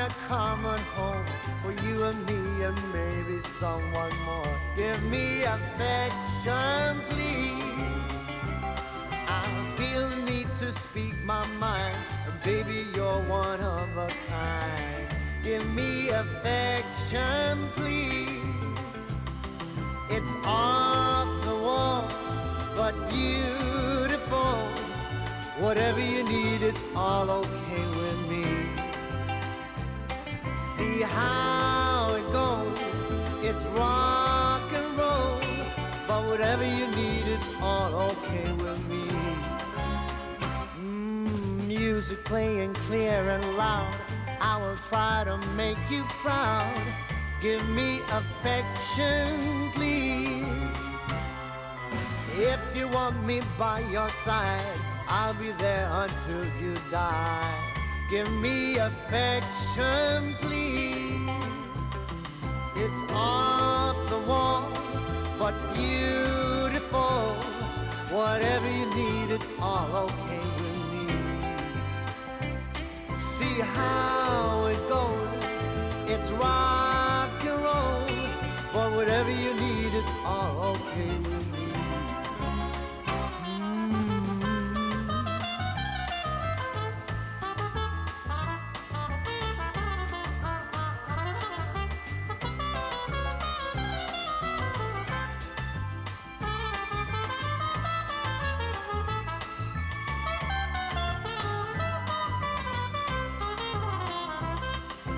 a common home for you and me and maybe someone more. Give me affection, please. I feel the need to speak my mind, and baby, you're one of a kind. Give me affection, please. It's off the wall, but beautiful. Whatever you need, it's all okay with me. See how it goes, it's rock and roll, but whatever you need, it's all okay with me. Music playing clear and loud, I will try to make you proud. Give me affection, please. If you want me by your side, I'll be there until you die. Give me affection, please. It's off the wall, but beautiful. Whatever you need, it's all okay with me. See how it goes, it's rock and roll, but whatever you need, it's all okay with me.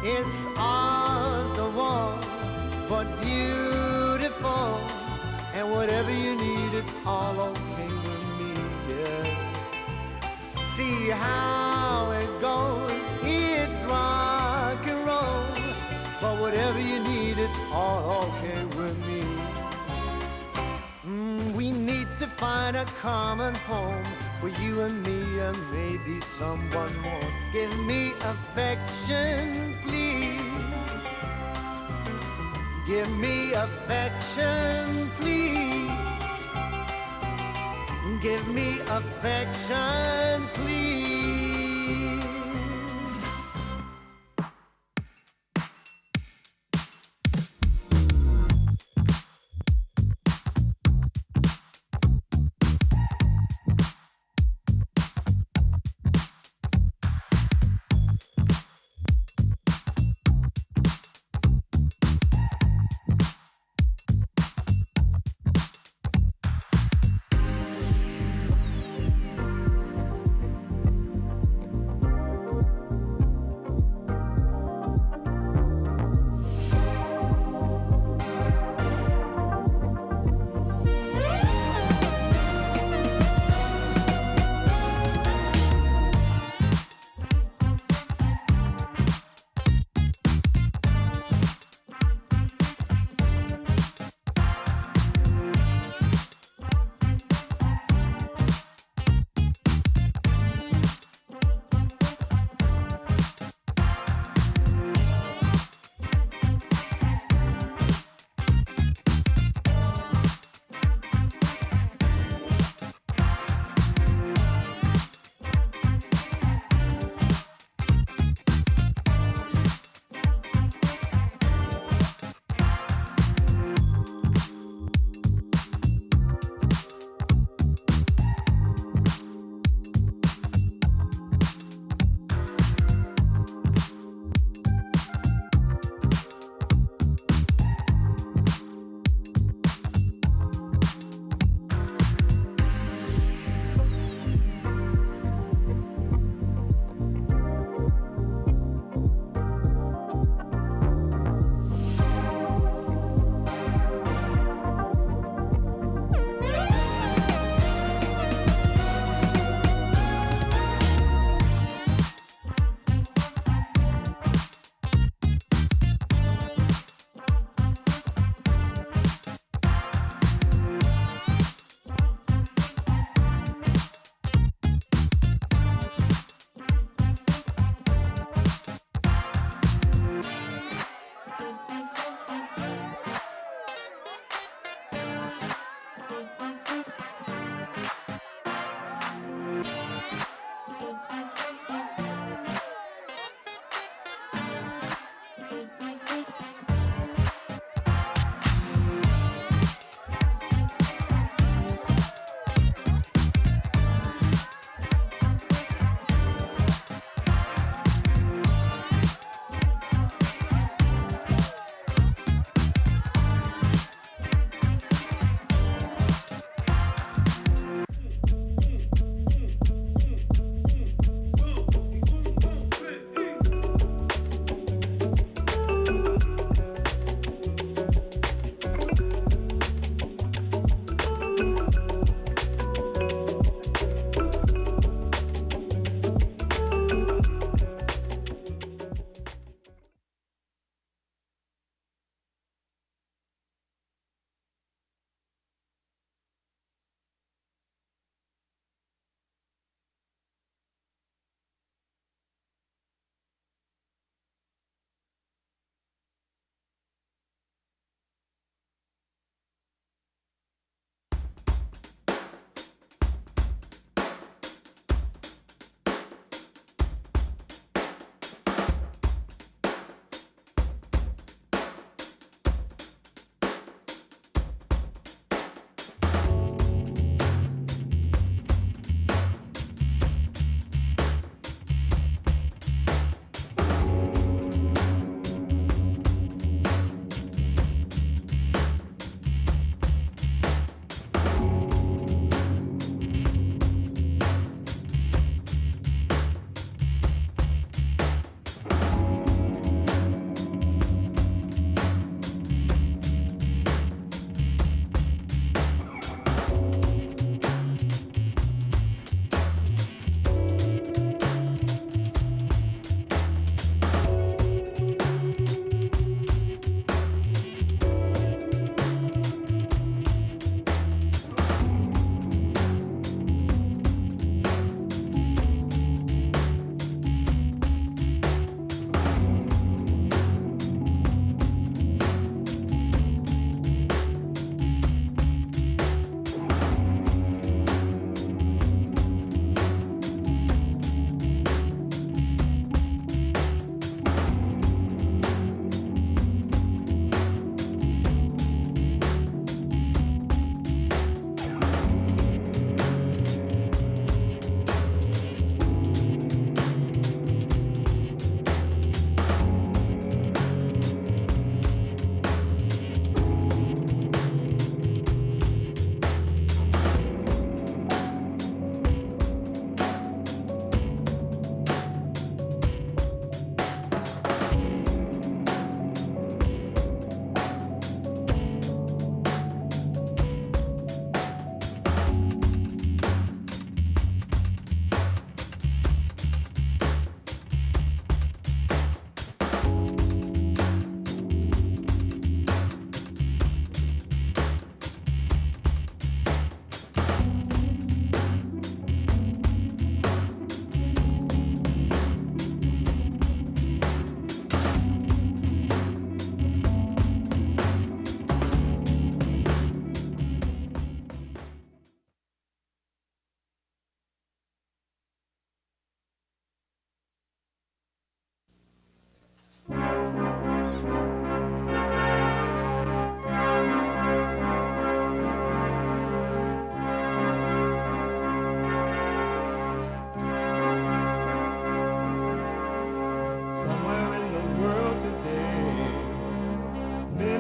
It's on the wall, but beautiful. And whatever you need, it's all okay with me, yeah. See how it goes, it's rock and roll, but whatever you need, it's all okay with me. We need to find a common home for you and me and maybe someone more. Give me affection, please. Give me affection, please. Give me affection, please.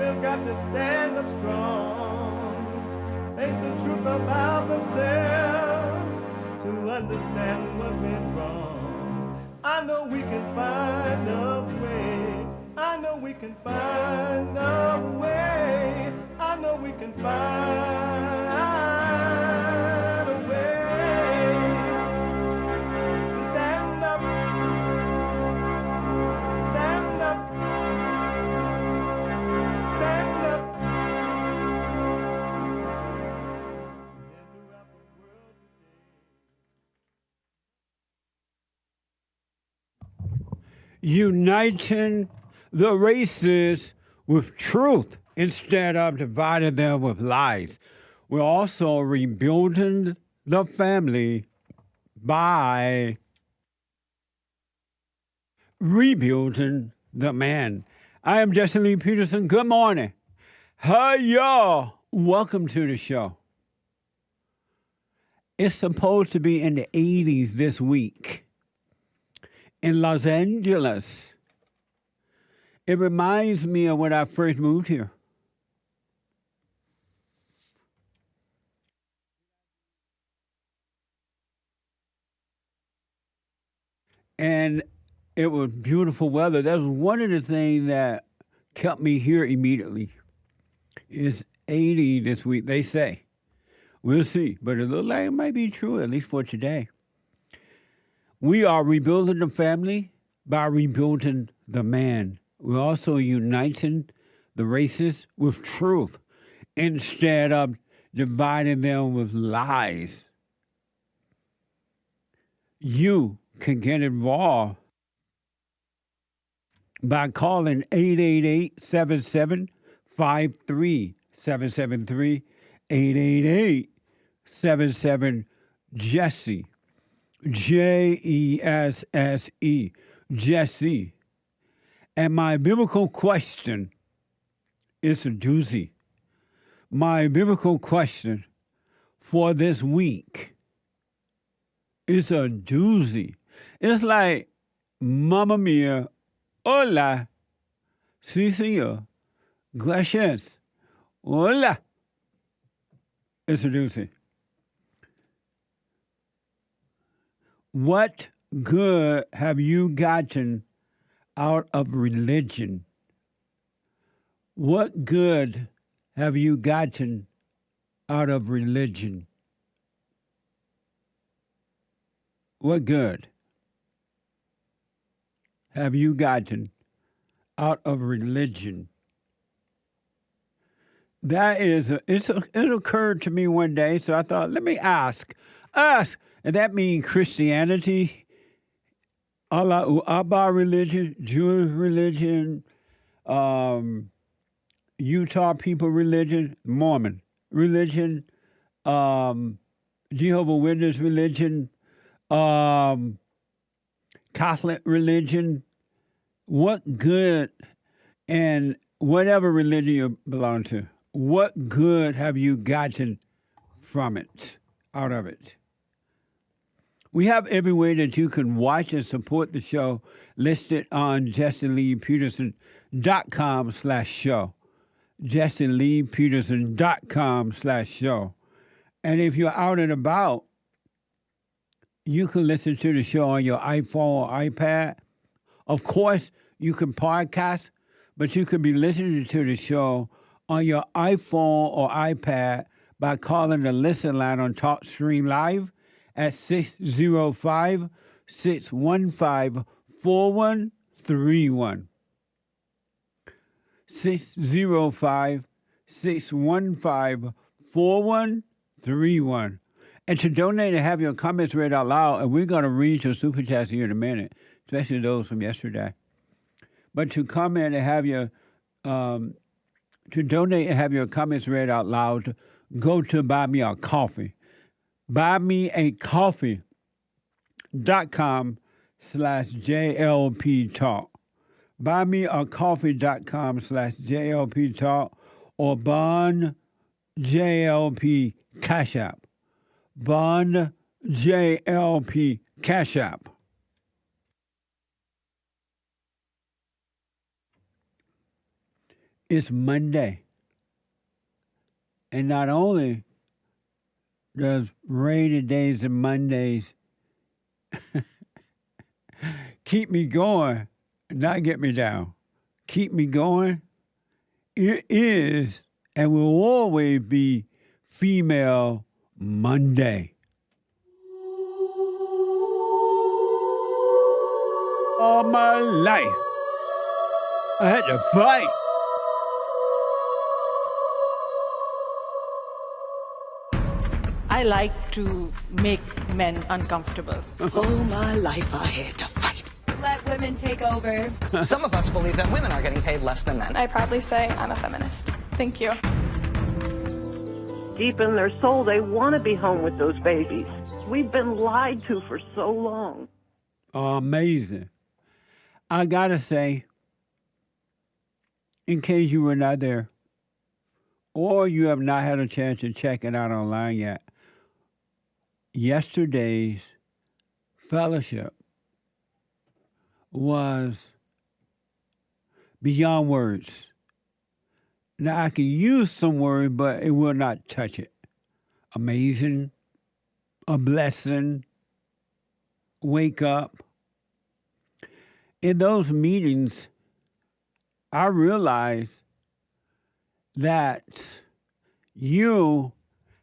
still got to stand up strong, face the truth about themselves, to understand what went wrong. I know we can find a way. I know we can find a way. I know we can find a way to stand up, stand up, stand up. Uniting the races with truth instead of dividing them with lies. We're also rebuilding the family by rebuilding the man. I am JLP Peterson. Good morning. Hey, y'all. Welcome to the show. It's supposed to be in the 80s this week in Los Angeles. It reminds me of when I first moved here. And it was beautiful weather. That was one of the things that kept me here immediately. It's 80 this week, they say. We'll see. But it looks like it might be true, at least for today. We are rebuilding the family by rebuilding the man. We're also uniting the races with truth instead of dividing them with lies. You can get involved by calling 888-7753-773, 888-77-JESSE, Jesse, Jesse. And my biblical question is a doozy. My biblical question for this week is a doozy. It's like, Mamma Mia, hola, sí, señor, gracias, hola. It's a doozy. What good have you gotten out of religion? What good have you gotten out of religion? What good have you gotten out of religion? That is, it occurred to me one day, so I thought, let me ask. And that means Christianity, Allah Abba religion, Jewish religion, Utah people religion, Mormon religion, Jehovah's Witness religion, Catholic religion. What good, and whatever religion you belong to, what good have you gotten from it, out of it? We have every way that you can watch and support the show listed on JessieLeePeterson.com/show. JessieLeePeterson.com/show. And if you're out and about, you can listen to the show on your iPhone or iPad. Of course, you can podcast, but you can be listening to the show on your iPhone or iPad by calling the listen line on TalkStream Live at 605-615-4131. 605-615-4131. And to donate and have your comments read out loud, and we're going to read your super chats here in a minute, especially those from yesterday. But to comment and have your, to donate and have your comments read out loud, go to Buy Me a Coffee. BuyMeACoffee.com/JLP Talk. BuyMeACoffee.com/JLP Talk or Bond JLP Cash App. Bond JLP Cash App. It's Monday. And not only does rainy days and Mondays keep me going, not get me down, keep me going, it is and will always be Female Monday. All my life, I had to fight. I like to make men uncomfortable. All my life I had to fight. Let women take over. Some of us believe that women are getting paid less than men. I proudly say I'm a feminist. Thank you. Deep in their soul, they want to be home with those babies. We've been lied to for so long. Amazing. I gotta say, in case you were not there, or you have not had a chance to check it out online yet, yesterday's fellowship was beyond words. Now, I can use some words, but it will not touch it. Amazing, a blessing, wake up. In those meetings, I realized that you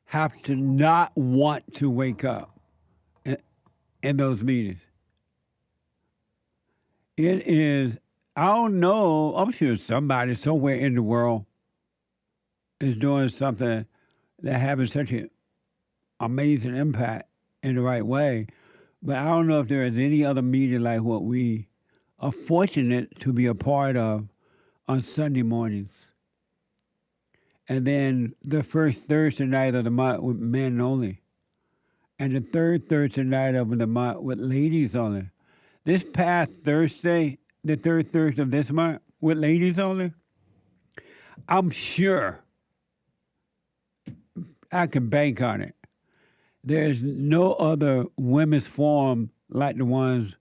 have to not want to wake up in those meetings. It is, I don't know, I'm sure somebody somewhere in the world is doing something that having such an amazing impact in the right way. But I don't know if there is any other meeting like what we are fortunate to be a part of on Sunday mornings. And then the first Thursday night of the month with men only. And the third Thursday night of the month with ladies only. This past Thursday, the third Thursday of this month, with ladies only, I'm sure I can bank on it. There's no other women's forum like the ones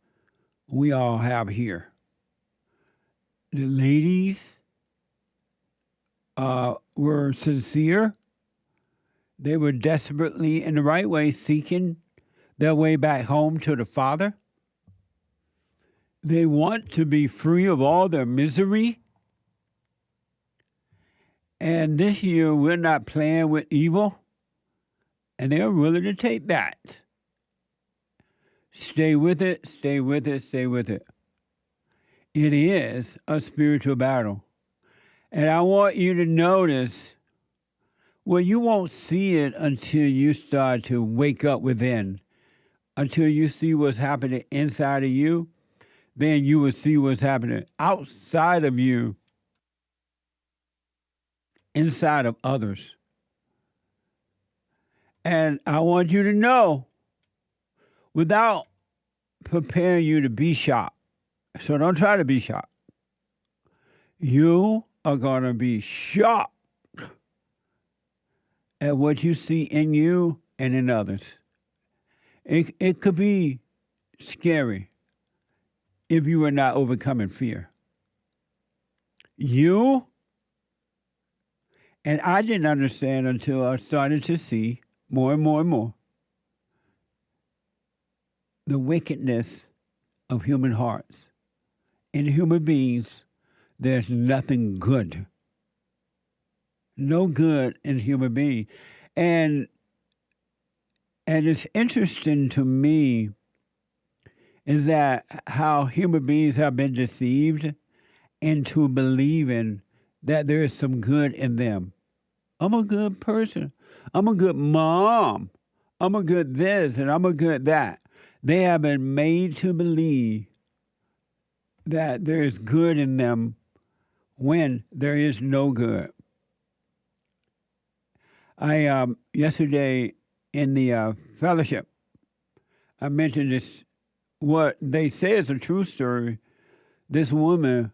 we all have here. The ladies were sincere. They were desperately, in the right way, seeking their way back home to the Father. They want to be free of all their misery. And this year, we're not playing with evil. And they're willing to take that. Stay with it, stay with it, stay with it. It is a spiritual battle. And I want you to notice, well, you won't see it until you start to wake up within, until you see what's happening inside of you. Then you will see what's happening outside of you, inside of others. And I want you to know, without preparing you to be shocked, so don't try to be shocked. You are going to be shocked at what you see in you and in others. It could be scary if you are not overcoming fear. You, and I didn't understand until I started to see more and more and more the wickedness of human hearts. In human beings, there's nothing good. No good in human beings. And it's interesting to me is that how human beings have been deceived into believing that there is some good in them. I'm a good person. I'm a good mom. I'm a good this and I'm a good that. They have been made to believe that there is good in them when there is no good. I yesterday in the fellowship, I mentioned this, what they say is a true story. This woman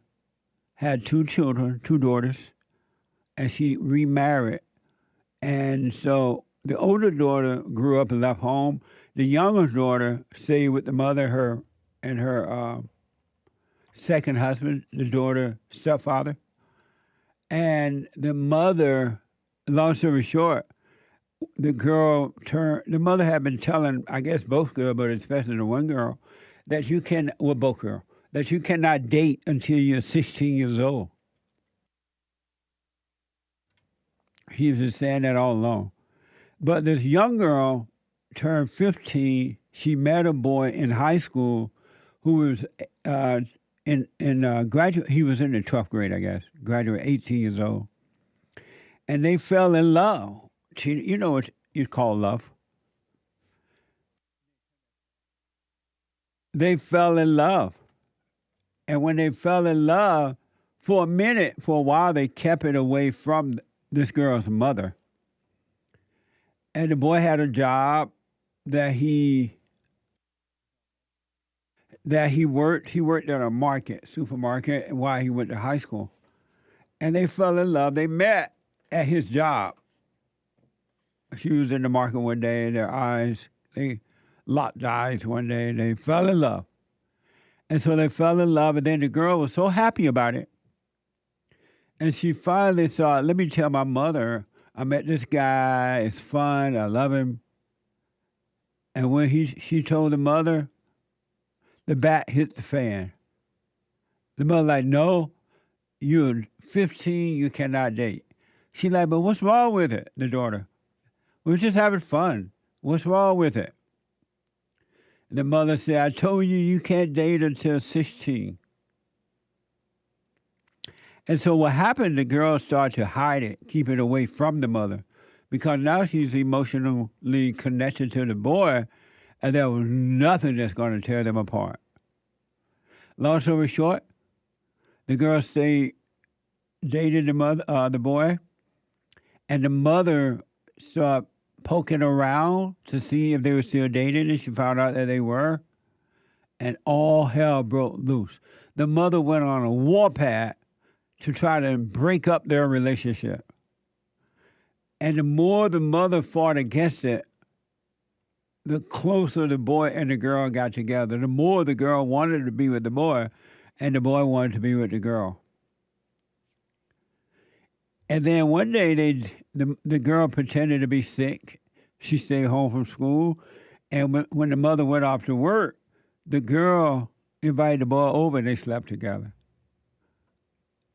had 2 children, 2 daughters, and she remarried. And so the older daughter grew up and left home. The younger daughter stayed with the mother, her and her second husband, the daughter, stepfather. And the mother, long story short, the mother had been telling, I guess both girls, but especially the one girl, that both girls, that you cannot date until you're 16 years old. He was just saying that all along. But this young girl turned 15. She met a boy in high school who was graduate. He was in the 12th grade, I guess. Graduate, 18 years old, and they fell in love. You know what you call love. They fell in love, and when they fell in love, for a while, they kept it away from this girl's mother. And the boy had a job that he worked. He worked at a supermarket, while he went to high school. And they fell in love. They met at his job. She was in the market one day, and they locked eyes one day, and they fell in love. And so they fell in love, and then the girl was so happy about it. And she finally thought, let me tell my mother, I met this guy, it's fun, I love him. And when she told the mother, the bat hit the fan. The mother like, no, you're 15, you cannot date. She like, but what's wrong with it, the daughter? We're just having fun. What's wrong with it? The mother said, I told you you can't date until 16. And so what happened, the girl started to hide it, keep it away from the mother, because now she's emotionally connected to the boy, and there was nothing that's going to tear them apart. Long story short, the girl stayed dating the boy, and the mother started poking around to see if they were still dating, and she found out that they were, and all hell broke loose. The mother went on a warpath to try to break up their relationship. And the more the mother fought against it, the closer the boy and the girl got together. The more the girl wanted to be with the boy, and the boy wanted to be with the girl. And then one day, the girl pretended to be sick. She stayed home from school. And when the mother went off to work, the girl invited the boy over, and they slept together.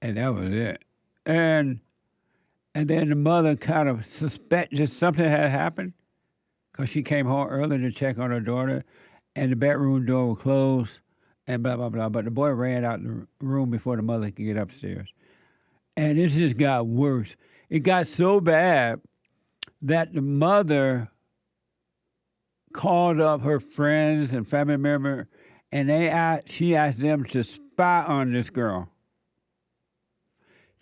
And that was it. And then the mother kind of suspected something had happened, because she came home early to check on her daughter, and the bedroom door was closed, and blah, blah, blah. But the boy ran out the room before the mother could get upstairs. And it just got worse. It got so bad that the mother called up her friends and family members, and she asked them to spy on this girl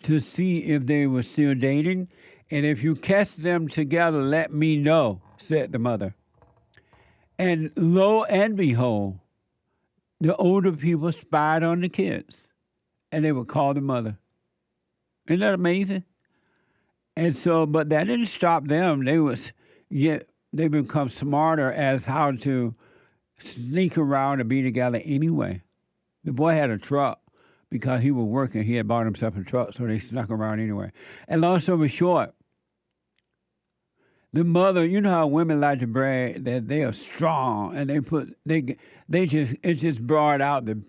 to see if they were still dating. And if you catch them together, let me know, said the mother. And lo and behold, the older people spied on the kids, and they would call the mother. Isn't that amazing? And so, but that didn't stop them. They become smarter as how to sneak around and be together anyway. The boy had a truck because he was working. He had bought himself a truck, so they snuck around anyway. And long story short, the mother, you know how women like to brag that they are strong, and it just brought out the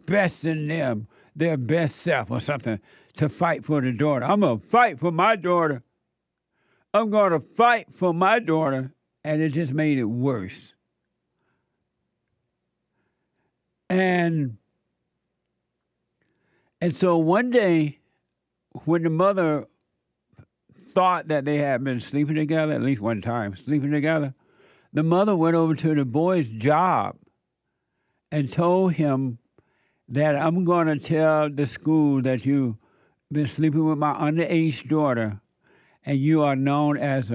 best in them, their best self or something, to fight for the daughter. I'm going to fight for my daughter. I'm going to fight for my daughter. And it just made it worse. And so one day, when the mother thought that they had been sleeping together, at least one time, sleeping together, the mother went over to the boy's job and told him that I'm going to tell the school that you've been sleeping with my underage daughter, and you are known as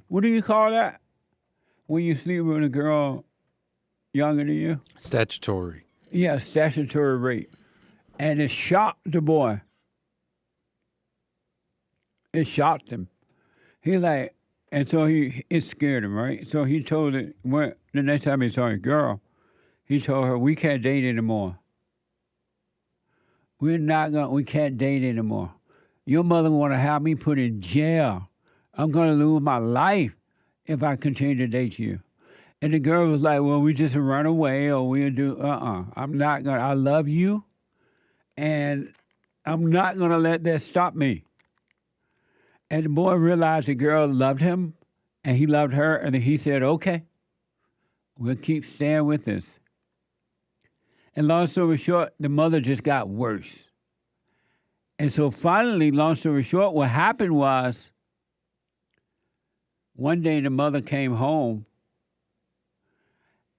what do you call that? When you sleep with a girl younger than you? Statutory. Yeah, statutory rape. And it shocked the boy. It shocked him. He like, and so it scared him, right? So he told it, the next time he saw a girl, he told her, we can't date anymore. We can't date anymore. Your mother want to have me put in jail. I'm going to lose my life if I continue to date you. And the girl was like, well, we just run away or we'll do, I'm not going to, I love you, and I'm not going to let that stop me. And the boy realized the girl loved him, and he loved her, and he said, okay, we'll keep staying with this. And long story short, the mother just got worse. And so finally, long story short, what happened was one day the mother came home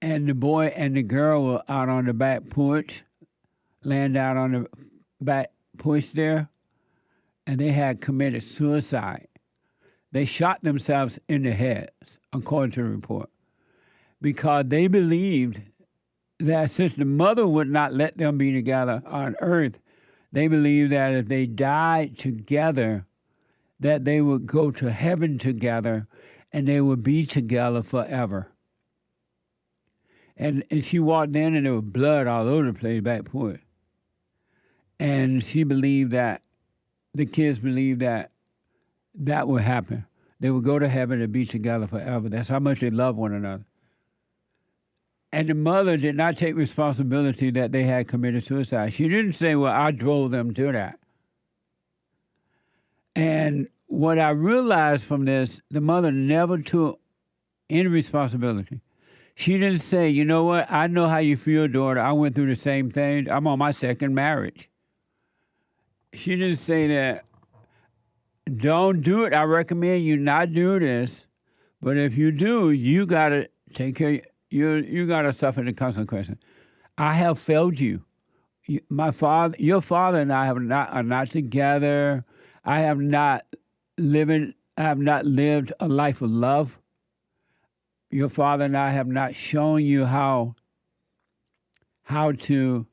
and the boy and the girl were out on the back porch, laying out on the back porch there, and they had committed suicide. They shot themselves in the heads, according to the report, because they believed that since the mother would not let them be together on earth, they believed that if they died together, that they would go to heaven together and they would be together forever. And she walked in and there was blood all over the place back porch. And she believed that, the kids believed that that would happen. They would go to heaven and be together forever. That's how much they love one another. And the mother did not take responsibility that they had committed suicide. She didn't say, well, I drove them to that. And what I realized from this, the mother never took any responsibility. She didn't say, you know what, I know how you feel, daughter. I went through the same thing. I'm on my second marriage. She didn't say that, don't do it. I recommend you not do this. But if you do, you got to take care of you got to suffer the consequences. I have failed you. Your father and I are not together. I have not lived a life of love. Your father and I have not shown you how to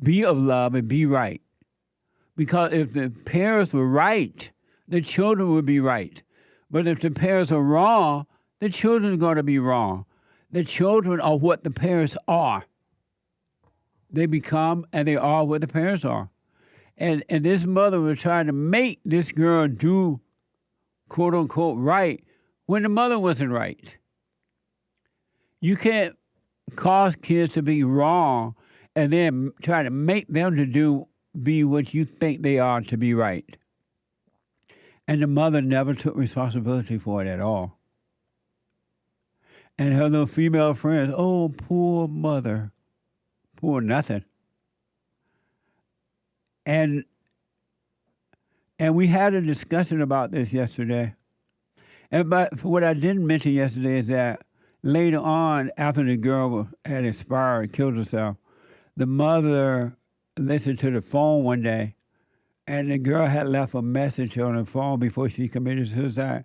be of love and be right. Because if the parents were right, the children would be right. But if the parents are wrong, the children are going to be wrong. The children are what the parents are. They become and they are what the parents are. And this mother was trying to make this girl do, quote unquote, right when the mother wasn't right. You can't cause kids to be wrong and then try to make them to be what you think they are to be right. And the mother never took responsibility for it at all. And her little female friends, oh, poor mother, poor nothing. And we had a discussion about this yesterday. But what I didn't mention yesterday is that later on, after the girl had expired, killed herself, the mother listened to the phone one day, and the girl had left a message on her phone before she committed suicide,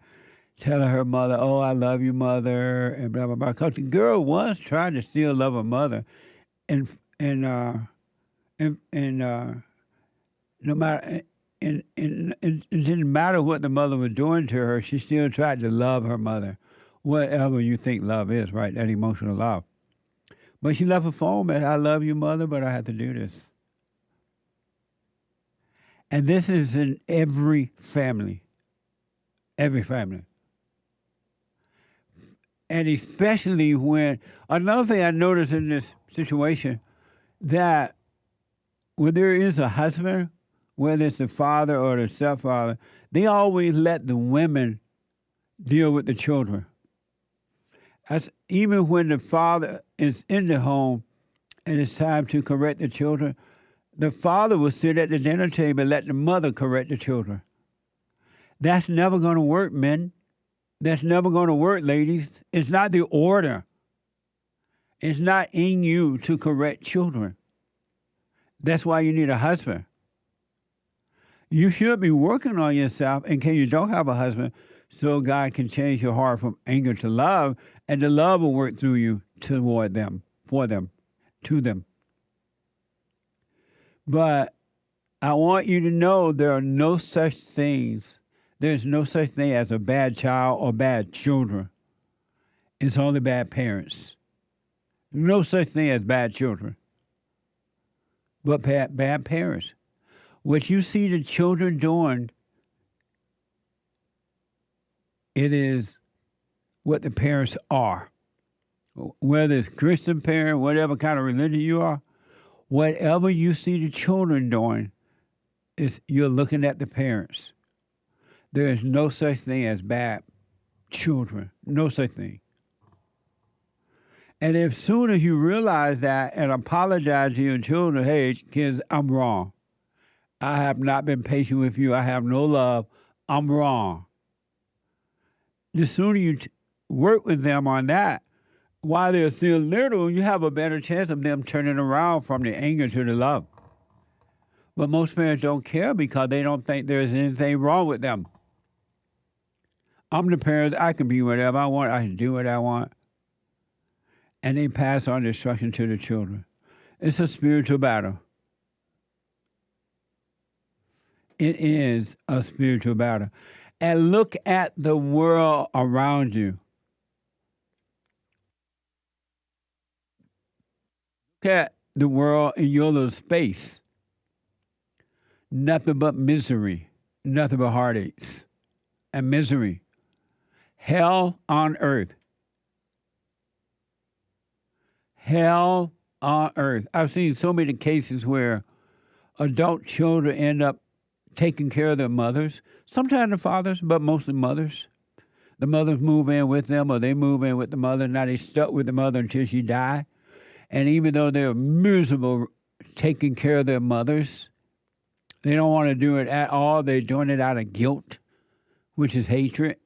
telling her mother, oh, I love you, mother, and blah, blah, blah. Because the girl was trying to still love her mother. And no matter, and it didn't matter what the mother was doing to her, she still tried to love her mother. Whatever you think love is, right? That emotional love. But she left a phone message, I love you, mother, but I have to do this. And this is in every family. Every family. And especially when, another thing I noticed in this situation, that when there is a husband, whether it's the father or the stepfather, they always let the women deal with the children. Even when the father is in the home and it's time to correct the children, the father will sit at the dinner table and let the mother correct the children. That's never going to work, men. That's never going to work, ladies. It's not the order. It's not in you to correct children. That's why you need a husband. You should be working on yourself in case you don't have a husband, so God can change your heart from anger to love, and the love will work through you toward them, for them, to them. But I want you to know there are no such things. There's no such thing as a bad child or bad children. It's only bad parents. No such thing as bad children, but bad parents. What you see the children doing, it is what the parents are. Whether it's Christian parent, whatever kind of religion you are, whatever you see the children doing, is you're looking at the parents. There is no such thing as bad children. No such thing. And as soon as you realize that and apologize to your children, hey, kids, I'm wrong. I have not been patient with you. I have no love. I'm wrong. The sooner you work with them on that, while they're still little, you have a better chance of them turning around from the anger to the love. But most parents don't care because they don't think there's anything wrong with them. I'm the parent. I can be whatever I want. I can do what I want. And they pass on the instruction to the children. It's a spiritual battle. It is a spiritual battle. And look at the world around you. Look at the world in your little space. Nothing but misery. Nothing but heartaches and misery. Hell on earth. Hell on earth. I've seen so many cases where adult children end up taking care of their mothers. Sometimes the fathers, but mostly mothers. The mothers move in with them or they move in with the mother. Now they stuck with the mother until she died. And even though they're miserable taking care of their mothers, they don't want to do it at all. They're doing it out of guilt, which is hatred,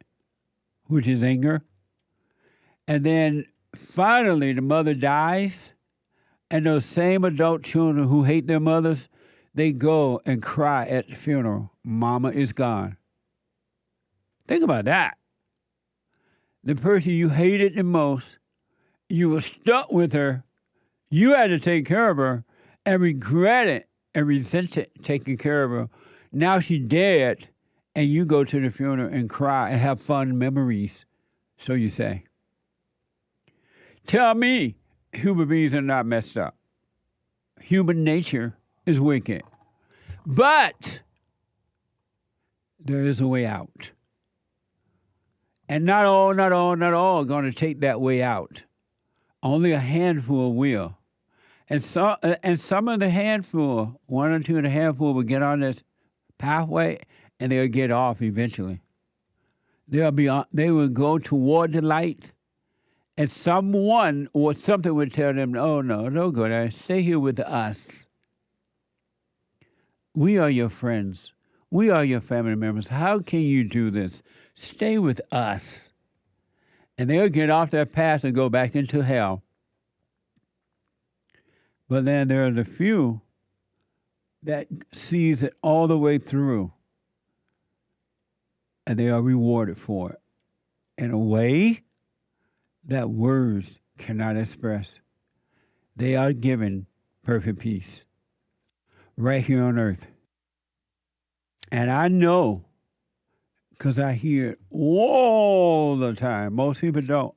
which is anger. And then finally the mother dies, and those same adult children who hate their mothers, they go and cry at the funeral. Mama is gone. Think about that. The person you hated the most, you were stuck with her, you had to take care of her, and regretted and resented taking care of her. Now she's dead, and you go to the funeral and cry and have fun memories, so you say. Tell me human beings are not messed up. Human nature is wicked. But there is a way out. And not all are going to take that way out. Only a handful will. And some of the handful, one or two of the handful, will get on this pathway and they'll get off eventually. They will go toward the light, and someone or something would tell them, oh, no, don't go there. Stay here with us. We are your friends. We are your family members. How can you do this? Stay with us. And they'll get off that path and go back into hell. But then there are the few that sees it all the way through. And they are rewarded for it in a way that words cannot express. They are given perfect peace right here on earth. And I know, because I hear it all the time, most people don't.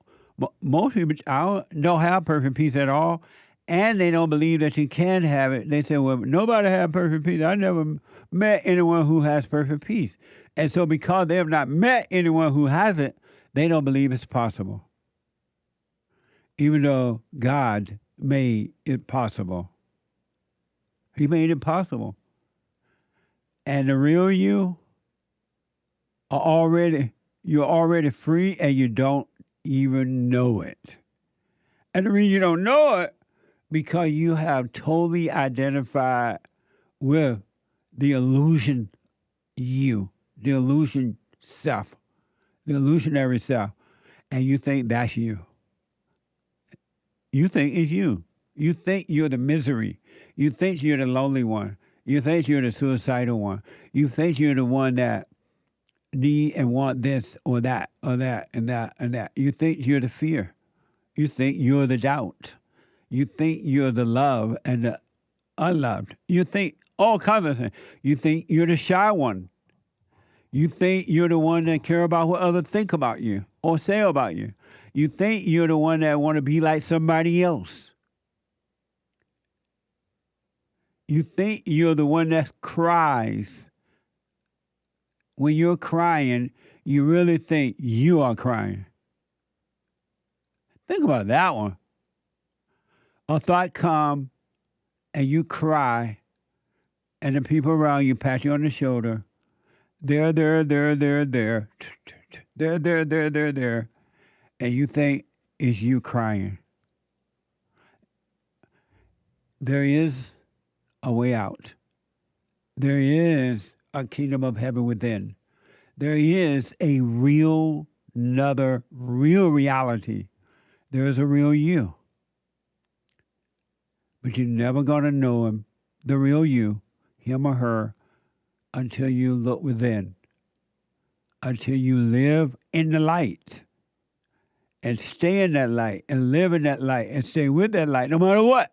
Most people don't have perfect peace at all, and they don't believe that you can have it. They say, well, nobody has perfect peace. I never met anyone who has perfect peace. And so because they have not met anyone who has it, they don't believe it's possible. Even though God made it possible. He made it possible. And the real you you're already free and you don't even know it. And the reason you don't know it, because you have totally identified with the illusion you, the illusion self, the illusionary self, and you think that's you. You think it's you. You think you're the misery. You think you're the lonely one. You think you're the suicidal one. You think you're the one that need and want this or that and that and that. You think you're the fear. You think you're the doubt. You think you're the love and the unloved. You think all kinds of things. You think you're the shy one. You think you're the one that care about what others think about you or say about you. You think you're the one that want to be like somebody else. You think you're the one that cries. When you're crying, you really think you are crying. Think about that one. A thought comes and you cry, and the people around you pat you on the shoulder. There. And you think it's you crying. There is a way out. There is a kingdom of heaven within. There is a real, another real reality. There is a real you. But you're never going to know him, the real you, him or her, until you look within, until you live in the light and stay in that light and live in that light and stay with that light no matter what.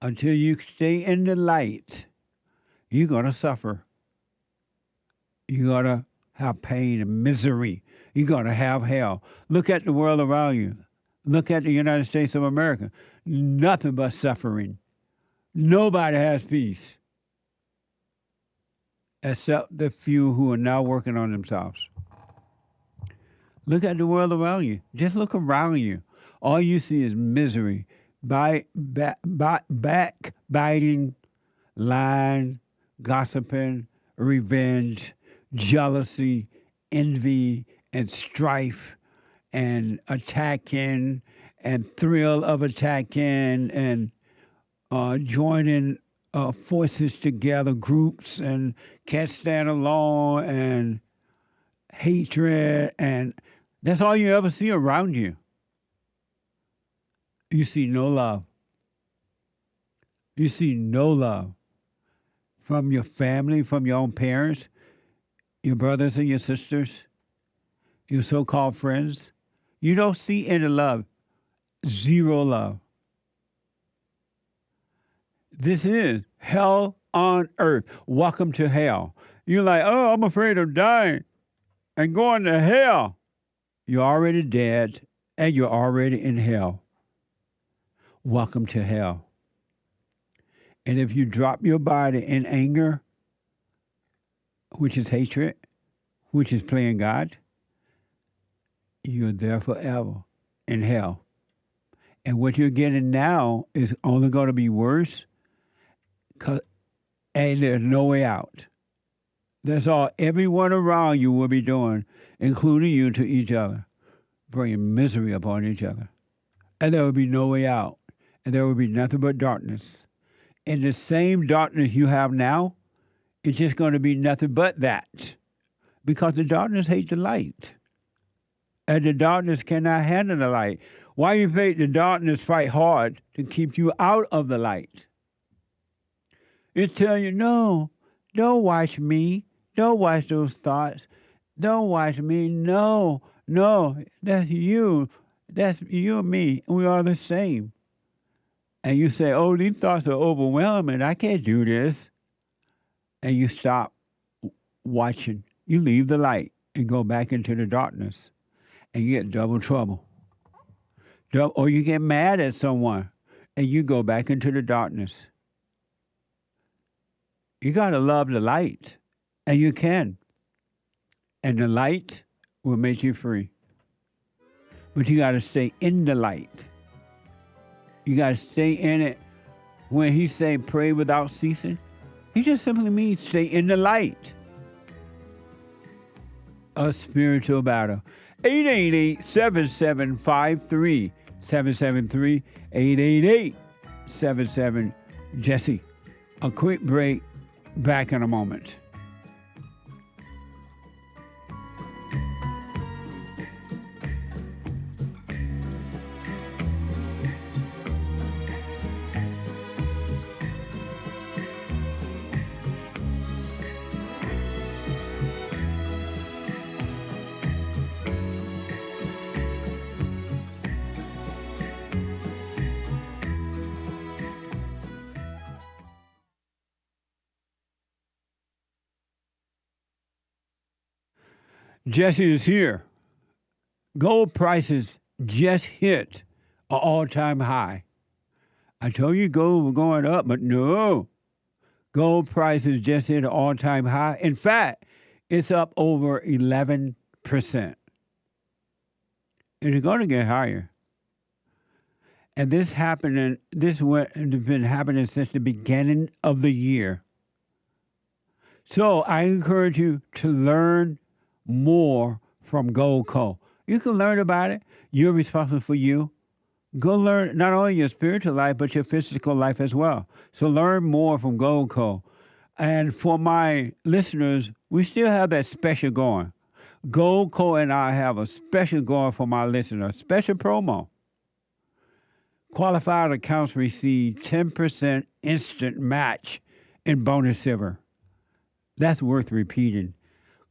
Until you stay in the light, you're going to suffer. You're going to have pain and misery. You're going to have hell. Look at the world around you. Look at the United States of America. Nothing but suffering. Nobody has peace. Except the few who are now working on themselves. Look at the world around you. Just look around you. All you see is misery, backbiting, lying, gossiping, revenge, jealousy, envy, and strife, and attacking, and thrill of attacking, and joining forces together, groups, and can't stand alone, and hatred, and that's all you ever see around you. You see no love. You see no love from your family, from your own parents, your brothers and your sisters, your so-called friends. You don't see any love. Zero love. This is hell on earth. Welcome to hell. You're like, oh, I'm afraid of dying and going to hell. You're already dead and you're already in hell. Welcome to hell. And if you drop your body in anger, which is hatred, which is playing God, you're there forever in hell. And what you're getting now is only going to be worse, and there's no way out. That's all everyone around you will be doing, including you, to each other, bringing misery upon each other. And there will be no way out. And there will be nothing but darkness. And the same darkness you have now, it's just going to be nothing but that. Because the darkness hates the light. And the darkness cannot handle the light. Why you think the darkness fight hard to keep you out of the light? It tells you, no, don't watch me. Don't watch those thoughts. Don't watch me. No, that's you. That's you and me. We are the same. And you say, oh, these thoughts are overwhelming. I can't do this. And you stop watching. You leave the light and go back into the darkness. And you get double trouble. Or you get mad at someone and you go back into the darkness. You got to love the light. And you can. And the light will make you free. But you got to stay in the light. You got to stay in it. When he say pray without ceasing, he just simply means stay in the light. A spiritual battle. 888-7753-773. 888-77-JESSE. A quick break. Back in a moment. Jesse is here. Gold prices just hit an all-time high. I told you gold was going up, but no. Gold prices just hit an all-time high. In fact, it's up over 11%. It's going to get higher. And this has been happening since the beginning of the year. So I encourage you to learn more from GoldCo. You can learn about it. You're responsible for you. Go learn not only your spiritual life, but your physical life as well. So learn more from GoldCo. And for my listeners, we still have that special going. GoldCo and I have a special going for my listeners, special promo. Qualified accounts receive 10% instant match in bonus silver. That's worth repeating.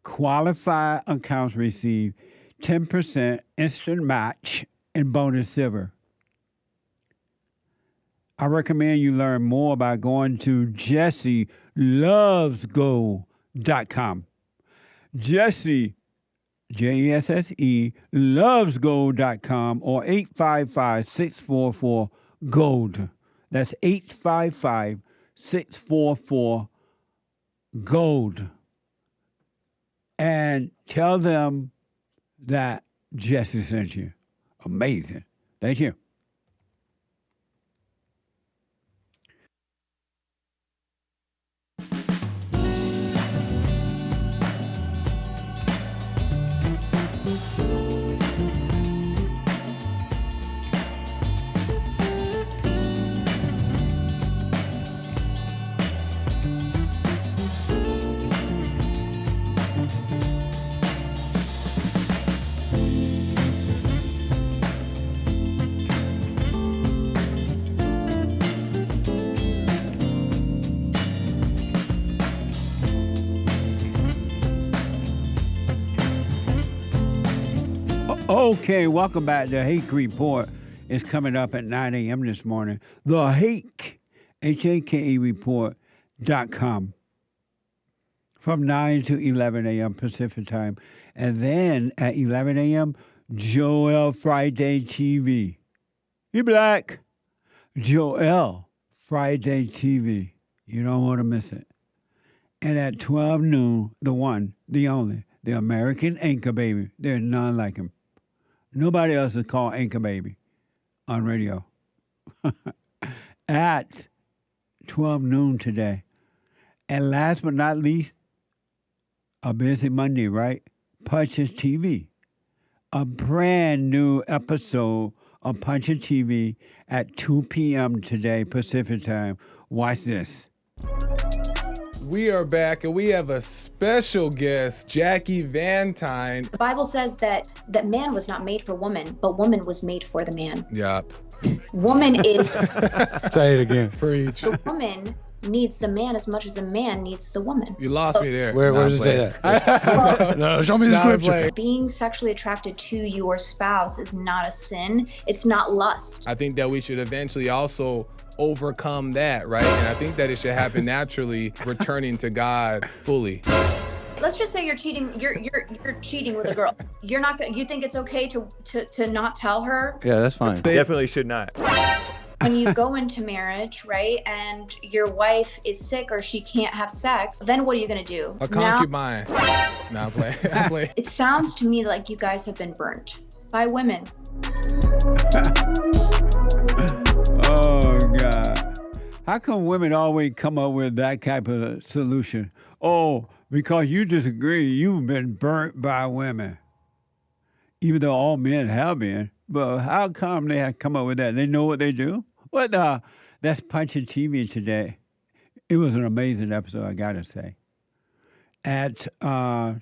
Qualified accounts receive 10% instant match in bonus silver. I recommend you learn more by going to JesseLovesGold.com. Jesse, Jesse, lovesgold.com or 855-644-GOLD. That's 855-644-GOLD. And tell them that Jesse sent you. Amazing. Thank you. Okay, welcome back. The Hake Report is coming up at 9 a.m. this morning. The Hake, Hake report.com from 9 to 11 a.m. Pacific time. And then at 11 a.m., Joel Friday TV. You black. Joel Friday TV. You don't want to miss it. And at 12 noon, the one, the only, the American Anchor Baby. There's none like him. Nobody else is called Anchor Baby on radio. At 12 noon today. And last but not least, a busy Monday, right? Punchie TV. A brand new episode of Punchie TV at 2 p.m. today, Pacific time. Watch this. We are back and we have a special guest, Jackie Vantine. The Bible says that man was not made for woman, but woman was made for the man. Yup. Woman is... Say it again. Preach. The woman needs the man as much as the man needs the woman. You lost me there. Where does it say that? No, show me the scripture. Being sexually attracted to your spouse is not a sin. It's not lust. I think that we should eventually also overcome that, right? And I think that it should happen naturally, returning to God fully. Let's just say you're cheating. You're cheating with a girl. You're not. You think it's okay to not tell her? Yeah, that's fine. Definitely should not. When you go into marriage, right, and your wife is sick or she can't have sex, then what are you gonna do? A concubine. Nah, play. It sounds to me like you guys have been burnt by women. Oh, God. How come women always come up with that type of solution? Oh, because you disagree, you've been burnt by women. Even though all men have been. But how come they have come up with that? They know what they do? What? That's Punchie TV today. It was an amazing episode, I got to say. At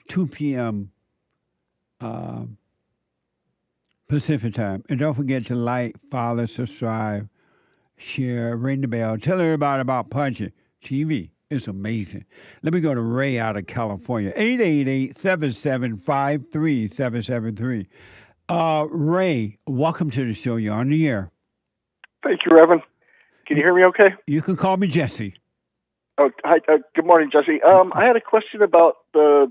2 p.m. Pacific time. And don't forget to like, follow, subscribe, share, ring the bell. Tell everybody about Punchie TV. It's amazing. Let me go to Ray out of California. 888-775-3773. Ray, welcome to the show. You're on the air. Thank you, Reverend. Can you hear me okay? You can call me Jesse. Oh, hi. Good morning, Jesse. I had a question about the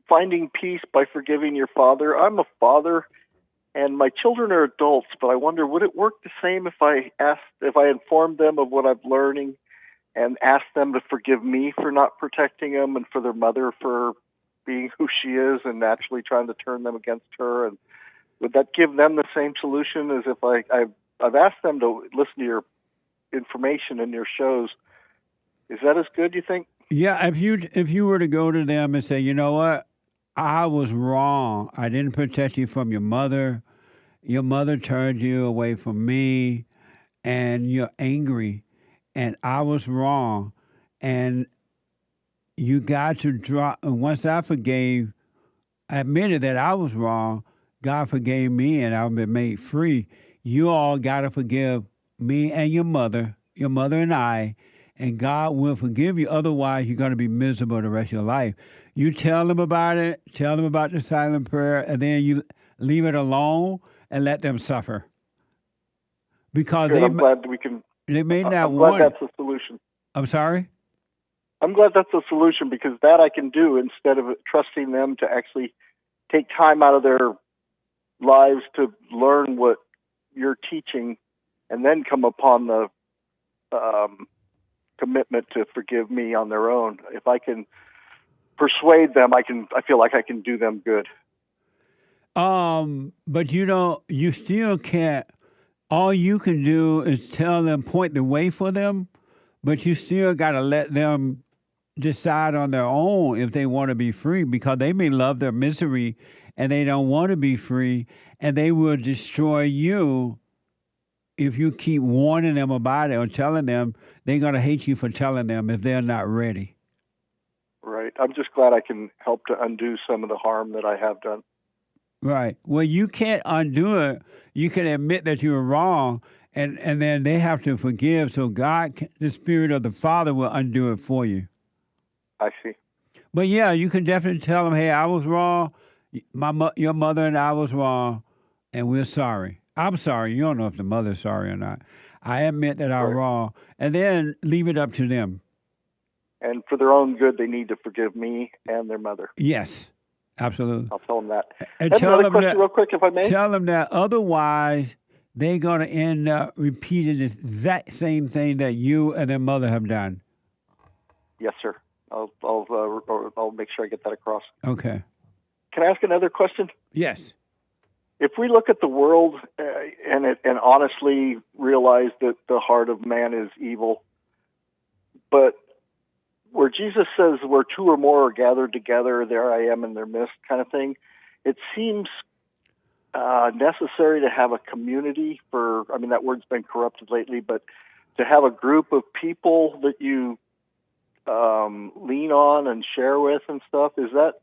finding peace by forgiving your father. I'm a father, And my children are adults, but I wonder, would it work the same if I informed them of what I'm learning and asked them to forgive me for not protecting them and for their mother for being who she is and naturally trying to turn them against her? And would that give them the same solution as if I've asked them to listen to your information in your shows? Is that as good, you think? Yeah, if you were to go to them and say, you know what, I was wrong. I didn't protect you from your mother. Your mother turned you away from me, and you're angry, and I was wrong, and you got to drop. And once I admitted that I was wrong, God forgave me, and I've been made free. You all got to forgive me and your mother and I, and God will forgive you. Otherwise, you're going to be miserable the rest of your life. You tell them about it, tell them about the silent prayer, and then you leave it alone and let them suffer. Because I'm glad we can. They may not I'm want. glad that's the solution. I'm sorry? I'm glad that's the solution, because that I can do instead of trusting them to actually take time out of their lives to learn what you're teaching, and then come upon the commitment to forgive me on their own. If I can persuade them, I feel like I can do them good. But you still can't. All you can do is tell them, point the way for them, but you still got to let them decide on their own if they want to be free, because they may love their misery and they don't want to be free, and they will destroy you if you keep warning them about it or telling them. They're going to hate you for telling them if they're not ready. Right. I'm just glad I can help to undo some of the harm that I have done. Right. Well, you can't undo it. You can admit that you were wrong, and then they have to forgive, so God, the Spirit of the Father, will undo it for you. I see. But yeah, you can definitely tell them, hey, I was wrong. Your mother and I was wrong, and we're sorry. I'm sorry. You don't know if the mother's sorry or not. I admit that I'm wrong. And then leave it up to them. And for their own good, they need to forgive me and their mother. Yes, absolutely. I'll tell them that. And tell another question real quick, if I may. Tell them that otherwise they're going to end up repeating this exact same thing that you and their mother have done. Yes, sir. I'll make sure I get that across. Okay. Can I ask another question? Yes. If we look at the world and honestly realize that the heart of man is evil, but where Jesus says where two or more are gathered together, there I am in their midst kind of thing, it seems necessary to have a community that word's been corrupted lately, but to have a group of people that you lean on and share with and stuff. Is that,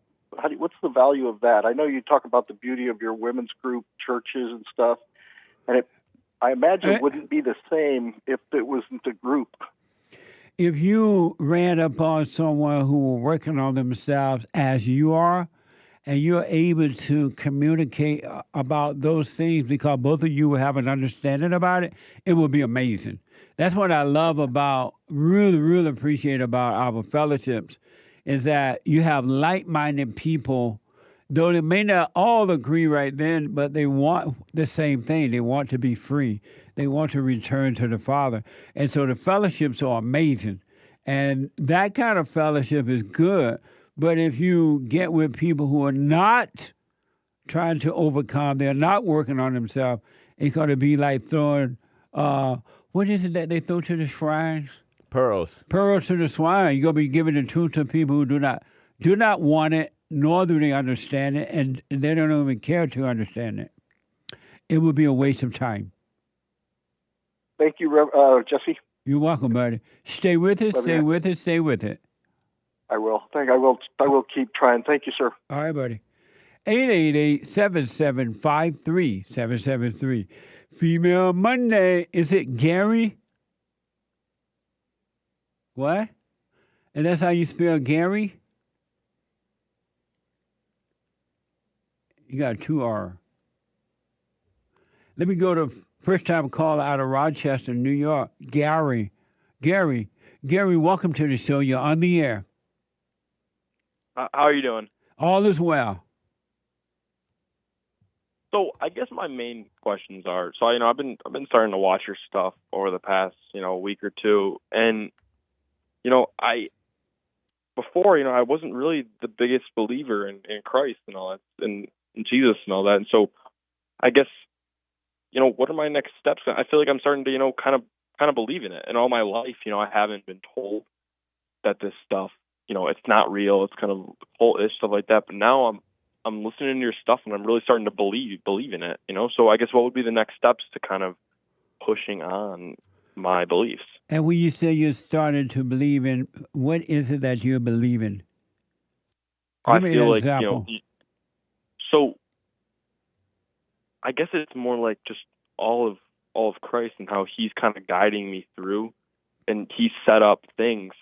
what's the value of that? I know you talk about the beauty of your women's group, churches and stuff, and I imagine it wouldn't be the same if it wasn't a group. If you ran upon someone who were working on themselves as you are, and you're able to communicate about those things because both of you will have an understanding about it, it will be amazing. That's what I love about, really, really appreciate about our fellowships, is that you have like-minded people, though they may not all agree right then, but they want the same thing. They want to be free. They want to return to the Father. And so the fellowships are amazing. And that kind of fellowship is good. But if you get with people who are not trying to overcome, they're not working on themselves, it's going to be like throwing, what is it that they throw to the shrines? Pearls. Pearls to the swine. You're going to be giving the truth to people who do not want it, nor do they understand it, and they don't even care to understand it. It would be a waste of time. Thank you, Jesse. You're welcome, buddy. Stay with us, stay with us, stay with it. I will. I will keep trying. Thank you, sir. All right, buddy. 888-7753-773. Female Monday. Is it Gary? What? And that's how you spell Gary? You got 2 R. Let me go to first time caller out of Rochester, New York. Gary, welcome to the show. You're on the air. How are you doing? All is well. So I guess my main questions are, so I've been starting to watch your stuff over the past week or two, and before I wasn't really the biggest believer in Christ and all that, and in Jesus and all that, and so I guess what are my next steps? I feel like I'm starting to kind of believe in it, and all my life I haven't been told that this stuff it's not real, it's kind of cult-ish, stuff like that, but now I'm listening to your stuff and I'm really starting to believe in it, So I guess what would be the next steps to kind of pushing on my beliefs? And when you say you started to believe in, what is it that you're believing? I Give me feel an like example. so I guess it's more like just all of Christ and how He's kind of guiding me through, and He set up things,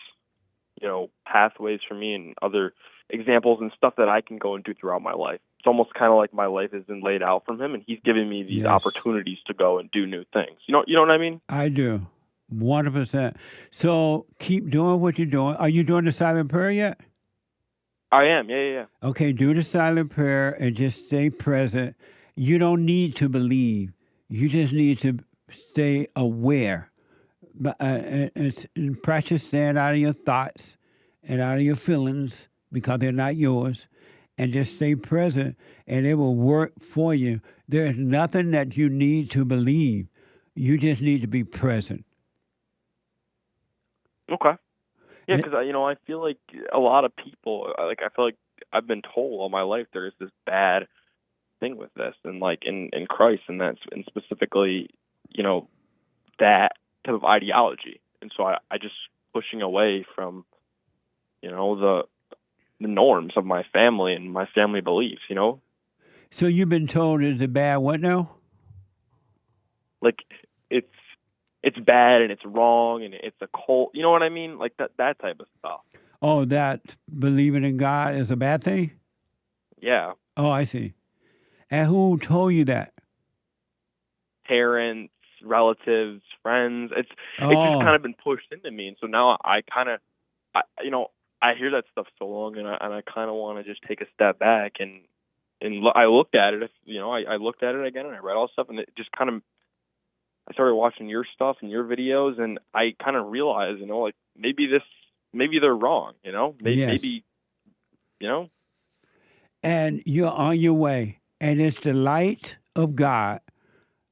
pathways for me and other examples and stuff that I can go and do throughout my life. It's almost kind of like my life has been laid out from Him, and He's giving me these opportunities to go and do new things. You know what I mean? I do. 100%. So keep doing what you're doing. Are you doing the silent prayer yet? I am. Yeah. Okay, do the silent prayer and just stay present. You don't need to believe. You just need to stay aware. And practice staying out of your thoughts and out of your feelings because they're not yours. And just stay present, and it will work for you. There's nothing that you need to believe. You just need to be present. Okay. Yeah, because I feel like a lot of people, I feel like I've been told all my life there is this bad thing with this, and like in Christ, and specifically, that type of ideology, and so I just pushing away from, the norms of my family and my family beliefs, So you've been told it's a bad what now? Like it's bad and it's wrong and it's a cult. You know what I mean? Like that type of stuff. Oh, that believing in God is a bad thing? Yeah. Oh, I see. And who told you that? Parents, relatives, friends. It's just kind of been pushed into me, and so now I hear that stuff so long, and I kind of want to just take a step back and I looked at it. I looked at it again, and I read all the stuff, and it just kind of. I started watching your stuff and your videos, and I kind of realized, like maybe they're wrong, maybe. And you're on your way, and it's the light of God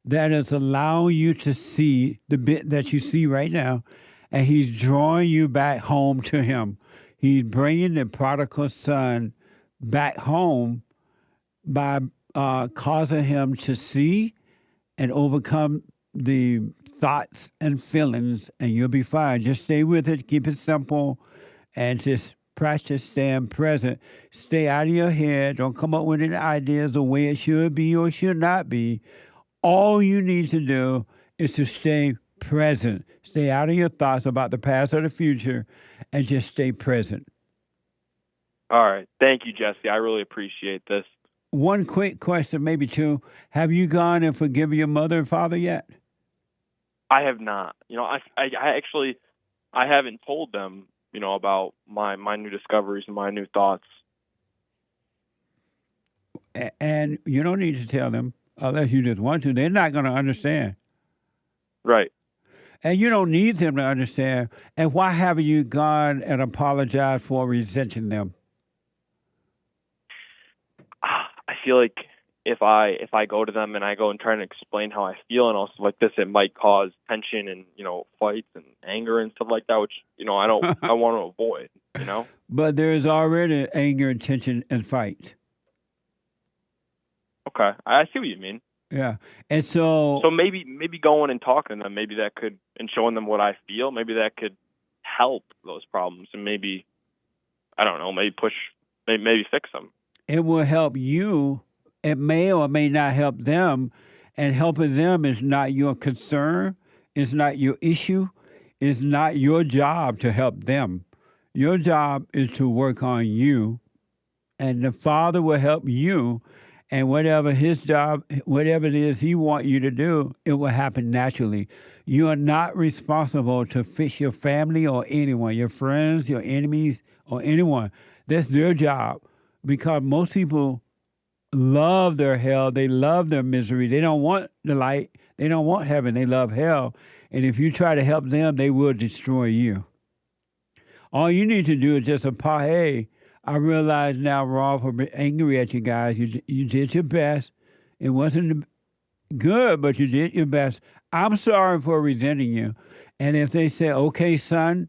that is allowing you to see the bit that you see right now, and He's drawing you back home to Him. He's bringing the prodigal son back home by causing him to see and overcome the thoughts and feelings, and you'll be fine. Just stay with it, keep it simple, and just practice staying present. Stay out of your head. Don't come up with any ideas of where it should be or should not be. All you need to do is to stay present. Stay out of your thoughts about the past or the future, and just stay present. All right. Thank you, Jesse. I really appreciate this. One quick question, maybe two. Have you gone and forgiven your mother and father yet? I have not. I haven't told them, about my new discoveries and my new thoughts. And you don't need to tell them unless you just want to. They're not going to understand. Right. And you don't need them to understand. And why haven't you gone and apologized for resenting them? I feel like if I go to them and I go and try to explain how I feel and all stuff like this, it might cause tension and fights and anger and stuff like that, which I don't I want to avoid. But there is already anger, tension, and fight. Okay, I see what you mean. Yeah, and so maybe going and talking to them, maybe that could, and showing them what I feel, maybe that could help those problems, and maybe I don't know, maybe fix them. It will help you. It may or may not help them, and helping them is not your concern. It's not your issue. It's not your job to help them. Your job is to work on you, and the Father will help you. And whatever His job, whatever it is He wants you to do, it will happen naturally. You are not responsible to fix your family or anyone, your friends, your enemies, or anyone. That's their job, because most people love their hell. They love their misery. They don't want the light. They don't want heaven. They love hell. And if you try to help them, they will destroy you. All you need to do is just hey, I realize now, Rolf, I'm angry at you guys. You did your best. It wasn't good, but you did your best. I'm sorry for resenting you. And if they say, okay, son,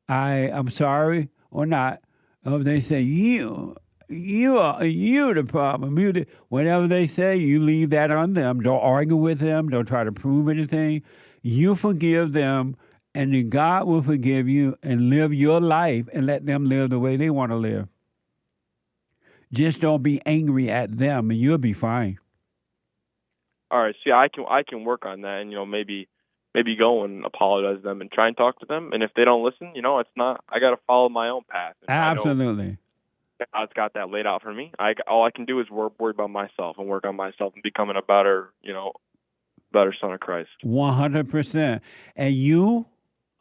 I'm sorry or not, or if they say, you are the problem. Whatever they say, you leave that on them. Don't argue with them. Don't try to prove anything. You forgive them, and then God will forgive you and live your life and let them live the way they want to live. Just don't be angry at them, and you'll be fine. All right. See, I can work on that, and maybe go and apologize to them and try and talk to them. And if they don't listen, it's not. I got to follow my own path. And absolutely. God's got that laid out for me. All I can do is worry about myself and work on myself and becoming a better son of Christ. 100%. And you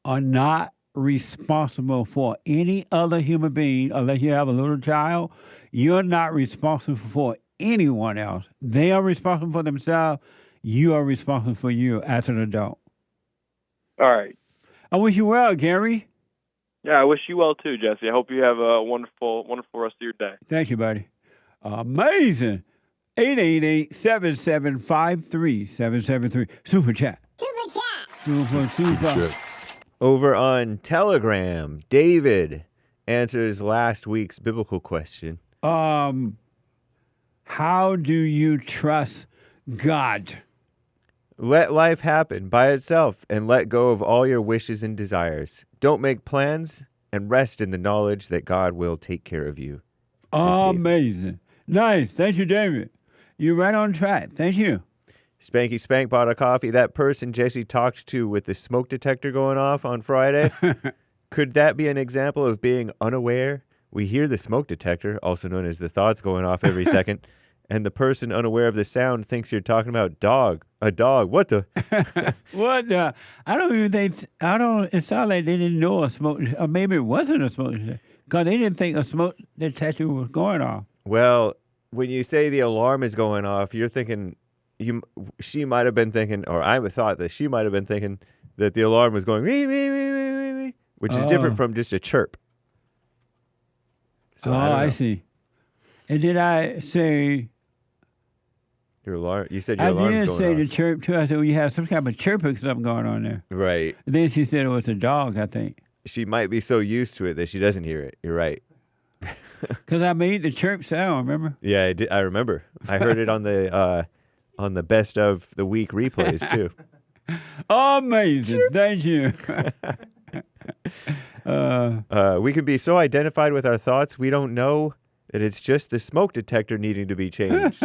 are not responsible for any other human being unless you have a little child. You're not responsible for anyone else. They are responsible for themselves. You are responsible for you as an adult. All right. I wish you well, Gary. Yeah, I wish you well too, Jesse. I hope you have a wonderful, wonderful rest of your day. Thank you, buddy. Amazing. 888-7753-773. Super chat. Super. Over on Telegram, David answers last week's biblical question. How do you trust God? Let life happen by itself and let go of all your wishes and desires. Don't make plans and rest in the knowledge that God will take care of you. Amazing. Nice. Thank you, David. You're right on track. Thank you. Spanky Spank bought a coffee. That person Jesse talked to with the smoke detector going off on Friday, could that be an example of being unaware? We hear the smoke detector, also known as the thoughts going off every second, and the person unaware of the sound thinks you're talking about a dog. What the? What the? I don't even think, it sounded like they didn't know a smoke, or maybe it wasn't a smoke detector, because they didn't think a smoke detector was going off. Well, when you say the alarm is going off, you're thinking, she might have been thinking, or I thought that she might have been thinking that the alarm was going, which is different from just a chirp. So I see. And did I say... Your alarm? You said your alarm's going off. I did say the chirp, too. I said, well, you have some kind of chirping something going on there. Right. And then she said it was a dog, I think. She might be so used to it that she doesn't hear it. You're right. Because I made the chirp sound, remember? Yeah, I remember. I heard it on the best of the week replays, too. Amazing. Chirp. Thank you. We can be so identified with our thoughts, we don't know that it's just the smoke detector needing to be changed.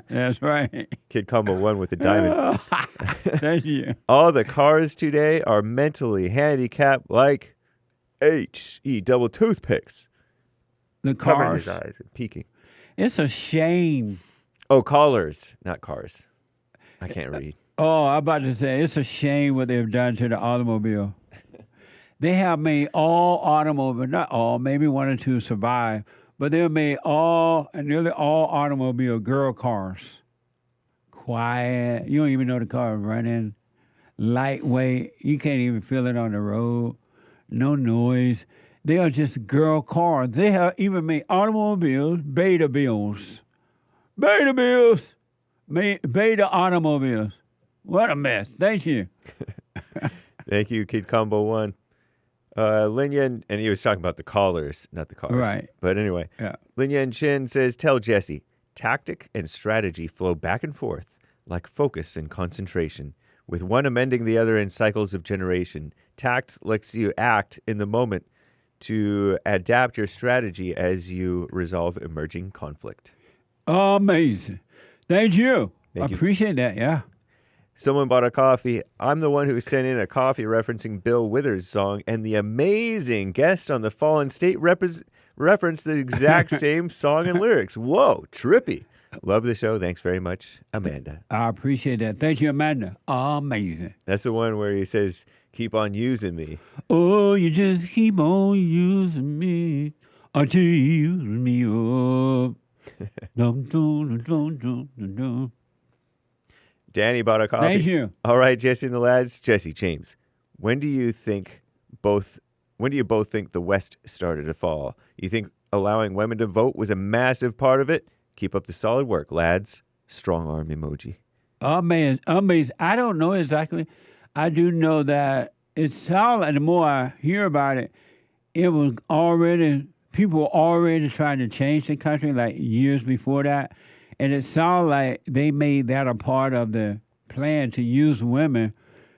That's right. Kid Combo 1 with a diamond. Thank you. All the cars today are mentally handicapped like H-E double toothpicks. The covering cars. his eyes and peeking. It's a shame. Oh, callers, not cars. I can't read. Oh, I'm about to say, it's a shame what they've done to the automobile. They have made all automobiles, not all, maybe one or two survive, but they've made nearly all automobile girl cars. Quiet. You don't even know the car running. Lightweight. You can't even feel it on the road. No noise. They are just girl cars. They have even made automobiles, beta bills. Beta automobiles. What a mess. Thank you. Thank you, Kid Combo 1. Lin Yan, and he was talking about the callers, not the cars. Right. But anyway, yeah. Lin Yan Chin says, tell Jesse, tactic and strategy flow back and forth like focus and concentration, with one amending the other in cycles of generation. Tact lets you act in the moment to adapt your strategy as you resolve emerging conflict. Amazing. Thank you. Thank you. Appreciate that, yeah. Someone bought a coffee. I'm the one who sent in a coffee referencing Bill Withers' song, and the amazing guest on the Fallen State referenced the exact same song and lyrics. Whoa, trippy. Love the show. Thanks very much, Amanda. I appreciate that. Thank you, Amanda. Amazing. That's the one where he says, keep on using me. Oh, you just keep on using me until you use me up. Danny bought a coffee. Thank you. All right, Jesse and the lads. Jesse, James, when do you both think the West started to fall? You think allowing women to vote was a massive part of it? Keep up the solid work, lads. Strong arm emoji. Amazing. I don't know exactly. I do know that it's solid. The more I hear about it, people were already trying to change the country like years before that. And it sounds like they made that a part of the plan to use women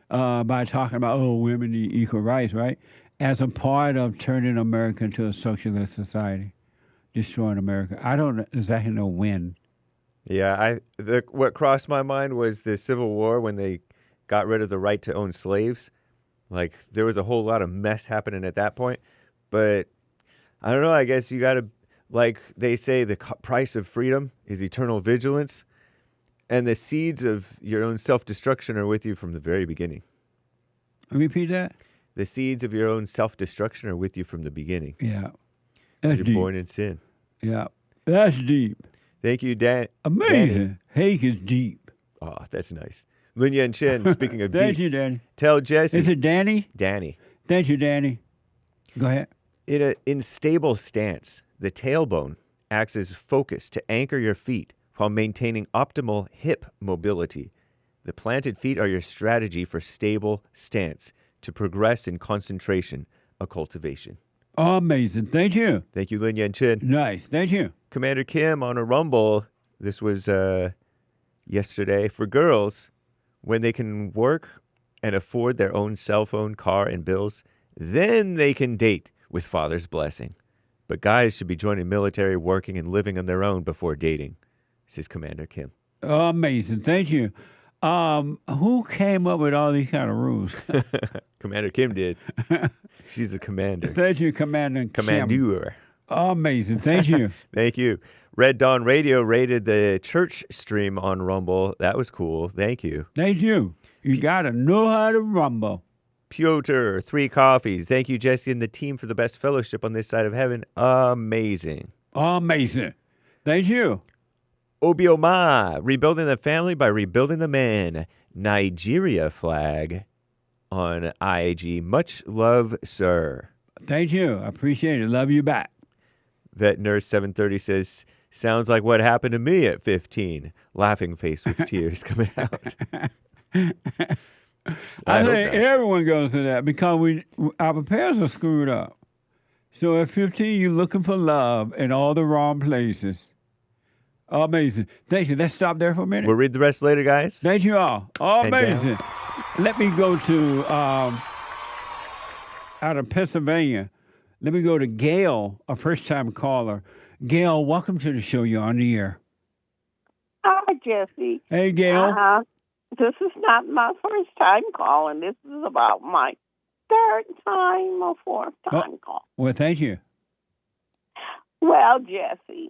by talking about, women need equal rights, right? As a part of turning America into a socialist society, destroying America. I don't exactly know when. Yeah, what crossed my mind was the Civil War when they got rid of the right to own slaves. Like, there was a whole lot of mess happening at that point. But I don't know, I guess you got to, like they say, the price of freedom is eternal vigilance. And the seeds of your own self-destruction are with you from the very beginning. Repeat that? The seeds of your own self-destruction are with you from the beginning. Yeah. That's You're deep. born in sin. Yeah. That's deep. Thank you, Dan. Amazing. Danny. Hake is deep. Oh, that's nice. Lin Yan Chen, speaking of Thank deep. you, Danny. Tell Jesse. Is it Danny? Danny. Thank you, Danny. Go ahead. In a stable stance, the tailbone acts as focus to anchor your feet while maintaining optimal hip mobility. The planted feet are your strategy for stable stance to progress in concentration, a cultivation. Amazing. Thank you. Thank you, Lin Yan Chen. Nice. Thank you. Commander Kim on a Rumble. This was yesterday. For girls, when they can work and afford their own cell phone, car, and bills, then they can date with father's blessing. But guys should be joining military, working, and living on their own before dating, says Commander Kim. Amazing. Thank you. Who came up with all these kind of rules? Commander Kim did. She's the commander. Thank you, Commander Kim. Commander. Amazing. Thank you. Thank you. Red Dawn Radio rated the church stream on Rumble. That was cool. Thank you. Thank you. You got to know how to rumble. Piotr, 3 coffees. Thank you, Jesse, and the team for the best fellowship on this side of heaven. Amazing. Amazing. Thank you. Obioma, rebuilding the family by rebuilding the man. Nigeria flag on IG. Much love, sir. Thank you. I appreciate it. Love you back. Vet Nurse 730 says, sounds like what happened to me at 15. Laughing face with tears coming out. I think everyone goes through that because our parents are screwed up. So at 15, you're looking for love in all the wrong places. Amazing. Thank you. Let's stop there for a minute. We'll read the rest later, guys. Thank you all. Amazing. Let me go to, out of Pennsylvania, let me go to Gail, a first-time caller. Gail, welcome to the show. You're on the air. Hi, Jesse. Hey, Gail. This is not my first time calling. This is about my third time or fourth time call. Well, thank you. Well, Jesse,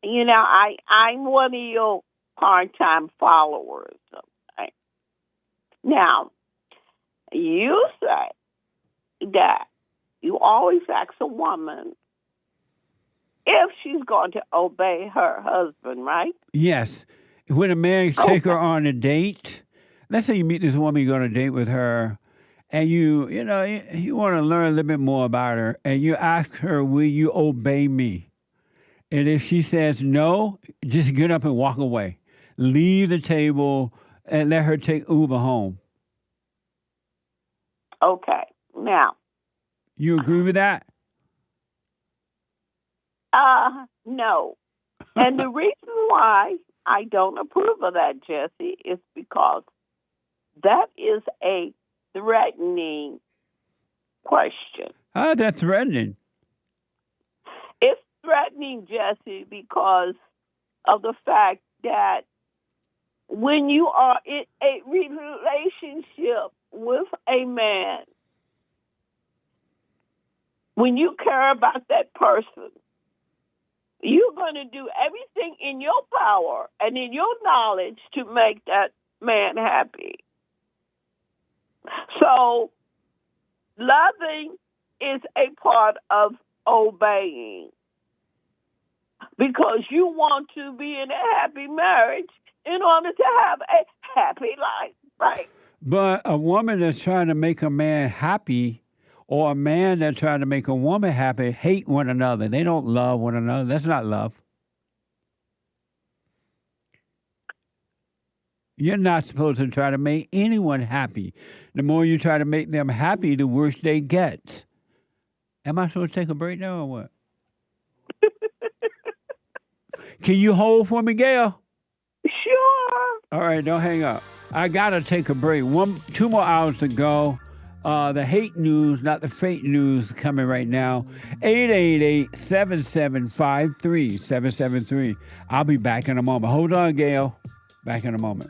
you know, I'm one of your part-time followers. Okay? Now, you say that you always ask a woman if she's going to obey her husband, right? Yes. When a man take her on a date, let's say you meet this woman, you go on a date with her, and you want to learn a little bit more about her, and you ask her, will you obey me? And if she says no, just get up and walk away. Leave the table and let her take Uber home. Okay. Now. You agree with that? No. And the reason why I don't approve of that, Jesse, is because that is a threatening question. How is that threatening? It's threatening, Jesse, because of the fact that when you are in a relationship with a man, when you care about that person, you're going to do everything in your power and in your knowledge to make that man happy. So, loving is a part of obeying. because you want to be in a happy marriage in order to have a happy life, right? But a woman that's trying to make a man happy or a man that's trying to make a woman happy hate one another. They don't love one another. That's not love. You're not supposed to try to make anyone happy. The more you try to make them happy, the worse they get. Am I supposed to take a break now or what? Can you hold for me, Gail? Sure. All right, don't hang up. I got to take a break. 2 more hours to go. The hate news, not the fake news, coming right now. 888-7753-773. I'll be back in a moment. Hold on, Gail. Back in a moment.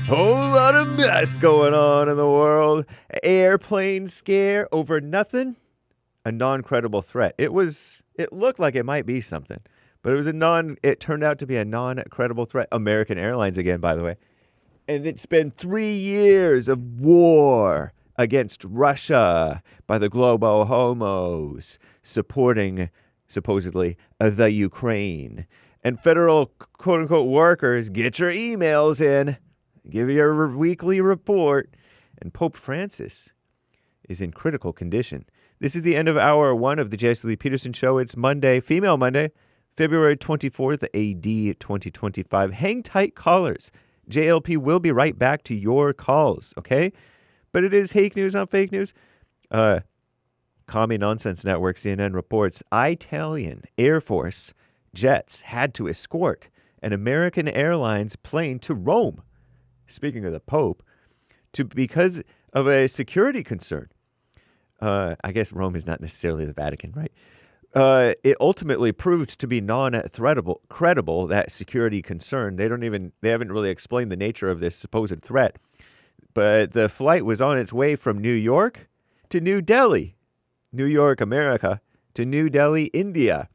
Whole lot of mess going on in the world. Airplane scare over nothing. A non-credible threat. It looked like it might be something, but it turned out to be a non-credible threat. American Airlines again, by the way. And it's been 3 years of war against Russia by the Globo Homos, supporting, supposedly, the Ukraine. And federal, quote-unquote, workers, get your emails in. Give your weekly report. And Pope Francis is in critical condition. This is the end of hour 1 of the JLP Peterson Show. It's Monday, Female Monday, February 24th, AD 2025. Hang tight, callers. JLP will be right back to your calls, okay? But it is hake news on fake news. Commie Nonsense Network, CNN reports, Italian Air Force jets had to escort an American Airlines plane to Rome. Speaking of the Pope, because of a security concern. I guess Rome is not necessarily the Vatican, right? It ultimately proved to be credible, that security concern. They haven't really explained the nature of this supposed threat. But the flight was on its way from New York to New Delhi, New York, America, to New Delhi, India,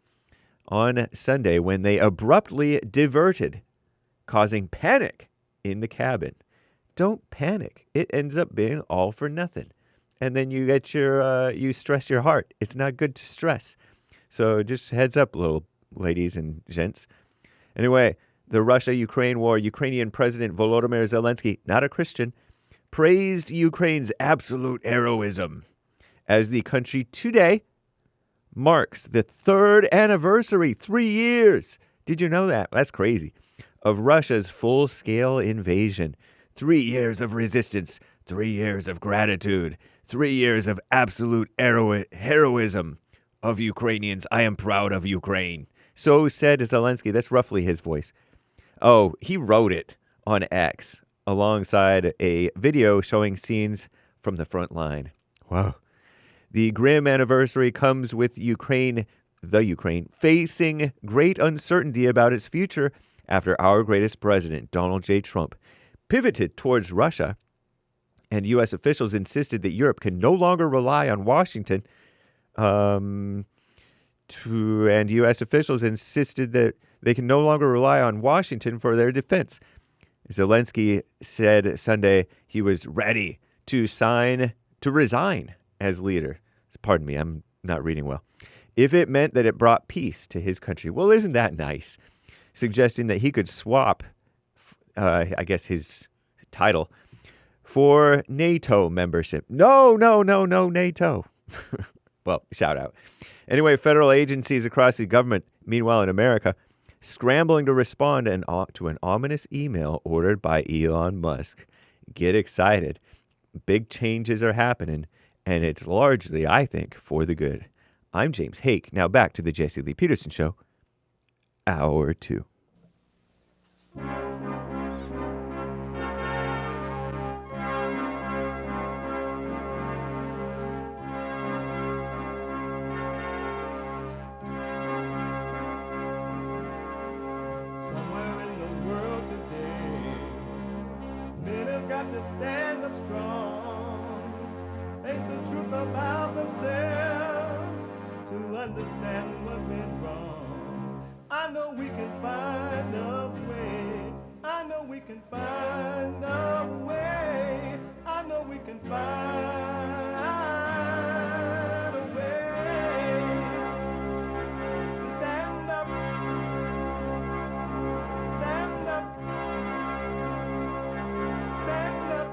on Sunday when they abruptly diverted, causing panic in the cabin. Don't panic. It ends up being all for nothing. And then you get you stress your heart. It's not good to stress. So just heads up, little ladies and gents. Anyway, the Russia-Ukraine war, Ukrainian President Volodymyr Zelensky, not a Christian, praised Ukraine's absolute heroism as the country today marks the 3rd anniversary, 3 years. Did you know that? That's crazy. Of Russia's full-scale invasion. 3 years of resistance, 3 years of gratitude, 3 years of absolute heroism of Ukrainians. I am proud of Ukraine. So said Zelensky. That's roughly his voice. Oh, he wrote it on X alongside a video showing scenes from the front line. Wow. The grim anniversary comes with the Ukraine, facing great uncertainty about its future after our greatest president, Donald J. Trump, pivoted towards Russia, and U.S. officials insisted that Europe can no longer rely on Washington. And U.S. officials insisted that they can no longer rely on Washington for their defense. Zelensky said Sunday he was ready to resign as leader. Pardon me, I'm not reading well. If it meant that it brought peace to his country. Well, isn't that nice? Suggesting that he could swap, I guess, his title for NATO membership. No, NATO. Well, shout out. Anyway, federal agencies across the government, meanwhile in America, scrambling to respond to an ominous email ordered by Elon Musk. Get excited. Big changes are happening, and it's largely, I think, for the good. I'm James Hake. Now back to the JLP Peterson Show. Hour 2. got to stand up strong. Face the truth about themselves to understand what went wrong. I know we can find a way. I know we can find a way. I know we can find a way to stand up, stand up, stand up.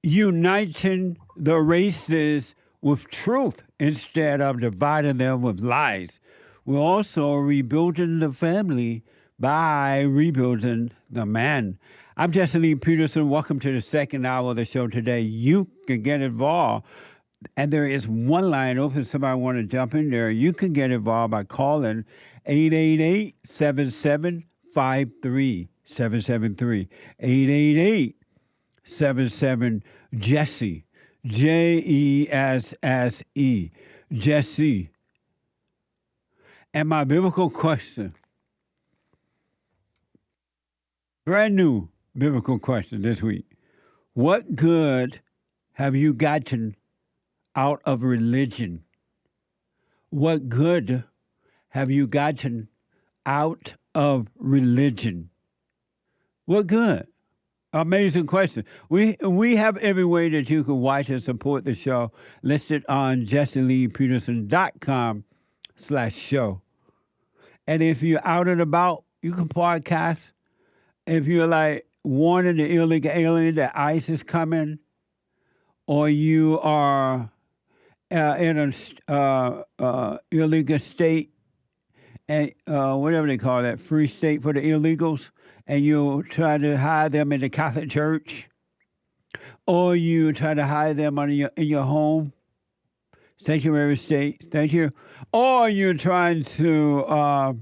Uniting the races with truth instead of dividing them with lies. We're also rebuilding the family by rebuilding the man. I'm Jesse Lee Peterson. Welcome to the second hour of the show today. You can get involved, and there is one line open. Somebody want to jump in there. You can get involved by calling 888-7753-773. 888-77-JESSE. JESSE. Jesse. And my biblical question, brand new biblical question this week. What good have you gotten out of religion? What good have you gotten out of religion? What good? Amazing question. We have every way that you can watch and support the show listed on jesseleepeterson.com/show. And if you're out and about, you can podcast. If you're like warning the illegal alien that ICE is coming, or you are in an illegal state, and whatever they call that, free state for the illegals, and you try to hide them in the Catholic Church, or you try to hide them in your home, sanctuary state, thank you, or you're trying to,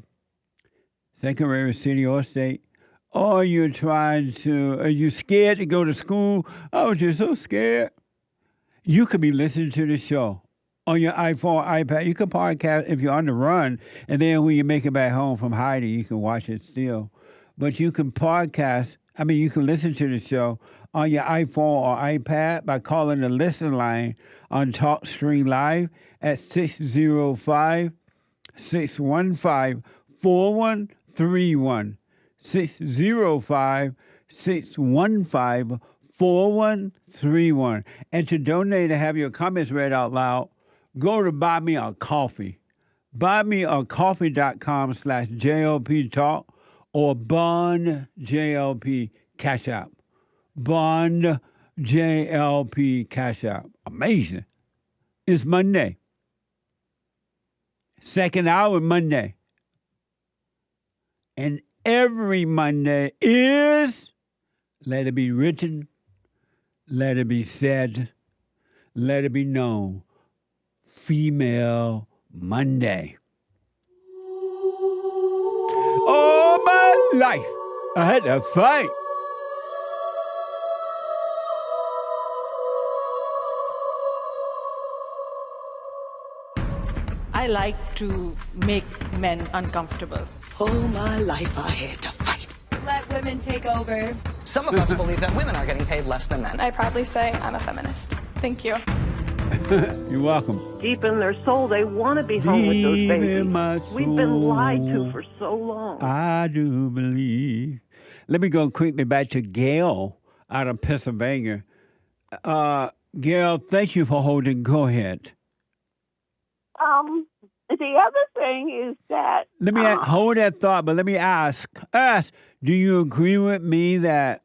sanctuary city or state, or you're trying to, are you scared to go to school? Oh, you're so scared. You could be listening to the show on your iPhone, iPad. You can podcast if you're on the run, and then when you make it back home from hiding, you can watch it still. But you can podcast, you can listen to the show on your iPhone or iPad by calling the listen line on TalkStream Live at 605-615-4131. 605-615-4131. And to donate and have your comments read out loud, go to Buy Me a Coffee. BuyMeACoffee.com/JLP Talk. Or Bond JLP Cash App. Bond JLP Cash App. Amazing. It's Monday. Second hour Monday. And every Monday is let it be written, let it be said, let it be known. Female Monday. All my life, I had to fight. I like to make men uncomfortable. All my life I had to fight. Let women take over. Some of us believe that women are getting paid less than men. I proudly say I'm a feminist. Thank you. You're welcome. Deep in their soul, they want to be home with those babies. We've been lied to for so long. I do believe. Let me go quickly back to Gail out of Pennsylvania. Gail, thank you for holding. Go ahead. The other thing is that... Let me hold that thought, but let me ask, do you agree with me that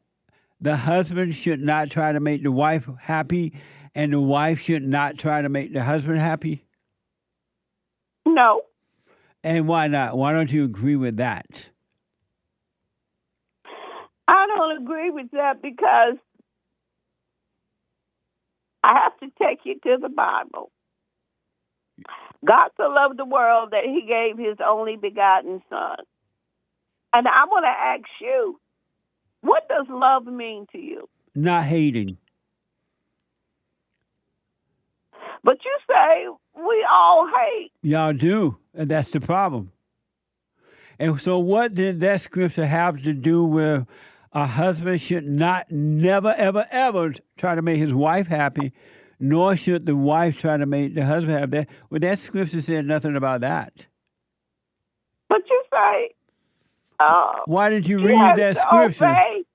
the husband should not try to make the wife happy and the wife should not try to make the husband happy? No. And why not? Why don't you agree with that? I don't agree with that because I have to take you to the Bible. God so loved the world that he gave his only begotten son. And I want to ask you, what does love mean to you? Not hating. But you say we all hate. Y'all do, and that's the problem. And so what did that scripture have to do with a husband should never, ever, ever try to make his wife happy, nor should the wife try to make the husband happy? Well, that scripture said nothing about that. But you say, why did you read that scripture? Obey.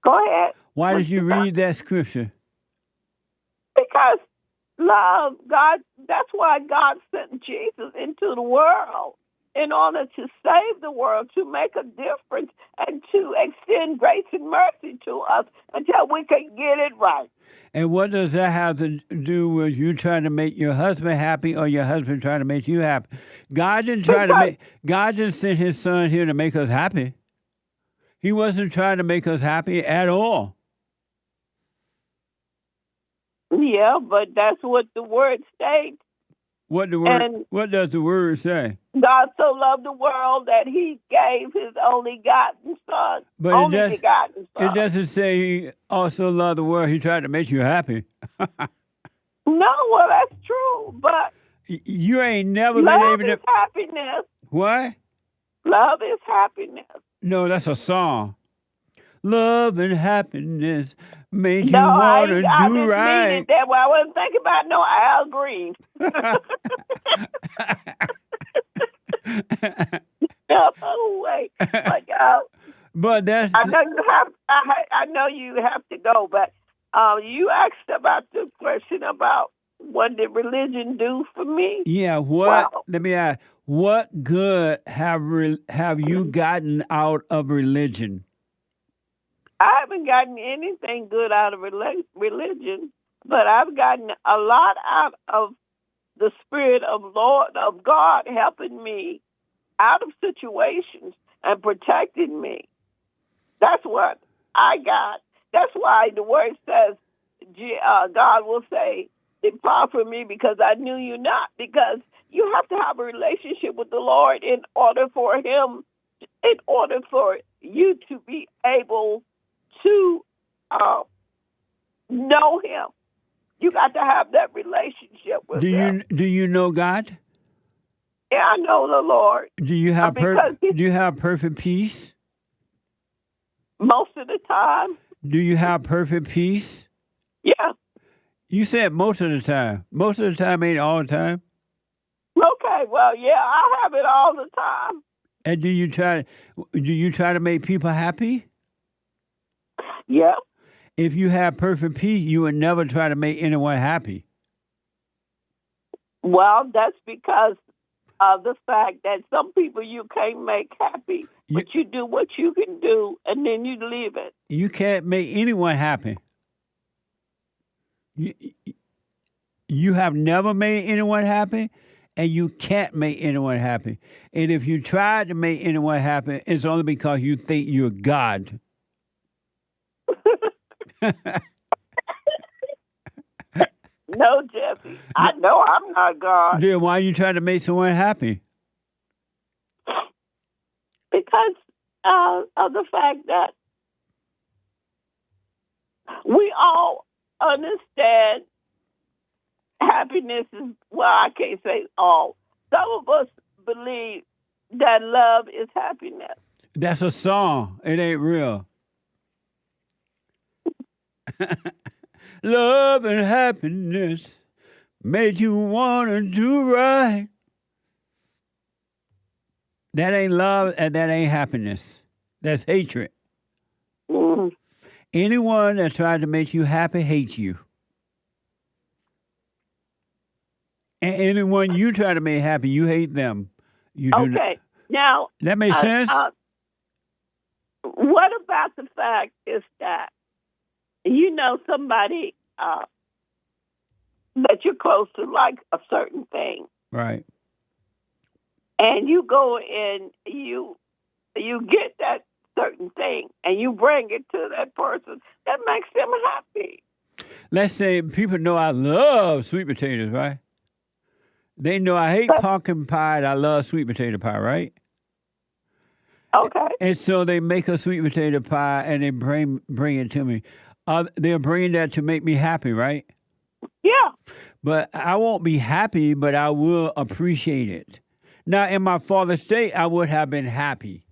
Go ahead. Why did you read that scripture? Because love, God, that's why God sent Jesus into the world, in order to save the world, to make a difference, and to extend grace and mercy to us until we can get it right. And what does that have to do with you trying to make your husband happy or your husband trying to make you happy? God didn't God didn't send his son here to make us happy. He wasn't trying to make us happy at all. Yeah, but that's what the word states. What does the word say? God so loved the world that he gave his only begotten son. But it doesn't say he also loved the world. He tried to make you happy. No, well, that's true, but you ain't never been love able to. Is happiness. What? Love is happiness. No, that's a song. Love and happiness made you want to do right. Mean it that way. I wasn't thinking about no Al Green. No way. But that's. I know you have. I know you have to go, but you asked about the question about what did religion do for me? Yeah. Let me ask. What good have you gotten out of religion? I haven't gotten anything good out of religion, but I've gotten a lot out of the Spirit of God helping me out of situations and protecting me. That's what I got. That's why the word says, God will say, "Depart from me, because I knew you not." Because you have to have a relationship with the Lord in order for you to be able to know him. You got to have that relationship with him. Do you know God? Yeah, I know the Lord. Do you have perfect peace? Most of the time. Do you have perfect peace? Yeah. You said most of the time. Most of the time ain't all the time. Okay, well, yeah, I have it all the time. And do you try to make people happy? Yeah. If you have perfect peace, you would never try to make anyone happy. Well, that's because of the fact that some people you can't make happy, but you do what you can do, and then you leave it. You can't make anyone happy. You have never made anyone happy, and you can't make anyone happy. And if you try to make anyone happy, it's only because you think you're God. No, Jesse. I know I'm not God. Then why are you trying to make someone happy? Because of the fact that we all understand happiness is, well, I can't say all. Some of us believe that love is happiness. That's a song. It ain't real. Love and happiness made you want to do right. That ain't love and that ain't happiness. That's hatred. Mm-hmm. Anyone that tries to make you happy hates you. And anyone you try to make happy, you hate them. You do okay. Now, that makes sense? What about the fact is that you know somebody that you're close to like a certain thing. Right. And you go and you get that certain thing and you bring it to that person. That makes them happy. Let's say people know I love sweet potatoes, right? They know I hate pumpkin pie and I love sweet potato pie, right? Okay. And so they make a sweet potato pie and they bring it to me. They're bringing that to make me happy, right? Yeah. But I won't be happy, but I will appreciate it. Now, in my father's state, I would have been happy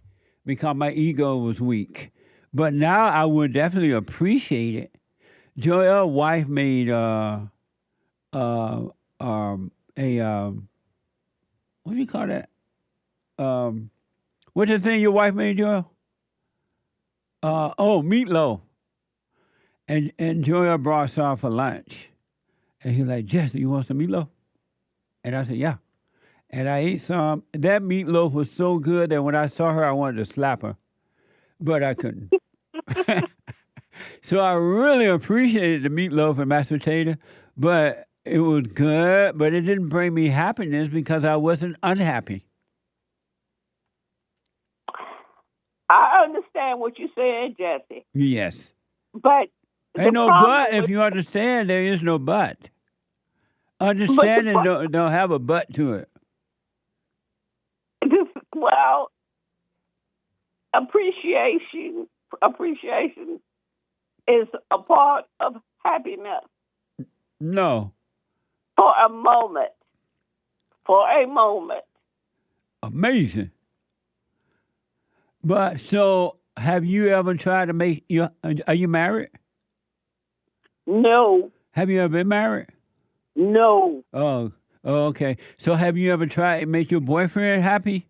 because my ego was weak. But now I would definitely appreciate it. Joel's wife made a what do you call that? What's the thing your wife made, Joel? Meatloaf. And Joel brought some for lunch. And he's like, Jesse, you want some meatloaf? And I said, yeah. And I ate some. That meatloaf was so good that when I saw her, I wanted to slap her. But I couldn't. So I really appreciated the meatloaf and mashed potato. But it was good, but it didn't bring me happiness because I wasn't unhappy. I understand what you're saying, Jesse. Yes. But ain't no but. If you understand, there is no but. Understanding don't have a but to it. Well, appreciation is a part of happiness. No. For a moment. Amazing. But so, have you ever tried to make are you married? No. Have you ever been married? No. Oh, okay. So have you ever tried to make your boyfriend happy?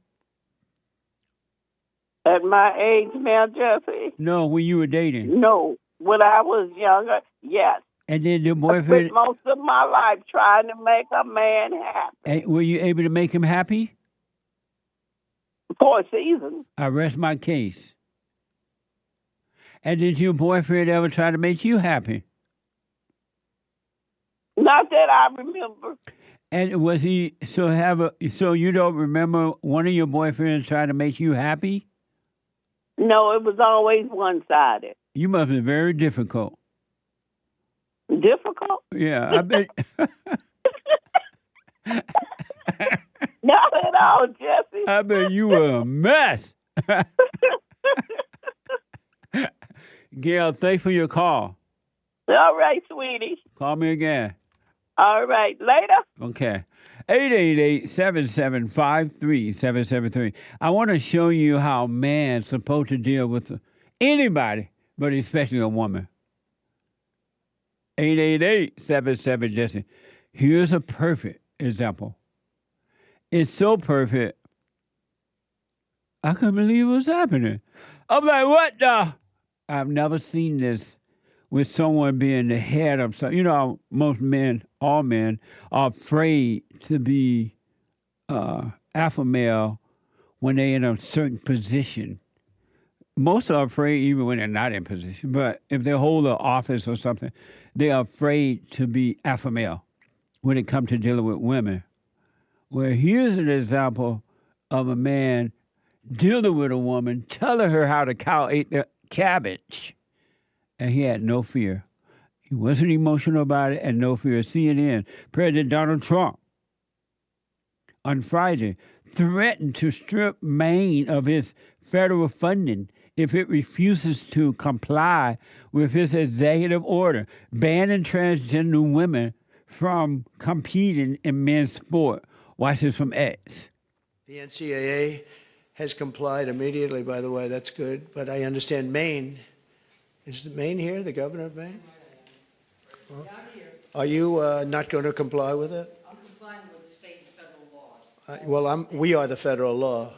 At my age now, Jesse? No, when you were dating. No. When I was younger, yes. And then your boyfriend... I spent most of my life trying to make a man happy. And were you able to make him happy? For a season. I rest my case. And did your boyfriend ever try to make you happy? Not that I remember. And was he so you don't remember one of your boyfriends trying to make you happy? No, it was always one-sided. You must be very difficult. Difficult? Yeah, I bet. Not at all, Jesse. I bet you were a mess. Gail, thanks for your call. All right, sweetie. Call me again. All right, later. Okay. 888-775-3773. I want to show you how a man's supposed to deal with anybody, but especially a woman. 888-77-JESSE. Here's a perfect example. It's so perfect, I couldn't believe what's happening. I'm like, what the? I've never seen this with someone being the head of something. You know, most men, all men, are afraid to be alpha male when they're in a certain position. Most are afraid even when they're not in position. But if they hold an office or something, they are afraid to be alpha male when it comes to dealing with women. Well, here's an example of a man dealing with a woman, telling her how the cow ate the cabbage. And he had no fear. He wasn't emotional about it and no fear. CNN, President Donald Trump, on Friday, threatened to strip Maine of its federal funding if it refuses to comply with his executive order banning transgender women from competing in men's sport. Watch this from X. The NCAA has complied immediately, by the way. That's good. But I understand Maine. Is Maine here, the governor of Maine? Well, are you not going to comply with it? I'm complying with state and federal laws. We are the federal law.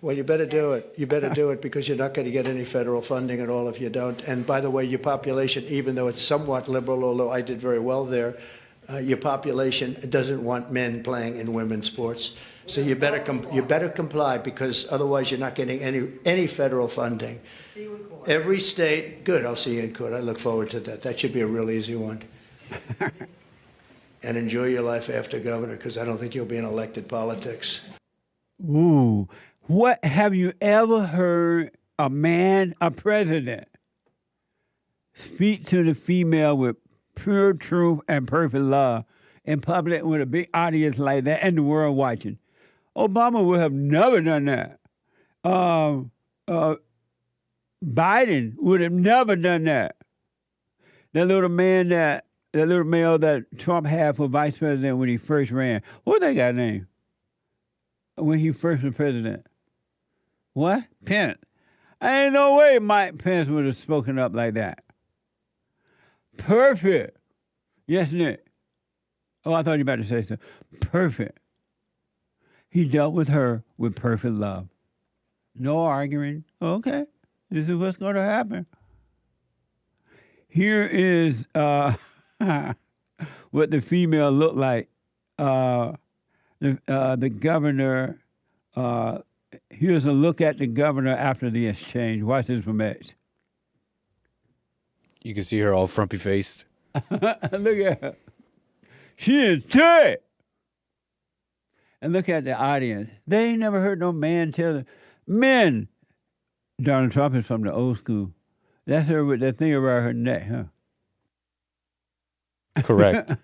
Well, you better do it. You better do it because you're not going to get any federal funding at all if you don't. And by the way, your population, even though it's somewhat liberal, although I did very well there, your population doesn't want men playing in women's sports. So you better comply because otherwise you're not getting any federal funding. See you in court. Every state, good. I'll see you in court. I look forward to that. That should be a real easy one. And enjoy your life after governor because I don't think you'll be in elected politics. Ooh, what have you ever heard a man, a president, speak to the female with pure truth and perfect love in public with a big audience like that and the world watching? Obama would have never done that. Biden would have never done that. That little man that that little male that Trump had for vice president when he first ran. What that guy name? When he first was president. What? Pence. Ain't no way Mike Pence would have spoken up like that. Perfect. Yes, Nick. Oh, I thought you were about to say so. Perfect. He dealt with her with perfect love. No arguing. Okay, this is what's going to happen. Here is what the female looked like. The governor. Here's a look at the governor after the exchange. Watch this from X. You can see her all frumpy faced. Look at her. She is tight. And look at the audience. They ain't never heard no man tell them. Men. Donald Trump is from the old school. That's her with that thing around her neck, huh? Correct.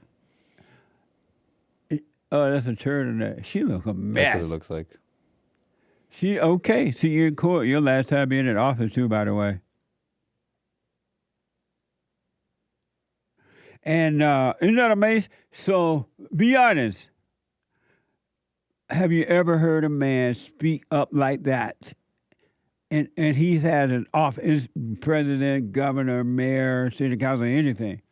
Oh, that's a turtleneck. She look a mess. That's what it looks like. She okay. See you in court. Your last time being in office too, by the way. And isn't that amazing? So be honest. Have you ever heard a man speak up like that? And he's had an office, president, governor, mayor, city council, anything.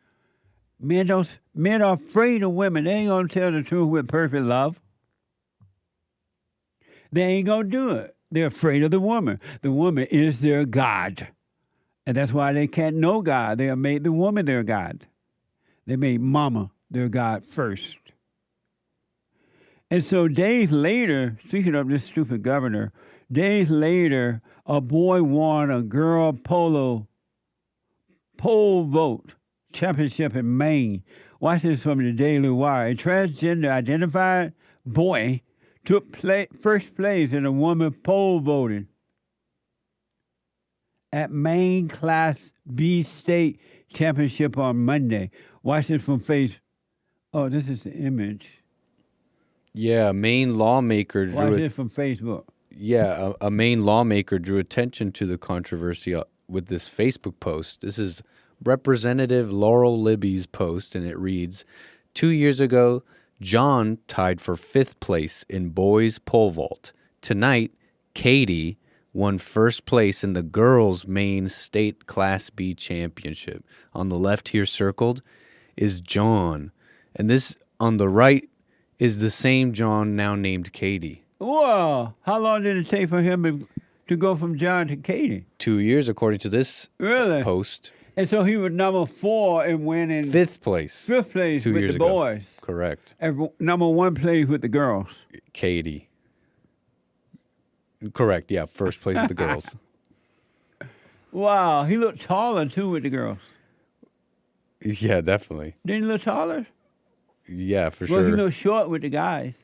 Men are afraid of women. They ain't gonna tell the truth with perfect love. They ain't gonna do it. They're afraid of the woman. The woman is their God. And that's why they can't know God. They have made the woman their God. They made mama their God first. And so days later, speaking of this stupid governor, days later, a boy won a girl pole vault championship in Maine. Watch this from the Daily Wire. A transgender identified boy took first place in a woman pole voting at Maine Class B State Championship on Monday. Watch this from Facebook. Oh, this is the image. Yeah, a Maine lawmaker drew Watch this from Facebook. Yeah, a Maine lawmaker drew attention to the controversy with this Facebook post. This is Representative Laurel Libby's post, and it reads, 2 years ago, John tied for 5th place in boys pole vault. Tonight, Katie won first place in the girls' Maine State Class B Championship. On the left here circled is John. And this on the right is the same John now named Katie. Whoa! How long did it take for him to go from John to Katie? 2 years, according to this post. And so he was number 4 and winning 5th place. 5th place 2 with years the ago. boys. Correct. And number 1 place with the girls. Katie. Correct, yeah. First place with the girls. Wow, he looked taller too with the girls. Yeah, definitely. Didn't he look taller? Yeah, for Well, sure. he looked short with the guys.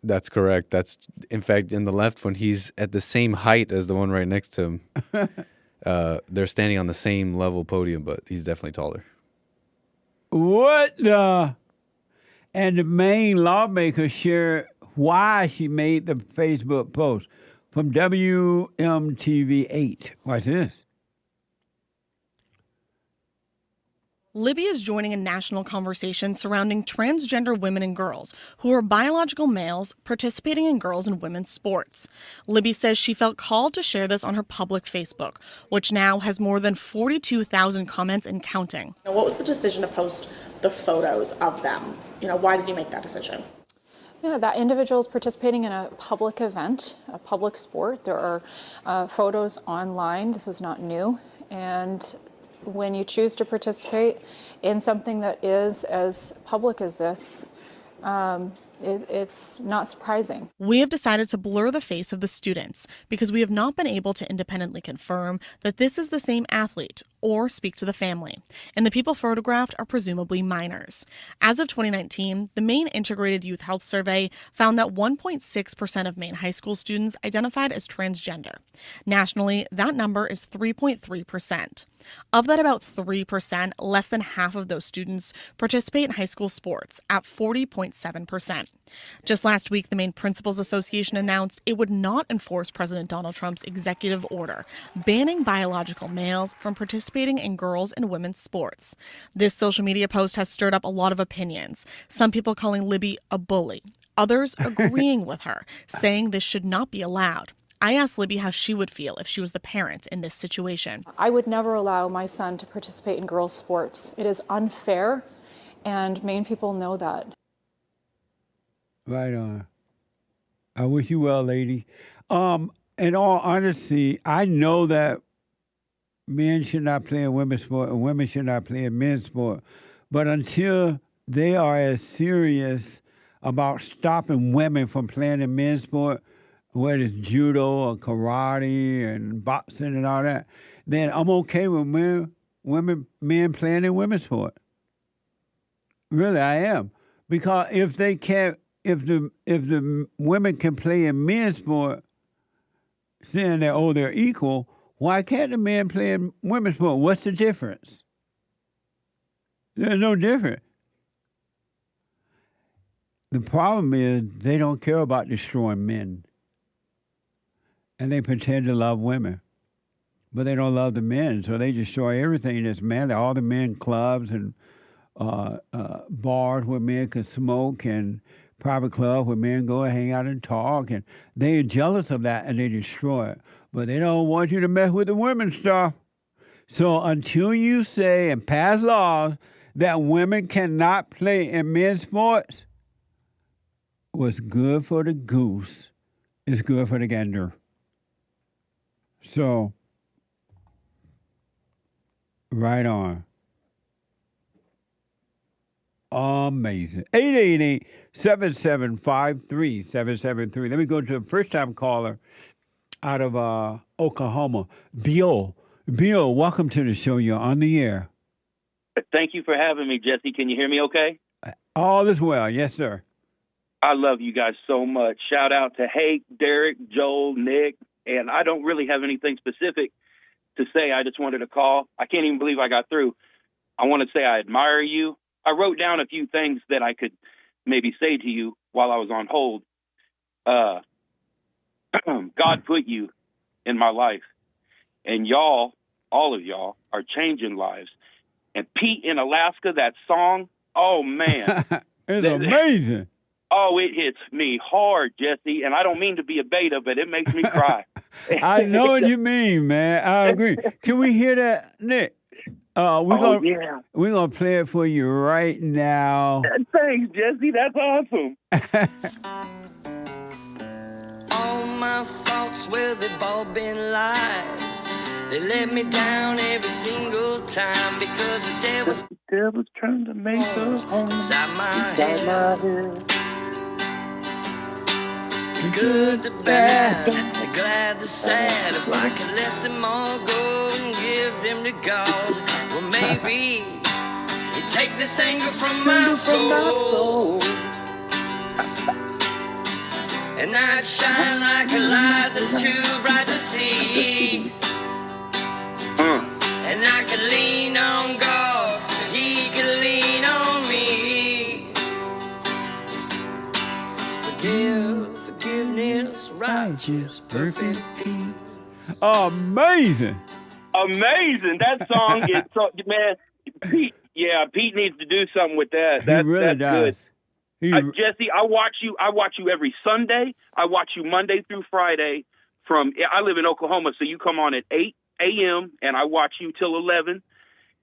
That's correct. That's, in fact, in the left one, he's at the same height as the one right next to him. They're standing on the same level podium, but he's definitely taller. What the? And the Maine lawmaker shared why she made the Facebook post from WMTV 8. Watch this. Libby is joining a national conversation surrounding transgender women and girls who are biological males participating in girls' and women's sports. Libby says she felt called to share this on her public Facebook, which now has more than 42,000 comments and counting. What was the decision to post the photos of them? Why did you make that decision? Yeah, that individual is participating in a public event, a public sport. There are photos online. This is not new. And when you choose to participate in something that is as public as this, it's not surprising. We have decided to blur the face of the students because we have not been able to independently confirm that this is the same athlete or speak to the family, and the people photographed are presumably minors. As of 2019, the Maine Integrated Youth Health Survey found that 1.6% of Maine high school students identified as transgender. Nationally, that number is 3.3%. Of that, about 3%, less than half of those students participate in high school sports at 40.7%. Just last week, the Maine Principals Association announced it would not enforce President Donald Trump's executive order banning biological males from participating in girls' and women's sports. This social media post has stirred up a lot of opinions, some people calling Libby a bully, others agreeing with her, saying this should not be allowed. I asked Libby how she would feel if she was the parent in this situation. I would never allow my son to participate in girls' sports. It is unfair, and Maine people know that. Right on. I wish you well, lady. In all honesty, I know that men should not play in women's sport and women should not play in men's sport. But until they are as serious about stopping women from playing in men's sport, whether it's judo or karate and boxing and all that, then I'm okay with men playing in women's sport. Really, I am. Because if the women can play in men's sport, saying that, they're equal, why can't the men play in women's sport? What's the difference? There's no difference. The problem is they don't care about destroying men. And they pretend to love women. But they don't love the men, so they destroy everything that's manly. All the men clubs and bars where men can smoke and private clubs where men go and hang out and talk. And they're jealous of that and they destroy it. But they don't want you to mess with the women's stuff. So until you say and pass laws that women cannot play in men's sports, what's good for the goose is good for the gander. So, right on. Amazing. 888-775-3773. Let me go to a first-time caller out of Oklahoma. Bill, welcome to the show. You're on the air. Thank you for having me, Jesse. Can you hear me okay? All is well. Yes, sir. I love you guys so much. Shout out to Hank, Derek, Joel, Nick, and I don't really have anything specific to say. I just wanted to call. I can't even believe I got through. I want to say I admire you. I wrote down a few things that I could maybe say to you while I was on hold. God put you in my life, and y'all, all of y'all, are changing lives. And Pete in Alaska, that song, oh, man. It's amazing. Oh, it hits me hard, Jesse, and I don't mean to be a beta, but it makes me cry. I know what you mean, man. I agree. Can we hear that, Nick? We're gonna play it for you right now. Thanks, Jesse. That's awesome. All my thoughts, well, they've all been lies. They let me down every single time because the devil's trying to make us home inside my head. The good, the bad, the glad, the sad. If I could let them all go and give them to God, well, maybe you'd take this anger from my soul, and I'd shine like a light that's too bright to see. And I could lean on God so He could lean on me. Forgiveness, righteous, perfect peace. Amazing. Amazing. That song is so, man. Pete needs to do something with that. He really does. Good. Jesse, I watch you every Sunday. I watch you Monday through Friday. I live in Oklahoma, so you come on at 8 a.m. and I watch you till 11,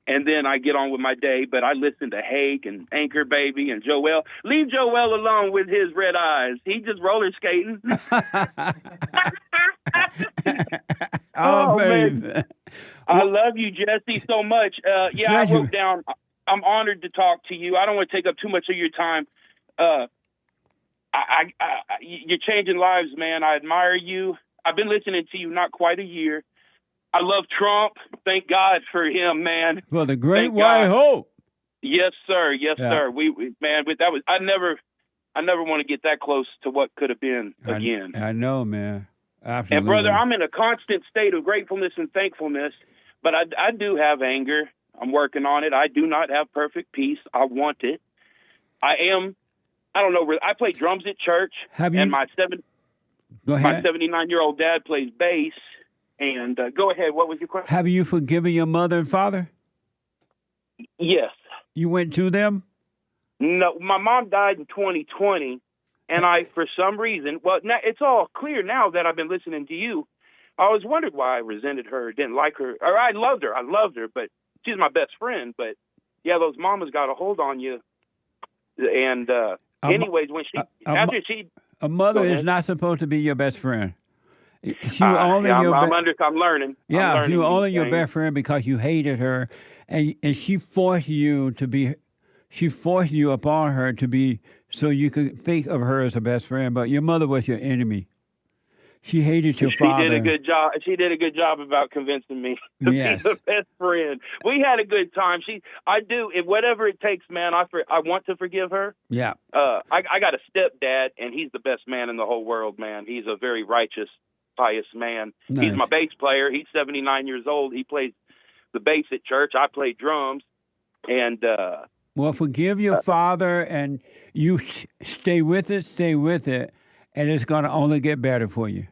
and then I get on with my day. But I listen to Hake and Anchor Baby and Joel. Leave Joel alone with his red eyes. He just roller skating. Oh man, I love you, Jesse, so much. I wrote down. I'm honored to talk to you. I don't want to take up too much of your time. You're changing lives, man. I admire you. I've been listening to you not quite a year. I love Trump. Thank God for him, man. For the great white hope. Yes, sir. Yes, sir. I never want to get that close to what could have been again. I know, man. Absolutely. And brother, I'm in a constant state of gratefulness and thankfulness But I do have anger. I'm working on it. I do not have perfect peace. I want it. I don't know. I play drums at church. And my 79-year-old dad plays bass. And go ahead. What was your question? Have you forgiven your mother and father? Yes. You went to them? No, my mom died in 2020, and for some reason, well, now it's all clear now that I've been listening to you. I always wondered why I resented her, didn't like her, or I loved her, but she's my best friend. But yeah, those mamas got a hold on you. And anyways, when a mother is not supposed to be your best friend. I'm learning. Yeah, she was only your best friend because you hated her, and she forced you upon her to be so you could think of her as a best friend. But your mother was your enemy. She hated your father. She did a good job. She did a good job about convincing me to be the best friend. We had a good time. Whatever it takes, man. I want to forgive her. Yeah. I got a stepdad, and he's the best man in the whole world, man. He's a very righteous, pious man. Nice. He's my bass player. He's 79 years old. He plays the bass at church. I play drums, and. Well, forgive your father, and you stay with it, and it's going to only get better for you.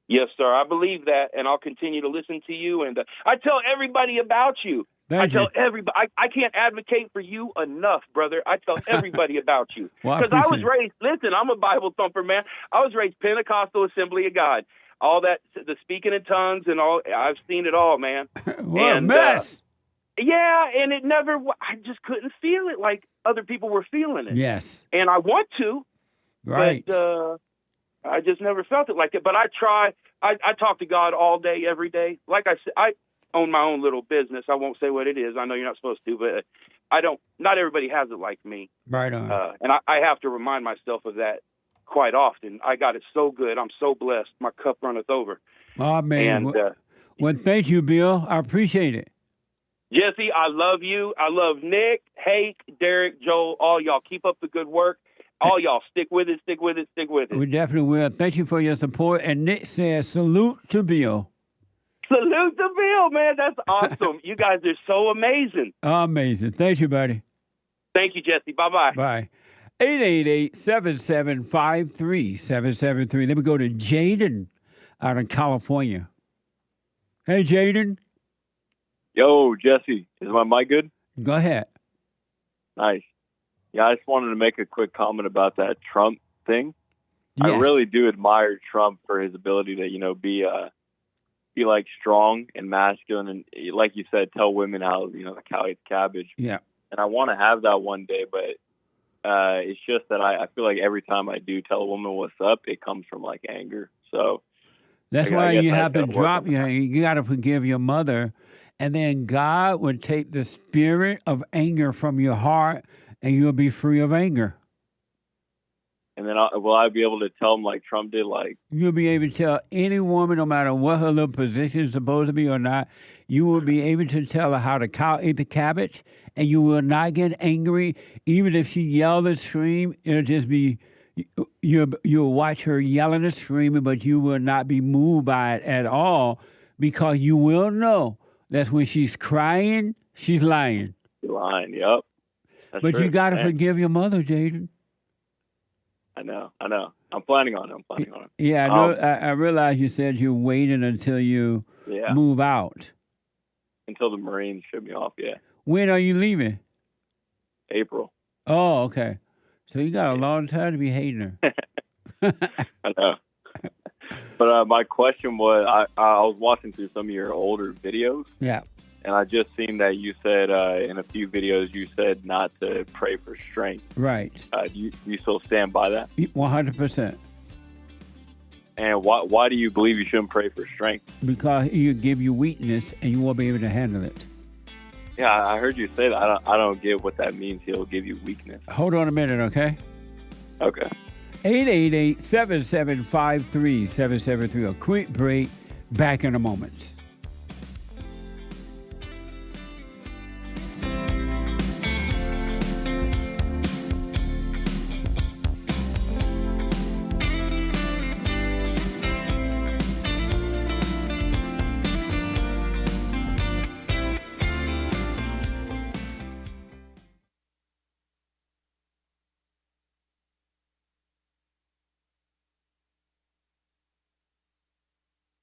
Yes, sir. I believe that, and I'll continue to listen to you. And I tell everybody about you. I tell everybody. I can't advocate for you enough, brother. I tell everybody about you. Because I was raised, listen, I'm a Bible thumper, man. I was raised Pentecostal Assembly of God. All that, the speaking in tongues and all, I've seen it all, man. What a mess. Yeah, and I just couldn't feel it like other people were feeling it. Yes. And I want to. Right. But I just never felt it like it. But I try. I talk to God all day, every day. Like I said, I own my own little business. I won't say what it is. I know you're not supposed to, but not everybody has it like me. Right on. And I have to remind myself of that quite often. I got it so good. I'm so blessed. My cup runneth over. Oh, man. And, well, thank you, Bill. I appreciate it. Jesse, I love you. I love Nick, Hake, Derek, Joel, all y'all. Keep up the good work. All y'all, stick with it, stick with it, stick with it. We definitely will. Thank you for your support. And Nick says, salute to Bill. Salute to Bill, man. That's awesome. You guys are so amazing. Amazing. Thank you, buddy. Thank you, Jesse. Bye-bye. Bye. 888-7753-773. Let me go to Jaden out of California. Hey, Jaden. Yo, Jesse, is my mic good? Go ahead. Nice. Yeah, I just wanted to make a quick comment about that Trump thing. Yes. I really do admire Trump for his ability to, be like strong and masculine, and like you said, tell women how the cow eats cabbage. Yeah. And I want to have that one day, but it's just that I feel like every time I do tell a woman what's up, it comes from like anger. So that's why you have to drop your. You got to forgive your mother. And then God would take the spirit of anger from your heart, and you'll be free of anger. And then will I be able to tell him like Trump did? Like you'll be able to tell any woman, no matter what her little position is supposed to be or not, you will be able to tell her how the cow ate the cabbage, and you will not get angry. Even if she yelled and screamed, it'll just be, you'll watch her yelling and screaming, but you will not be moved by it at all, because you will know that when she's crying, she's lying. Lying, yep. That's but true. You got to forgive your mother, Jaden. I know. I'm planning on it. Yeah, I realize you said you're waiting until you move out. Until the Marines ship me off, yeah. When are you leaving? April. Oh, okay. So you got a long time to be hating her. I know. But my question was, I was watching through some of your older videos. Yeah. And I just seen that you said in a few videos, you said not to pray for strength. Right. Do you still stand by that? 100%. And why do you believe you shouldn't pray for strength? Because he'll give you weakness and you won't be able to handle it. Yeah, I heard you say that. I don't get what that means. He'll give you weakness. Hold on a minute, okay? Okay. 888-7753-773. A quick break. Back in a moment.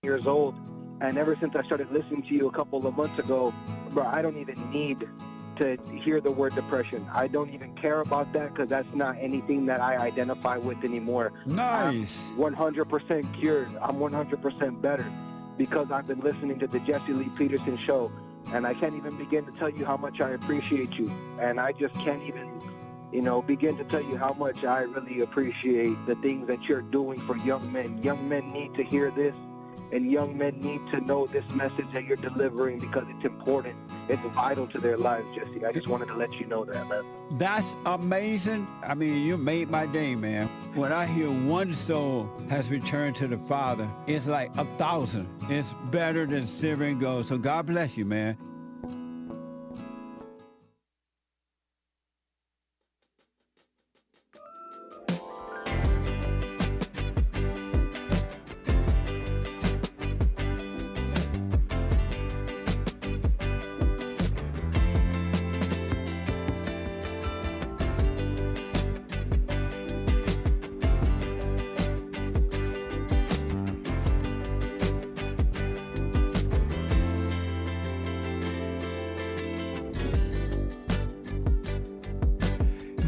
years old. And ever since I started listening to you a couple of months ago, bro, I don't even need to hear the word depression. I don't even care about that because that's not anything that I identify with anymore. Nice. I'm 100% cured. I'm 100% better because I've been listening to the Jesse Lee Peterson show. And I can't even begin to tell you how much I appreciate you. And I just can't even, begin to tell you how much I really appreciate the things that you're doing for young men. Young men need to hear this, and young men need to know this message that you're delivering because it's important. It's vital to their lives, Jesse. I just wanted to let you know that, man. That's amazing. I mean, you made my day, man. When I hear one soul has returned to the Father, it's like 1,000. It's better than silver and gold. So God bless you, man.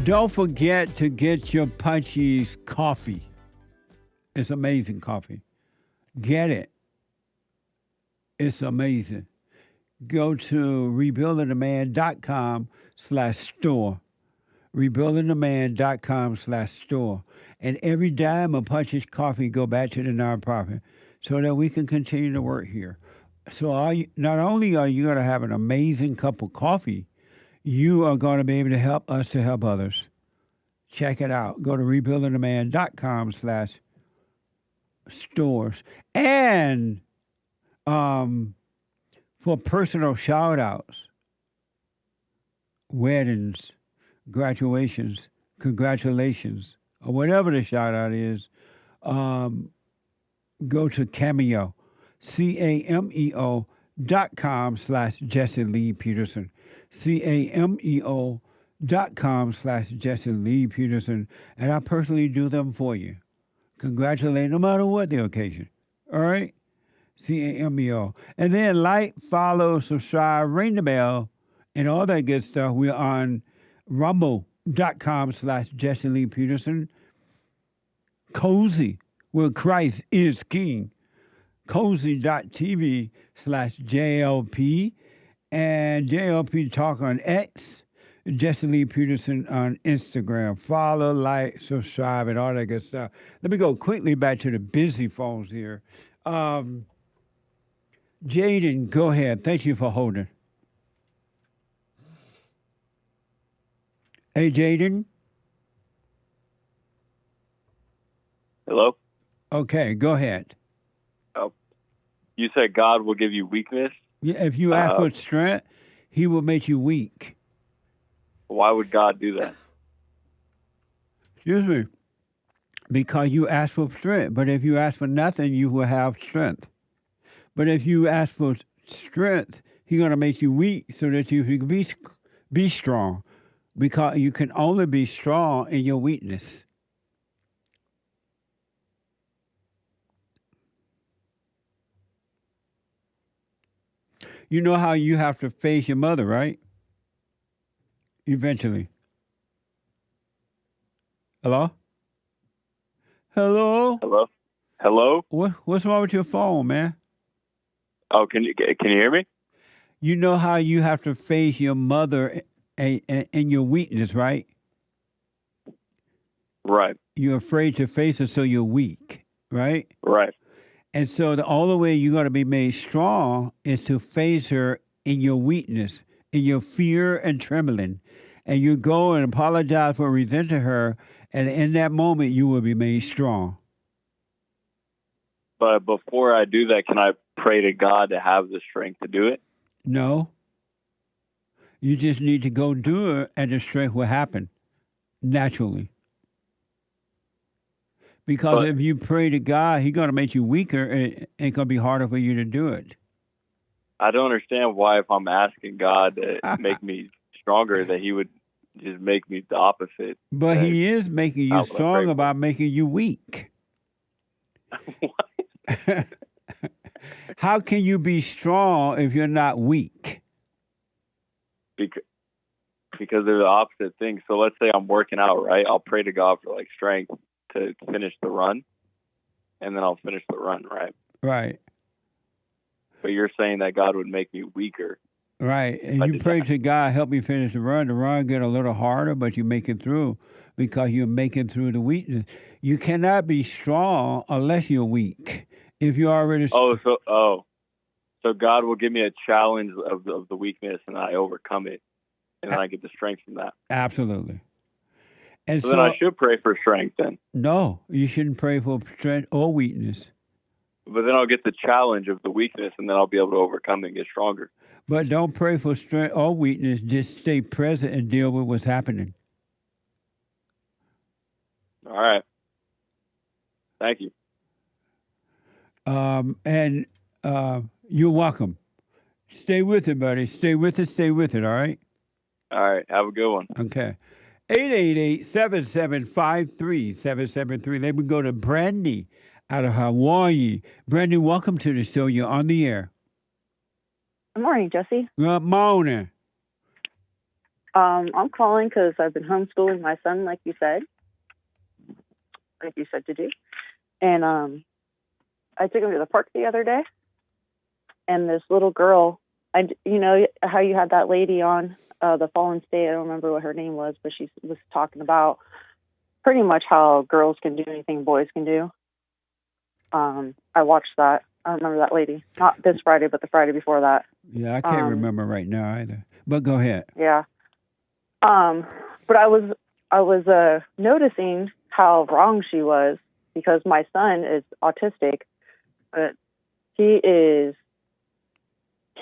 Don't forget to get your Punchie's coffee. It's amazing coffee. Get it. It's amazing. Go to rebuildingtheman.com/store. rebuildingtheman.com/store. And every dime of Punchie's coffee go back to the nonprofit so that we can continue to work here. So not only are you going to have an amazing cup of coffee, you are going to be able to help us to help others. Check it out. Go to rebuildingtheman.com/stores. And for personal shout-outs, weddings, graduations, congratulations, or whatever the shout-out is, go to Cameo, CAMEO.com/Jesse Lee Peterson. CAMEO.com/Jesse Lee Peterson, and I personally do them for you. Congratulate no matter what the occasion. All right? CAMEO. And then like, follow, subscribe, ring the bell, and all that good stuff. We're on rumble.com/Jesse Lee Peterson. Cozy, where Christ is King. Cozy.tv/JLP. And JLP Talk on X, Jesse Lee Peterson on Instagram. Follow, like, subscribe, and all that good stuff. Let me go quickly back to the busy phones here. Jaden, go ahead. Thank you for holding. Hey, Jaden. Hello? Okay, go ahead. Oh, you said God will give you weakness? Yeah, if you ask for strength, he will make you weak. Why would God do that? Excuse me. Because you ask for strength. But if you ask for nothing, you will have strength. But if you ask for strength, he's going to make you weak so that you can be strong. Because you can only be strong in your weakness. You know how you have to face your mother, right? Eventually. Hello? Hello? Hello? Hello? What's wrong with your phone, man? Oh, can you hear me? You know how you have to face your mother in your weakness, right? Right. You're afraid to face her, so you're weak, right? Right. And so the only way you're going to be made strong is to face her in your weakness, in your fear and trembling. And you go and apologize for resenting her, and in that moment, you will be made strong. But before I do that, can I pray to God to have the strength to do it? No. You just need to go do it, and the strength will happen naturally. Because if you pray to God, he's going to make you weaker, and it's going to be harder for you to do it. I don't understand why, if I'm asking God to make me stronger, that he would just make me the opposite. But he is making you stronger by making you weak. How can you be strong if you're not weak? Because they're the opposite thing. So let's say I'm working out, right? I'll pray to God for like strength to finish the run, and then I'll finish the run, right? Right. But you're saying that God would make me weaker. Right. And you pray to God, help me finish the run. The run get a little harder, but you make it through because you're making through the weakness. You cannot be strong unless you're weak. If you already... So God will give me a challenge of the weakness, and I overcome it, and then I get the strength from that. Absolutely. And so then I should pray for strength then. No, you shouldn't pray for strength or weakness. But then I'll get the challenge of the weakness, and then I'll be able to overcome it and get stronger. But don't pray for strength or weakness. Just stay present and deal with what's happening. All right. Thank you. And you're welcome. Stay with it, buddy. Stay with it. Stay with it, all right? All right. Have a good one. Okay. 888-7753-773. Then we go to BRANDI out of Hawaii. BRANDI, welcome to the show. You're on the air. Good morning, Jesse. Good morning. I'm calling because I've been homeschooling my son, like you said to do. And I took him to the park the other day, and this little girl, you know how you had that lady on the Fallen State, I don't remember what her name was, but she was talking about pretty much how girls can do anything boys can do. I watched that. I remember that lady. Not this Friday, but the Friday before that. Yeah, I can't remember right now either. But go ahead. Yeah. But I was noticing how wrong she was, because my son is autistic, but he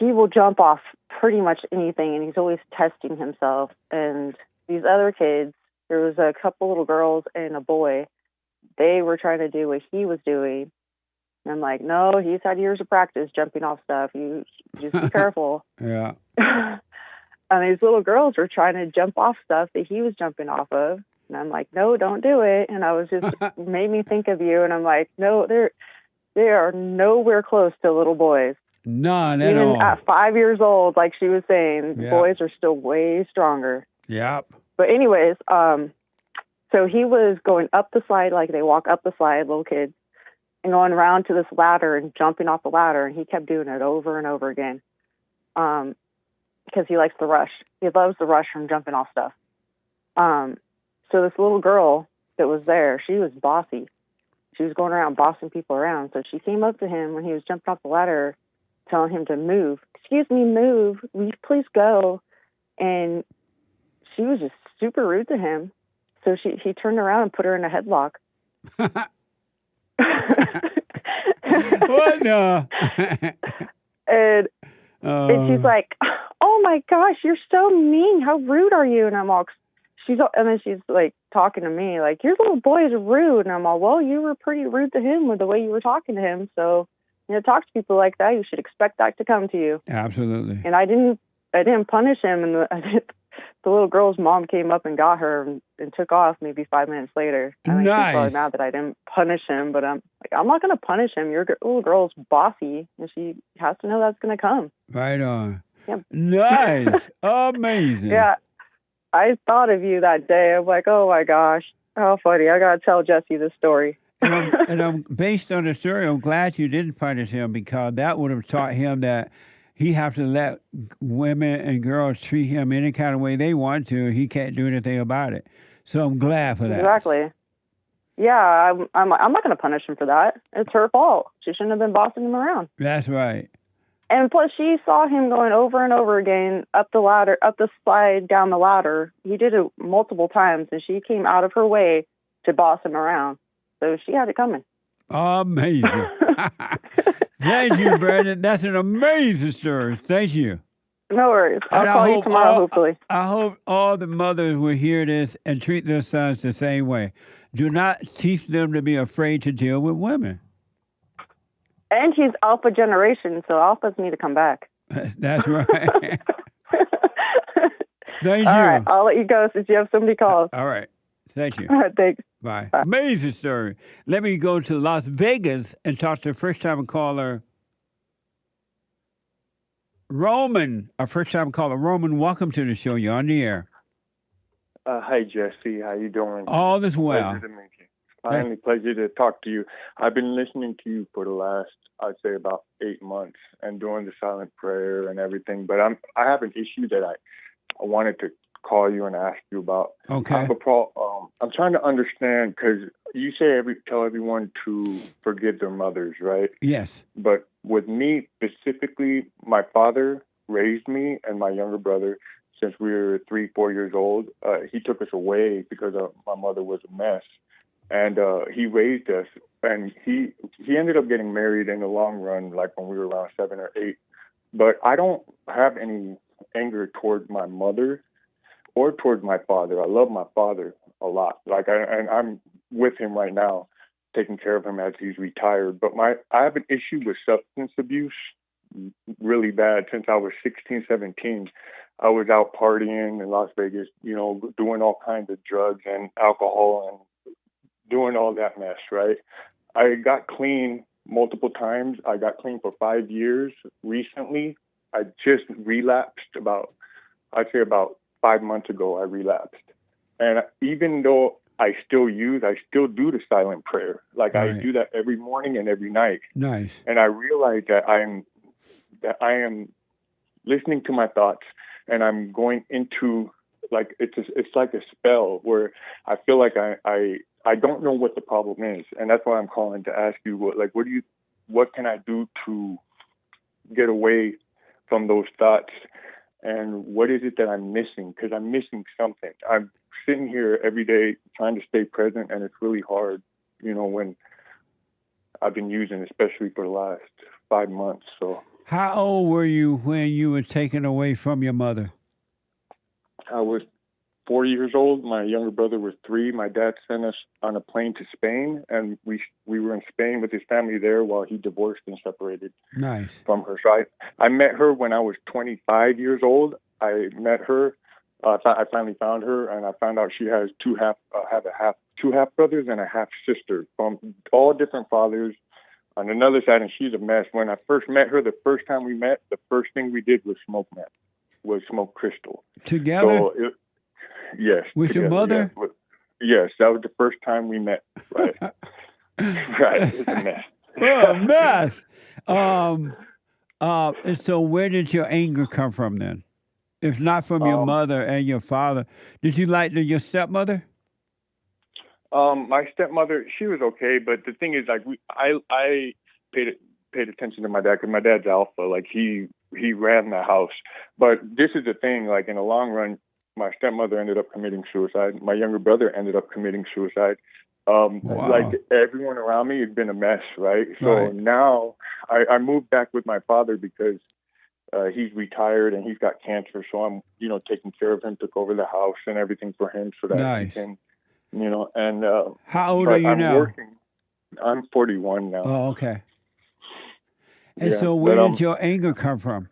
will jump off pretty much anything, and he's always testing himself. And these other kids, there was a couple little girls and a boy, they were trying to do what he was doing. And I'm like, no, he's had years of practice jumping off stuff. You just be careful. Yeah. And these little girls were trying to jump off stuff that he was jumping off of. And I'm like, no, don't do it. And I was just, made me think of you. And I'm like, no, they are nowhere close to little boys. None at Even all. at 5 years old, like she was saying, Yeah. boys are still way stronger. Yep. But anyways, so he was going up the slide, like they walk up the slide, little kids, and going around to this ladder and jumping off the ladder. And he kept doing it over and over again. Because he likes the rush. He loves the rush from jumping off stuff. So this little girl that was there, she was bossy. She was going around bossing people around. So she came up to him when he was jumping off the ladder, telling him to move. Excuse me, move. Will you please go? And she was just super rude to him. So he turned around and put her in a headlock. What the? And she's like, oh my gosh, you're so mean. How rude are you? And I'm all, and then she's like talking to me like, your little boy is rude. And I'm all, well, you were pretty rude to him with the way you were talking to him. So, talk to people like that. You should expect that to come to you. Absolutely. And I didn't punish him. And the little girl's mom came up and got her and took off maybe 5 minutes later. I think she's probably mad that I didn't punish him, but I'm like, I'm not going to punish him. Your little girl's bossy, and she has to know that's going to come. Right on. Yep. Nice. Amazing. Yeah. I thought of you that day. I'm like, oh my gosh, how funny. I got to tell Jesse this story. And I'm based on the story, I'm glad you didn't punish him, because that would have taught him that he have to let women and girls treat him any kind of way they want to. He can't do anything about it. So I'm glad for that. Exactly. Yeah, I'm not going to punish him for that. It's her fault. She shouldn't have been bossing him around. That's right. And plus, she saw him going over and over again up the ladder, up the slide, down the ladder. He did it multiple times, and she came out of her way to boss him around. So she had it coming. Amazing. Thank you, Brandon. That's an amazing story. Thank you. No worries. I'll call you tomorrow, hopefully. I hope all the mothers will hear this and treat their sons the same way. Do not teach them to be afraid to deal with women. And he's alpha generation, so alphas need to come back. That's right. Thank you. All right, I'll let you go since you have so many calls. All right. Thank you. All right, thanks. Bye. Amazing story. Let me go to Las Vegas and talk to the first-time caller, Roman, our first time caller. Roman, welcome to the show. You're on the air. Hi, Jesse. How you doing? All is well. Pleasure to meet you. Finally, pleasure to talk to you. I've been listening to you for the last, I'd say, about 8 months and doing the silent prayer and everything. But I have an issue that I wanted to call you and ask you about. Okay. I have I'm trying to understand because you say tell everyone to forgive their mothers, right? Yes. But with me specifically, my father raised me and my younger brother since we were 3-4 years old. He took us away because my mother was a mess. And he raised us, and he ended up getting married in the long run, like when we were around 7 or 8. But I don't have any anger towards my mother or towards my father. I love my father a lot. And I'm with him right now, taking care of him as he's retired. But I have an issue with substance abuse really bad since I was 16, 17. I was out partying in Las Vegas, doing all kinds of drugs and alcohol and doing all that mess, right? I got clean multiple times. I got clean for 5 years recently. I just relapsed I'd say about 5 months ago, I relapsed. And even though I still do the silent prayer. Like I do that every morning and every night. Nice. And I realize that I am listening to my thoughts and I'm going into it's like a spell where I feel like I don't know what the problem is, and that's why I'm calling to ask you what can I do to get away from those thoughts, and what is it that I'm missing? Because I'm missing something. I'm sitting here every day trying to stay present, and it's really hard, when I've been using, especially for the last 5 months. So, how old were you when you were taken away from your mother? I was 4 years old. My younger brother was 3. My dad sent us on a plane to Spain, and we were in Spain with his family there while he divorced and separated Nice. from her. So I met her when I was 25 years old. I met her. I finally found her, and I found out she has two half brothers and a half sister from all different fathers on another side, and she's a mess. When I first met her, the first time we met, the first thing we did was smoke meth, was smoke crystal. Together? So yes. With together, your mother? Yes, that was the first time we met. Right. Right. It's a mess. Oh, a mess. And so where did your anger come from then? If not from your mother and your father, did you like your stepmother? My stepmother, she was okay, but the thing is, I paid attention to my dad because my dad's alpha. Like he ran the house. But this is the thing. Like in the long run, my stepmother ended up committing suicide. My younger brother ended up committing suicide. Wow. Like everyone around me has been a mess, right? So now I moved back with my father because he's retired and he's got cancer. So I'm, taking care of him, took over the house and everything for him so that he can, and how old are you now? I'm 41 now. Oh, okay. And so where did your anger come from?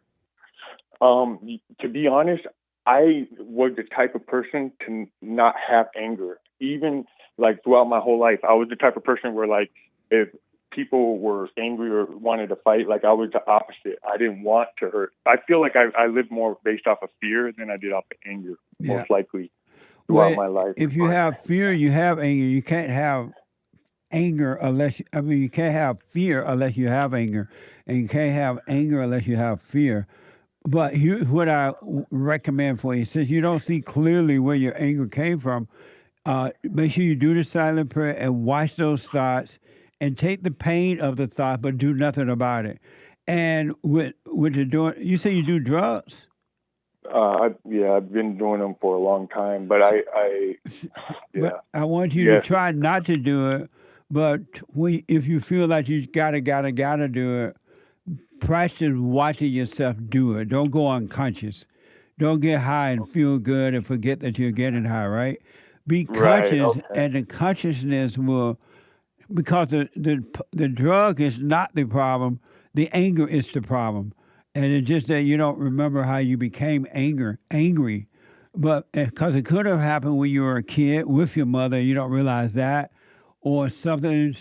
To be honest, I was the type of person to not have anger. Even like throughout my whole life, I was the type of person where like if people were angry or wanted to fight, like I was the opposite. I didn't want to hurt. I feel like I lived more based off of fear than I did off of anger, most likely throughout my life. If you have fear, you have anger. You can't have anger you can't have fear unless you have anger, and you can't have anger unless you have fear. But here's what I recommend for you. Since you don't see clearly where your anger came from, make sure you do the silent prayer and watch those thoughts and take the pain of the thought, but do nothing about it. And with you say you do drugs? I've been doing them for a long time, but But I want you to try not to do it. But if you feel like you gotta do it, practice watching yourself do it. Don't go unconscious. Don't get high and feel good and forget that you're getting high, right? Be conscious, and the consciousness will, because the drug is not the problem, the anger is the problem. And it's just that you don't remember how you became angry. But because it could have happened when you were a kid with your mother, you don't realize that, or something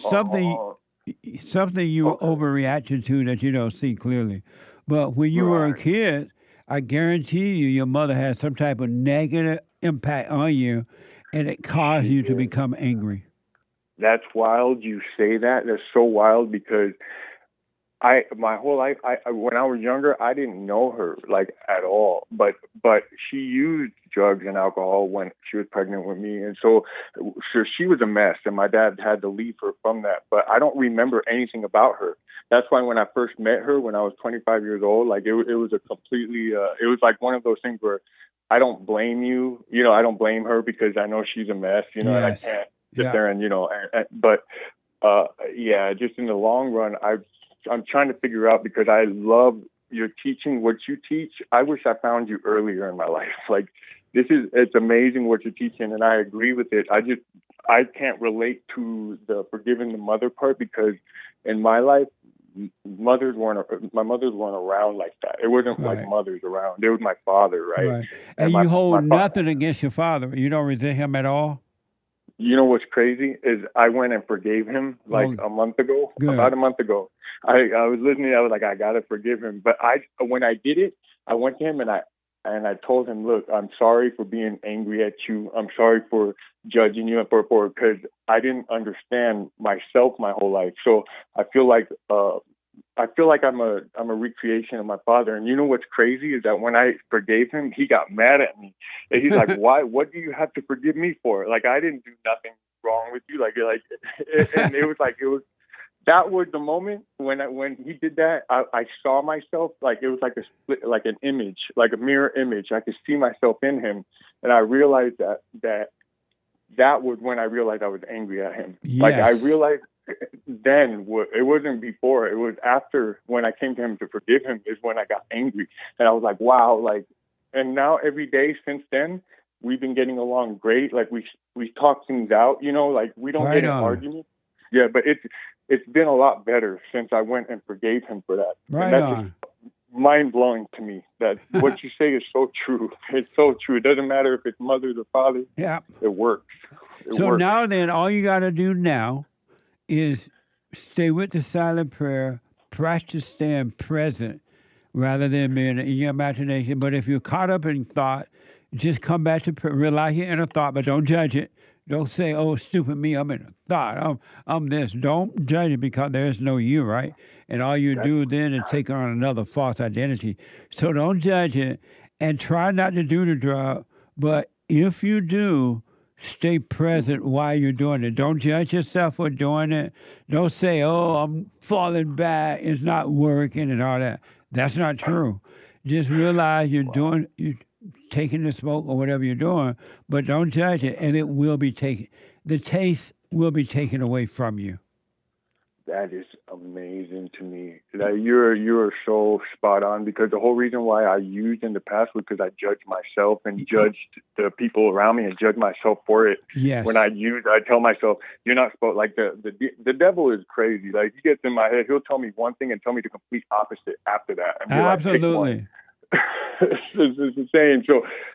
you overreacted to that you don't see clearly. But when you were a kid, I guarantee you your mother had some type of negative impact on you, and it caused you to become angry. That's wild. You say that. That's so wild because my whole life, when I was younger, I didn't know her like at all. But she used drugs and alcohol when she was pregnant with me, and so she was a mess. And my dad had to leave her from that. But I don't remember anything about her. That's why when I first met her, when I was 25 years old, like it was a completely, it was like one of those things where I don't blame you. You know, I don't blame her because I know she's a mess. You know, and I can't sit there and just in the long run, I'm trying to figure out because I love your teaching, what you teach. I wish I found you earlier in my life. Like it's amazing what you're teaching, and I agree with it. I can't relate to the forgiving the mother part because in my life, my mothers weren't around like that. It wasn't like mothers around. It was my father, right? And you hold nothing against your father. You don't resent him at all? You know what's crazy is I went and forgave him a month ago, about a month ago. I was listening. I was like, I gotta forgive him. But when I did it, I went to him and I told him, look, I'm sorry for being angry at you. I'm sorry for judging you because I didn't understand myself my whole life. So I feel like I'm a recreation of my father. And you know what's crazy is that when I forgave him, he got mad at me. And he's like, why? What do you have to forgive me for? Like, I didn't do nothing wrong with you. And it was like, that was the moment when he did that. I saw myself, like it was like a split, like an image, like a mirror image. I could see myself in him. And I realized that was when I realized I was angry at him. Yes. Like I realized then, it wasn't before, it was after when I came to him to forgive him is when I got angry. And I was like, wow, like, and now every day since then, we've been getting along great. Like we talk things out, you know, like we don't get in arguments. Yeah, but it's been a lot better since I went and forgave him for that. Right and that's on. Mind-blowing to me that what you say is so true. It's so true. It doesn't matter if it's mothers or fathers. Yeah. It works. So now then, all you got to do now is stay with the silent prayer, practice staying present rather than being in your imagination. But if you're caught up in thought, just come back to realize your inner thought, but don't judge it. Don't say, oh, stupid me, I'm in a thought. I'm this. Don't judge it because there's no you, right? And all you do then is take on another false identity. So don't judge it and try not to do the drug. But if you do, stay present while you're doing it. Don't judge yourself for doing it. Don't say, oh, I'm falling back. It's not working and all that. That's not true. Just realize you're taking the smoke or whatever you're doing, but don't judge it, and it will be taken. The taste will be taken away from you. That is amazing to me. That you're so spot on because the whole reason why I used in the past was because I judged myself and judged the people around me and judged myself for it. Yes. When I tell myself, you're not supposed, like the devil is crazy. Like he gets in my head, he'll tell me one thing and tell me the complete opposite after that. And be absolutely. Like, it's insane.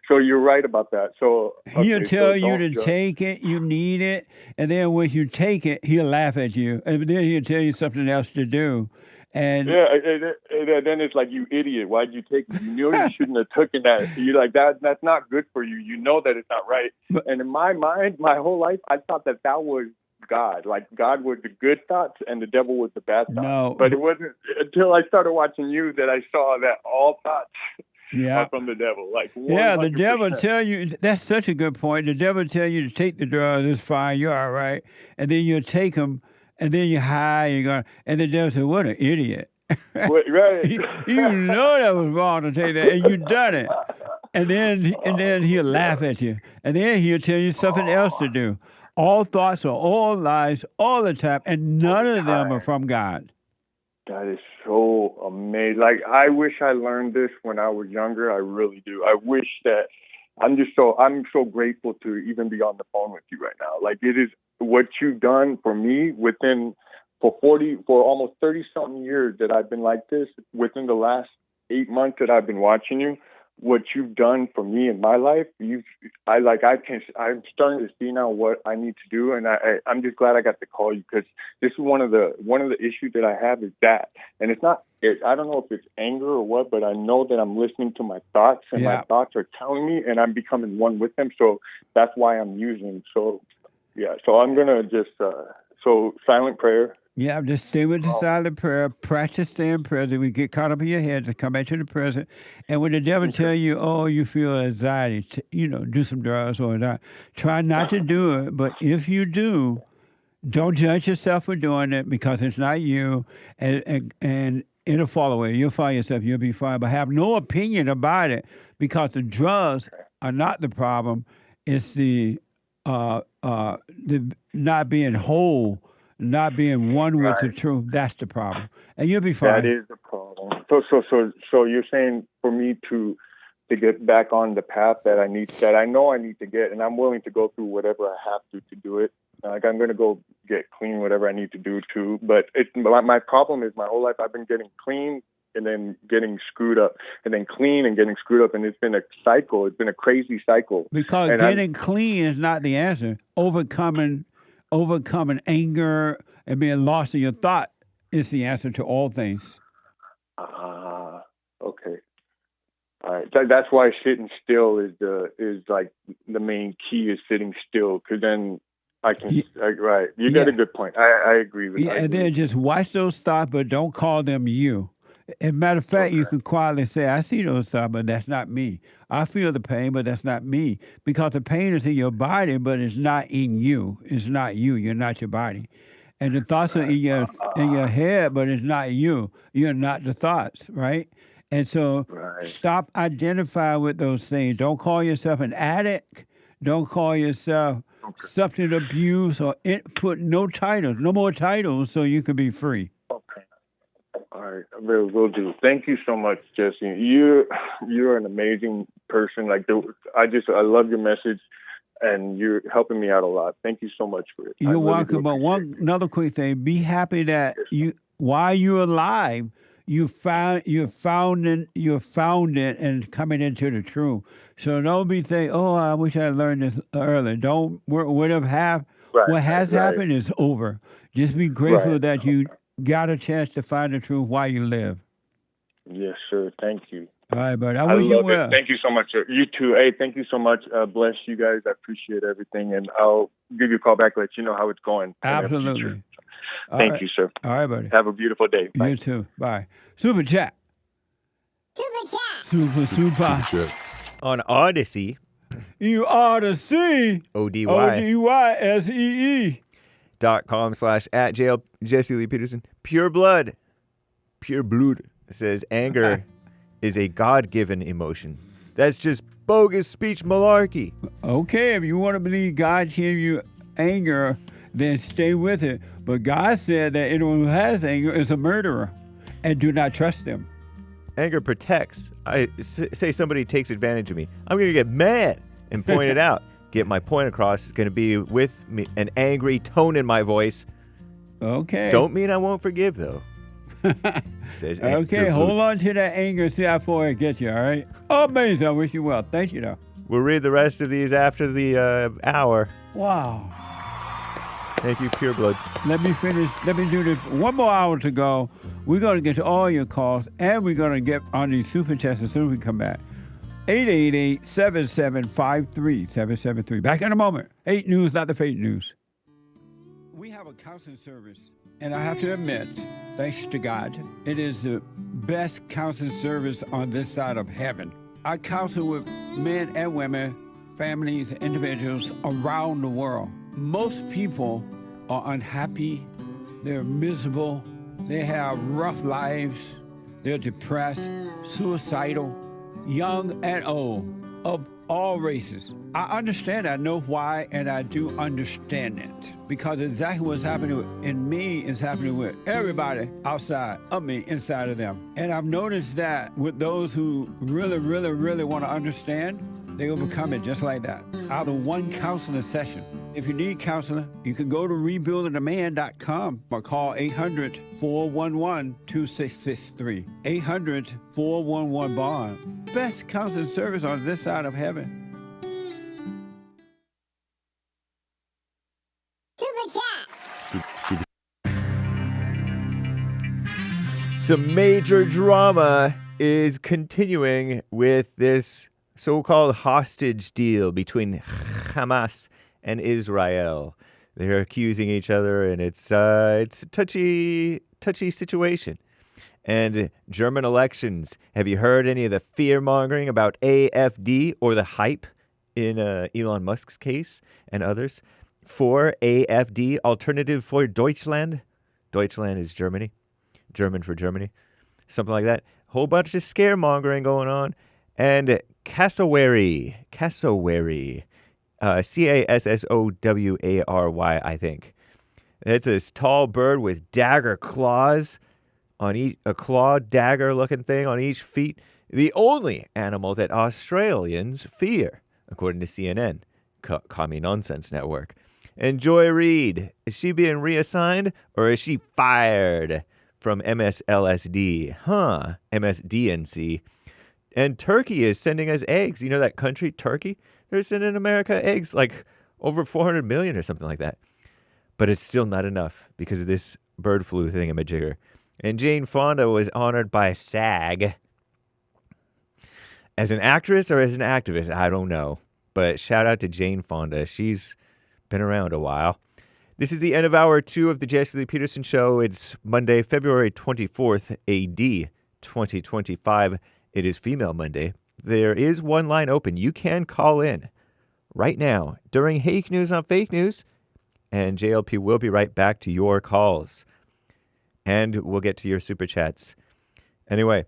So you're right about that. So he'll tell you to take it, you need it, and then when you take it, he'll laugh at you, and then he'll tell you something else to do. And then it's like, you idiot, why'd you take it? You knew you shouldn't have taken that. You're like, that's not good for you. You know that it's not right. And in my mind, my whole life, I thought that was God. Like God was the good thoughts and the devil was the bad thoughts. No. But it wasn't until I started watching you that I saw that all thoughts are from the devil. Like 100%. Yeah, the devil tell you, that's such a good point. The devil tell you to take the drugs, it's fine, you're all right. And then you take them, and then you're high, and the devil said, what an idiot. Right. You know that was wrong to take that, and you done it. And then he'll laugh at you. And then he'll tell you something else to do. All thoughts are all lies all the time, and none of them are from God. That is so amazing. Like, I wish I learned this when I was younger. I really do. I wish that I'm so grateful to even be on the phone with you right now. Like, it is what you've done for me for almost 30 something years that I've been like this. Within the last 8 months that I've been watching you, what you've done for me in my life, I'm starting to see now what I need to do, and I'm just glad I got to call you, because this is one of the issues that I have is that, and it's not. I don't know if it's anger or what, but I know that I'm listening to my thoughts, and my thoughts are telling me, and I'm becoming one with them. So that's why I'm using. So yeah. So I'm gonna just so silent prayer. Yeah, just stay with the silent prayer. Practice staying present. We get caught up in your head to come back to the present. And when the devil tell you, oh, you feel anxiety, do some drugs or not. Try not to do it. But if you do, don't judge yourself for doing it, because it's not you. And it'll fall away. You'll find yourself. You'll be fine. But have no opinion about it, because the drugs are not the problem. It's the not being whole, not being one with the truth. That's the problem, and you'll be fine. That is the problem. So you're saying for me to get back on the path that I know I need to get, and I'm willing to go through whatever I have to do it. Like, I'm going to go get clean, whatever I need to do too. But my problem is my whole life I've been getting clean and then getting screwed up, and then clean and getting screwed up, and it's been a cycle. It's been a crazy cycle. Because getting clean is not the answer. Overcoming anger and being lost in your thought is the answer to all things. Okay. All right. That's why sitting still is like the main key, is sitting still, because then I can. Right. You got a good point. I agree with that. Yeah, and then just watch those thoughts, but don't call them you. As a matter of fact, you can quietly say, I see those thoughts, but that's not me. I feel the pain, but that's not me. Because the pain is in your body, but it's not in you. It's not you. You're not your body. And the thoughts are in your head, but it's not you. You're not the thoughts, right? And so stop identifying with those things. Don't call yourself an addict. Don't call yourself substance abuse, or put no more titles, so you can be free. Okay. All right, I really will do. Thank you so much, Jesse. You're an amazing person. I love your message, and you're helping me out a lot. Thank you so much for it. You're welcome. But another quick thing: be happy that while you're alive, you found it and coming into the truth. So don't be saying, "Oh, I wish I learned this earlier." Don't. What has happened is over. Just be grateful that you got a chance to find the truth while you live. Yes, sir. Thank you. All right, buddy. I wish you well. Thank you so much, sir. You too. Hey, thank you so much. Bless you guys. I appreciate everything, and I'll give you a call back, let you know how it's going. Absolutely. Thank you, sir. All right, buddy. Have a beautiful day. Bye. You too. Bye. Super chat. Super chats. On Odyssey. You ought to see. ODY. ODYSEE. .com/at JL Jesse Lee Peterson. Pure blood. It says anger is a God-given emotion. That's just bogus speech malarkey. Okay, if you want to believe God gave you anger, then stay with it. But God said that anyone who has anger is a murderer, and do not trust them. Anger protects. Say somebody takes advantage of me. I'm going to get mad and point it out. Get my point across. It's going to be with me, an angry tone in my voice. Okay. Don't mean I won't forgive, though. Says okay, hold on to that anger. See how far it gets you, all right? Amazing. I wish you well. Thank you, though. We'll read the rest of these after the hour. Wow. Thank you, Pure Blood. Let me finish. Let me do this. One more hour to go. We're going to get to all your calls, and we're going to get on these super chats as soon as we come back. 888-7753-773. Back in a moment. 8 News, not the fake news. We have a counseling service, and I have to admit, thanks to God, it is the best counseling service on this side of heaven. I counsel with men and women, families, individuals around the world. Most people are unhappy, they're miserable, they have rough lives, they're depressed, suicidal, young and old, of all races. I understand, I know why, and I do understand it. Because exactly what's happening in me is happening with everybody outside of me, inside of them. And I've noticed that with those who really want to understand, they overcome it just like that. Out of one counseling session, If you need counseling, you can go to rebuildingaman.com or call 800-411-2663. 800-411-BOND. Best counseling service on this side of heaven. Some major drama is continuing with this so-called hostage deal between Hamas and Israel. They're accusing each other, and it's a touchy situation. And German elections. Have you heard any of the fear-mongering about AfD or the hype in Elon Musk's case and others? For AfD, Alternative for Deutschland. Deutschland is Germany. German for Germany. Something like that. Whole bunch of scaremongering going on. And cassowary. Cassowary. Cassowary, I think. It's this tall bird with dagger claws on a claw dagger looking thing on each feet. The only animal that Australians fear, according to CNN, Commie Nonsense Network. And Joy Reid, is she being reassigned or is she fired from MSLSD? MSDNC. And Turkey is sending us eggs. You know that country, Turkey? They're sending America eggs, like over 400 million or something like that. But it's still not enough because of this bird flu thingamajigger. And Jane Fonda was honored by SAG. As an actress or as an activist, I don't know. But shout out to Jane Fonda. She's been around a while. This is the end of hour 2 of the Jesse Lee Peterson Show. It's Monday, February 24th, AD 2025. It is Female Monday. There is one line open. You can call in right now during Hake News on Fake News, and JLP will be right back to your calls. And we'll get to your super chats. Anyway,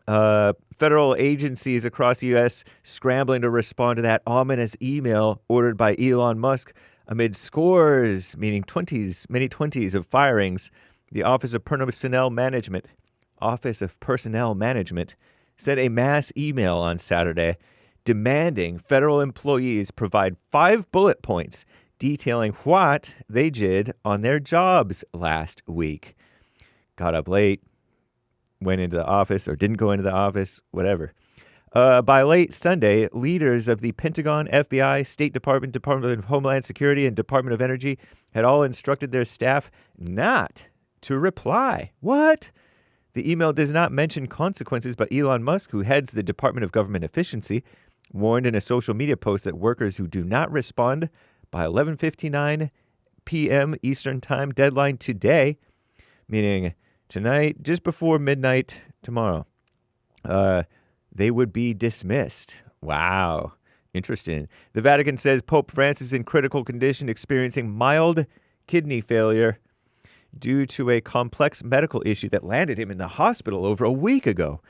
federal agencies across the U.S. scrambling to respond to that ominous email ordered by Elon Musk amid scores, meaning 20s, many 20s of firings. The Office of Personnel Management sent a mass email on Saturday demanding federal employees provide 5 bullet points detailing what they did on their jobs last week. Got up late, went into the office, or didn't go into the office, whatever. By late Sunday, leaders of the Pentagon, FBI, State Department, Department of Homeland Security, and Department of Energy had all instructed their staff not to reply. What? The email does not mention consequences, but Elon Musk, who heads the Department of Government Efficiency, warned in a social media post that workers who do not respond by 11:59 p.m. Eastern Time, deadline today, meaning tonight, just before midnight tomorrow, they would be dismissed. Wow. Interesting. The Vatican says Pope Francis is in critical condition, experiencing mild kidney failure due to a complex medical issue that landed him in the hospital over a week ago.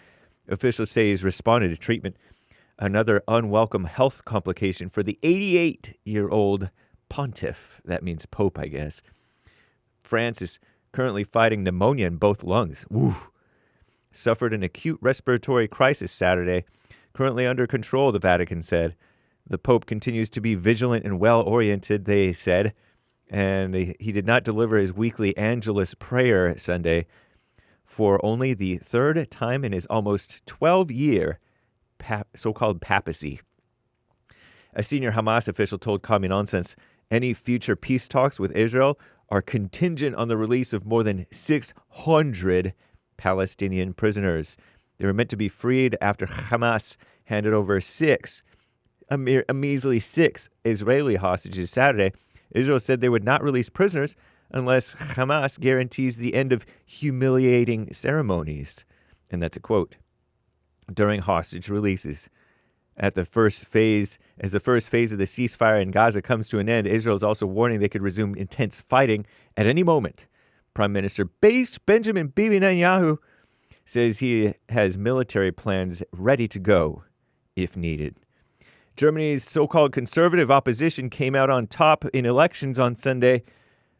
Officials say he's responded to treatment. Another unwelcome health complication for the 88-year-old pontiff. That means pope, I guess. Francis, currently fighting pneumonia in both lungs. Woo. Suffered an acute respiratory crisis Saturday. Currently under control, the Vatican said. The Pope continues to be vigilant and well-oriented, they said. And he did not deliver his weekly Angelus prayer Sunday for only the third time in his almost 12-year so-called papacy. A senior Hamas official told Commie Nonsense any future peace talks with Israel are contingent on the release of more than 600 Palestinian prisoners. They were meant to be freed after Hamas handed over a measly 6 Israeli hostages Saturday. Israel said they would not release prisoners unless Hamas guarantees the end of humiliating ceremonies. And that's a quote. During hostage releases. As the first phase of the ceasefire in Gaza comes to an end, Israel is also warning they could resume intense fighting at any moment. Prime Minister Benjamin Bibi Netanyahu says he has military plans ready to go if needed. Germany's so-called conservative opposition came out on top in elections on Sunday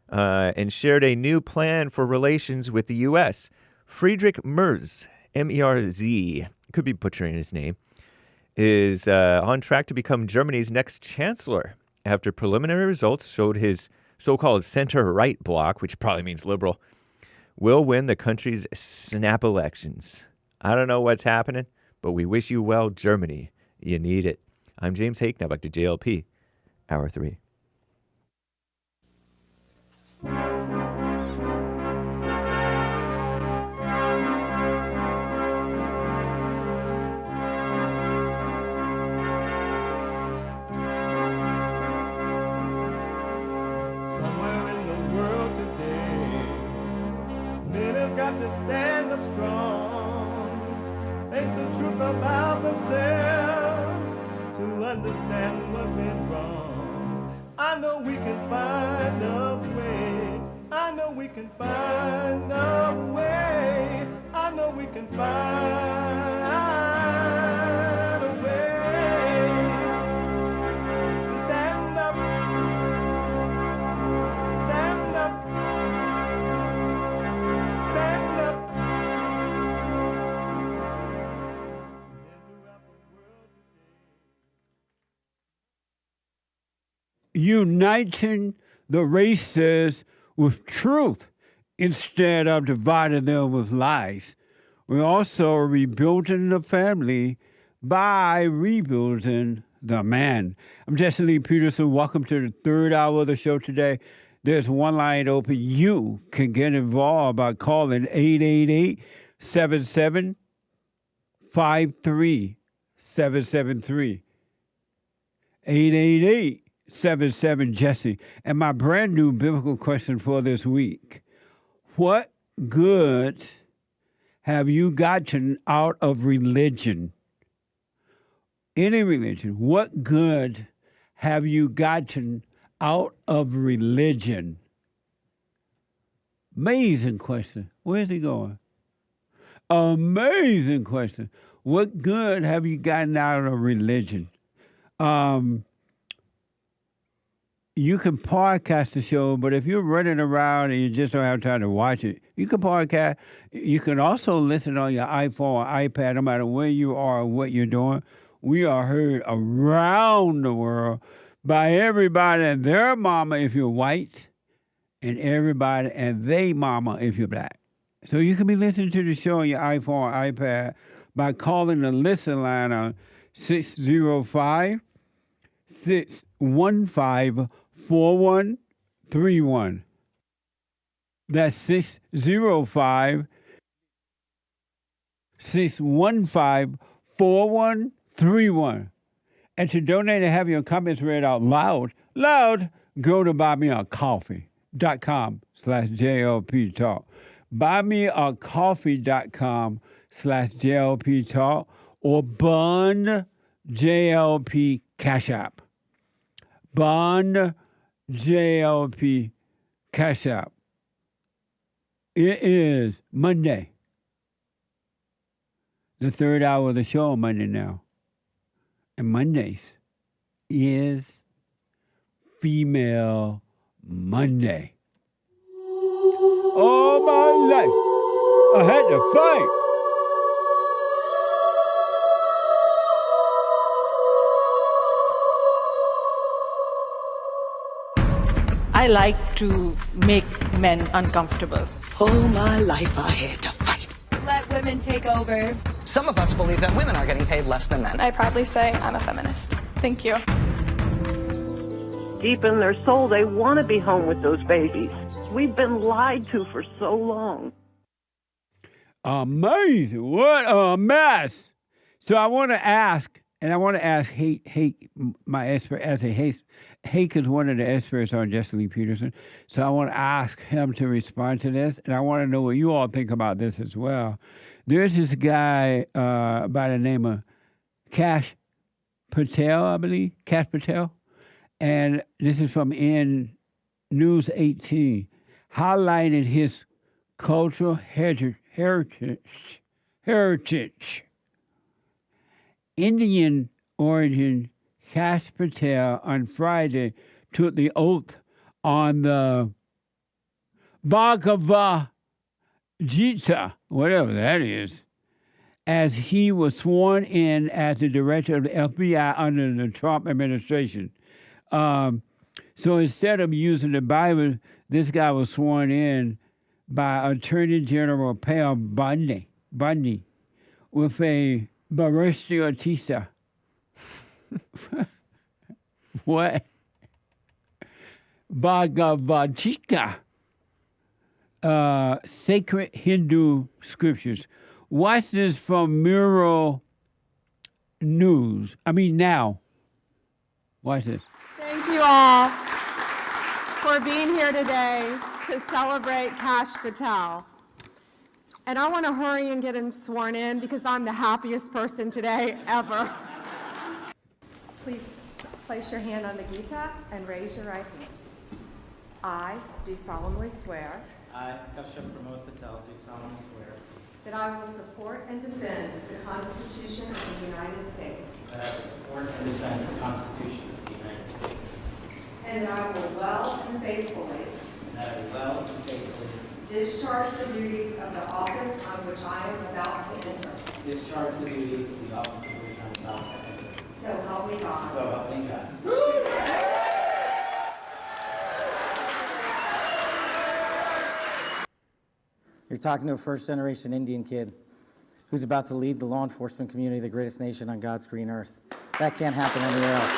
and shared a new plan for relations with the U.S. Friedrich Merz, M-E-R-Z, could be butchering his name, is on track to become Germany's next chancellor. after preliminary results showed his so-called center-right bloc, which probably means liberal, will win the country's snap elections. I don't know what's happening, but we wish you well, Germany. You need it. I'm James Hake. Now back to JLP, Hour 3. Got to stand up strong, face the truth about themselves, to understand what went wrong. I know we can find a way. I know we can find a way. I know we can find a way to stand up, stand up. Uniting the races with truth instead of dividing them with lies. We're also rebuilding the family by rebuilding the man. I'm Jesse Lee Peterson. Welcome to the third hour of the show today. There's one line open. You can get involved by calling 888-77-53773. 888-77-JESSE. And my brand new biblical question for this week. What good have you gotten out of religion? Any religion. What good have you gotten out of religion? Amazing question. Where's he going? Amazing question. What good have you gotten out of religion? You can podcast the show, but if you're running around and you just don't have time to watch it, you can podcast. You can also listen on your iPhone or iPad, no matter where you are or what you're doing. We are heard around the world by everybody and their mama if you're white, and everybody and they mama if you're black. So you can be listening to the show on your iPhone or iPad by calling the listen line on 605-615-4131. That's 605-615-4131. And to donate and have your comments read out loud, go to buymeacoffee.com/JLP Talk. Buymeacoffee.com/JLP Talk or Bun JLP Cash App. Bun JLP Cash App. It is Monday. The third hour of the show on Monday now. And Mondays is Female Monday. All my life, I had to fight. I like to make men uncomfortable. All my life I had to fight. Let women take over. Some of us believe that women are getting paid less than men. I proudly say I'm a feminist. Thank you. Deep in their soul, they want to be home with those babies. We've been lied to for so long. Amazing. What a mess. So I want to ask, Hake, my expert, Hake is one of the experts on Jesse Lee Peterson. So I want to ask him to respond to this, and I want to know what you all think about this as well. There's this guy by the name of Kash Patel, I believe, Kash Patel, and this is from News 18, highlighted his cultural heritage. Indian origin Kash Patel on Friday took the oath on the Bhagavad Gita, whatever that is, as he was sworn in as the director of the FBI under the Trump administration. So instead of using the Bible, this guy was sworn in by Attorney General Patel Bundy with a Baristio. What? Bhagavad, sacred Hindu scriptures. Watch this from Mural News. Now. Watch this. Thank you all for being here today to celebrate Kash Patel. And I want to hurry and get him sworn in because I'm the happiest person today ever. Please place your hand on the Gita and raise your right hand. I do solemnly swear I, Kash Patel, do solemnly swear that I will support and defend the Constitution of the United States. that I will support and defend the Constitution of the United States, And that I will well and faithfully and that I will well and faithfully discharge the duties of the office on which I am about to enter. discharge the duties of the office of which I am about to enter. So help me God. So help me God. You're talking to a first-generation Indian kid who's about to lead the law enforcement community, the greatest nation on God's green earth. That can't happen anywhere else.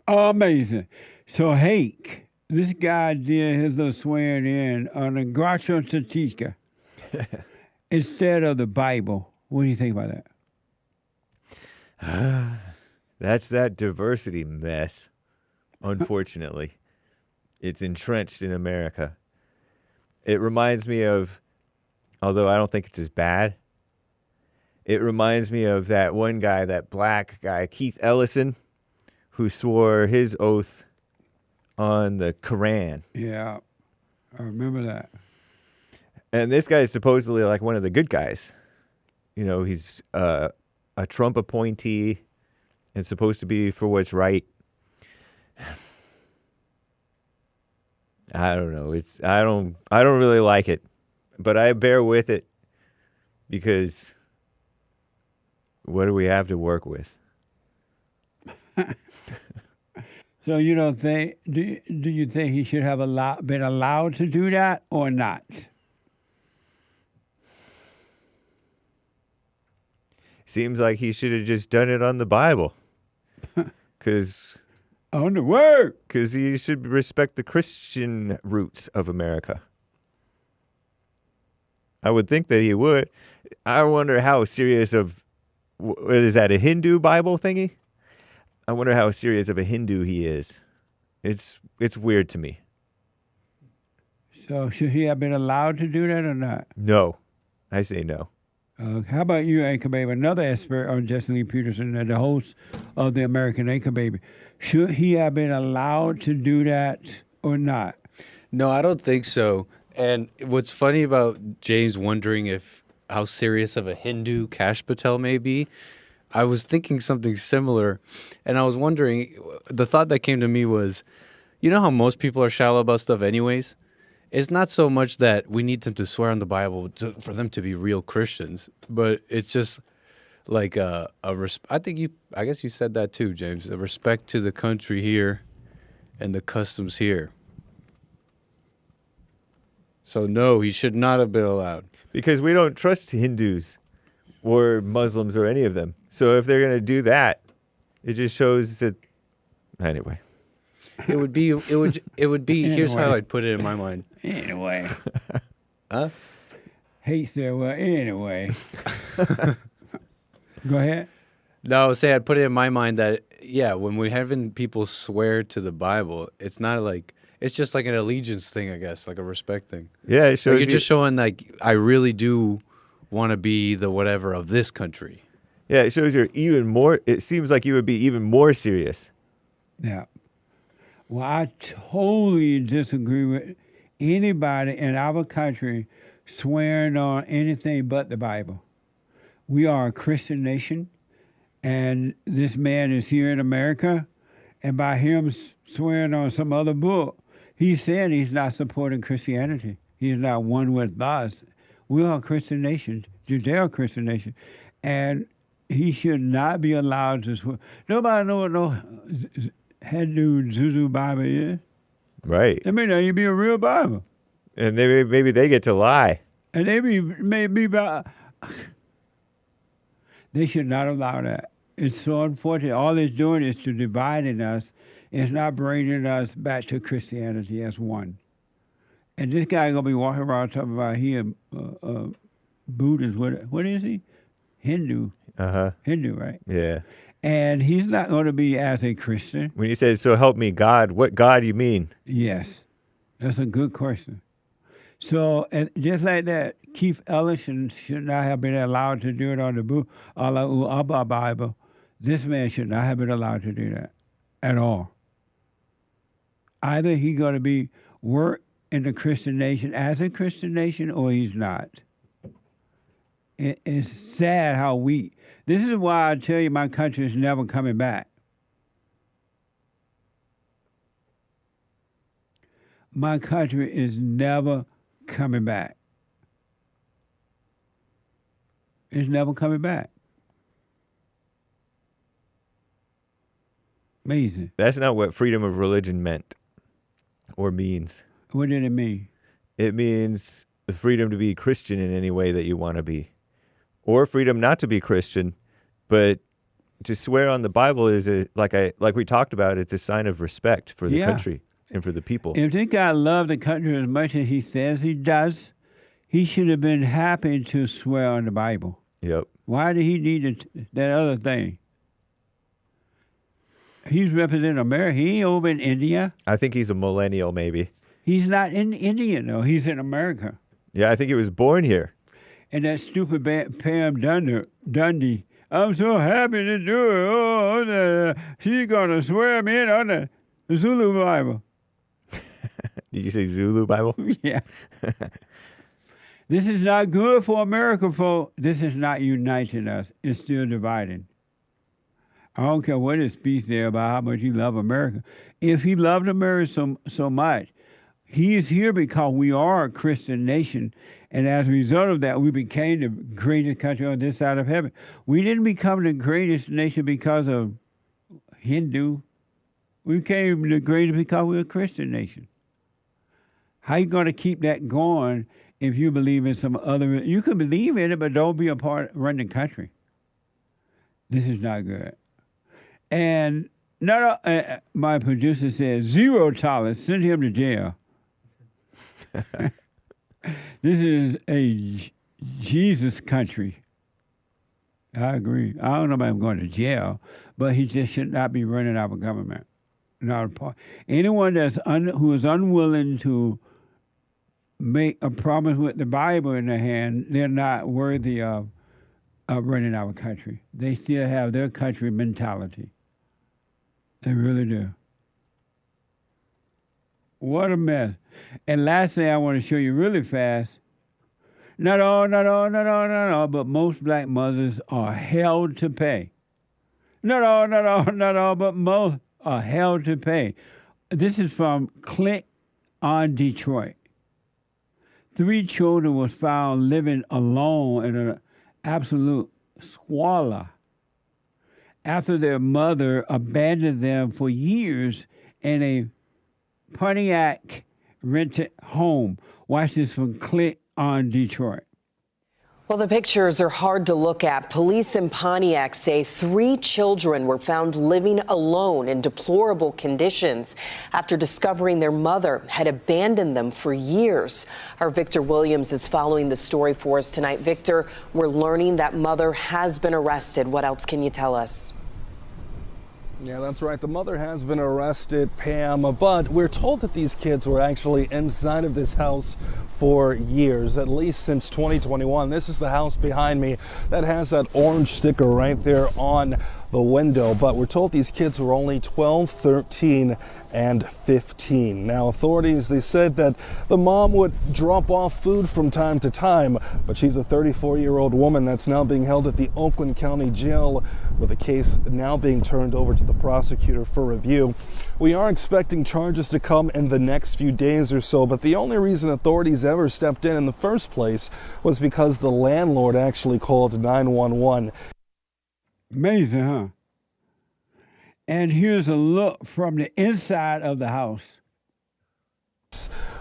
Amazing. So Hake, this guy did his little swearing in on a Groucho Statica instead of the Bible. What do you think about that? That's that diversity mess, unfortunately. It's entrenched in America. It reminds me of, although I don't think it's as bad, it reminds me of that one guy, that black guy, Keith Ellison, who swore his oath on the Quran. Yeah, I remember that. And this guy is supposedly like one of the good guys. You know, he's a Trump appointee and supposed to be for what's right. I don't know. I don't really like it, but I bear with it because what do we have to work with? So you don't think? Do you think he should have been allowed to do that or not? Seems like he should have just done it on the Bible, because on the word, because he should respect the Christian roots of America. I would think that he would. I wonder how serious of, is that a Hindu Bible thingy? I wonder how serious of a Hindu he is. It's weird to me. So should he have been allowed to do that or not? No, I say no. How about you, Anchor Baby, another expert on Jesse Lee Peterson and the host of the American Anchor Baby? Should he have been allowed to do that or not? No, I don't think so. And what's funny about James wondering how serious of a Hindu Kash Patel may be, I was thinking something similar, and I was wondering, the thought that came to me was, you know how most people are shallow about stuff anyways? It's not so much that we need them to swear on the Bible for them to be real Christians, but it's just like I guess you said that too, James, a respect to the country here and the customs here. So no, he should not have been allowed. Because we don't trust Hindus or Muslims or any of them. So if they're going to do that, it just shows that, anyway. It would be. Here's how I'd put it in my mind. Anyway. Huh? He said, well, anyway. Go ahead. No, I was saying I'd put it in my mind that, yeah, when we're having people swear to the Bible, it's not like, it's just like an allegiance thing, I guess, like a respect thing. Yeah, it shows like you're just showing, like, I really do want to be the whatever of this country. Yeah, it shows you're even more, it seems like you would be even more serious. Yeah. Well, I totally disagree with anybody in our country swearing on anything but the Bible. We are a Christian nation, and this man is here in America, and by him swearing on some other book, he's saying he's not supporting Christianity. He's not one with us. We are a Christian nation, Judeo-Christian nation, and he should not be allowed to swear. Nobody know what no Hindu Zulu Bible is. Right. That may not even be a real Bible. And maybe they get to lie. And they should not allow that. It's so unfortunate. All it's doing is to dividing us. It's not bringing us back to Christianity as one. And this guy gonna be walking around talking about he a Buddhist. What is he? Hindu. Hindu, right? Yeah. And he's not going to be as a Christian. When he says, "So help me God," what God you mean? Yes, that's a good question. So, and just like that, Keith Ellison should not have been allowed to do it on the Allah Bible. This man should not have been allowed to do that at all. Either he's going to work in the Christian nation as a Christian nation, or he's not. It's sad how weak. This is why I tell you my country is never coming back. My country is never coming back. It's never coming back. Amazing. That's not what freedom of religion meant or means. What did it mean? It means the freedom to be Christian in any way that you want to be. Or freedom not to be Christian, but to swear on the Bible is like we talked about. It's a sign of respect for the country and for the people. If this guy loved the country as much as he says he does, he should have been happy to swear on the Bible. Yep. Why did he need that other thing? He's representing America. He ain't over in India. I think he's a millennial, maybe. He's not in India, though. He's in America. Yeah, I think he was born here. And that stupid Pam Dundee, I'm so happy to do it. Oh, she's going to swear me in on the Zulu Bible. Did you say Zulu Bible? Yeah. This is not good for America, folks. This is not uniting us. It's still dividing. I don't care what his speech there about how much he loved America. If he loved America so much, he is here because we are a Christian nation. And as a result of that, we became the greatest country on this side of heaven. We didn't become the greatest nation because of Hindu. We became the greatest because we're a Christian nation. How you going to keep that going if you believe in some other... You can believe in it, but don't be a part of running the country. This is not good. And my producer says, 0 tolerance, send him to jail. This is a Jesus country. I agree. I don't know about him going to jail, but he just should not be running our government. Not a part. Anyone who is unwilling to make a promise with the Bible in their hand, they're not worthy of running our country. They still have their country mentality. They really do. What a mess. And last thing I want to show you really fast, not all, but most black mothers are held to pay. Not all, but most are held to pay. This is from Click on Detroit. 3 children was found living alone in an absolute squalor after their mother abandoned them for years in a Pontiac rented home. Watch this from Click on Detroit. Well, the pictures are hard to look at. Police in Pontiac say 3 children were found living alone in deplorable conditions after discovering their mother had abandoned them for years. Our Victor Williams is following the story for us tonight. Victor, we're learning that mother has been arrested. What else can you tell us? Yeah, that's right. The mother has been arrested, Pam, but we're told that these kids were actually inside of this house for years, at least since 2021. This is the house behind me that has that orange sticker right there on the window, but we're told these kids were only 12, 13, and 15. Now, authorities, they said that the mom would drop off food from time to time, but she's a 34-year-old woman that's now being held at the Oakland County Jail with a case now being turned over to the prosecutor for review. We are expecting charges to come in the next few days or so, but the only reason authorities ever stepped in the first place was because the landlord actually called 911. Amazing, huh? And here's a look from the inside of the house.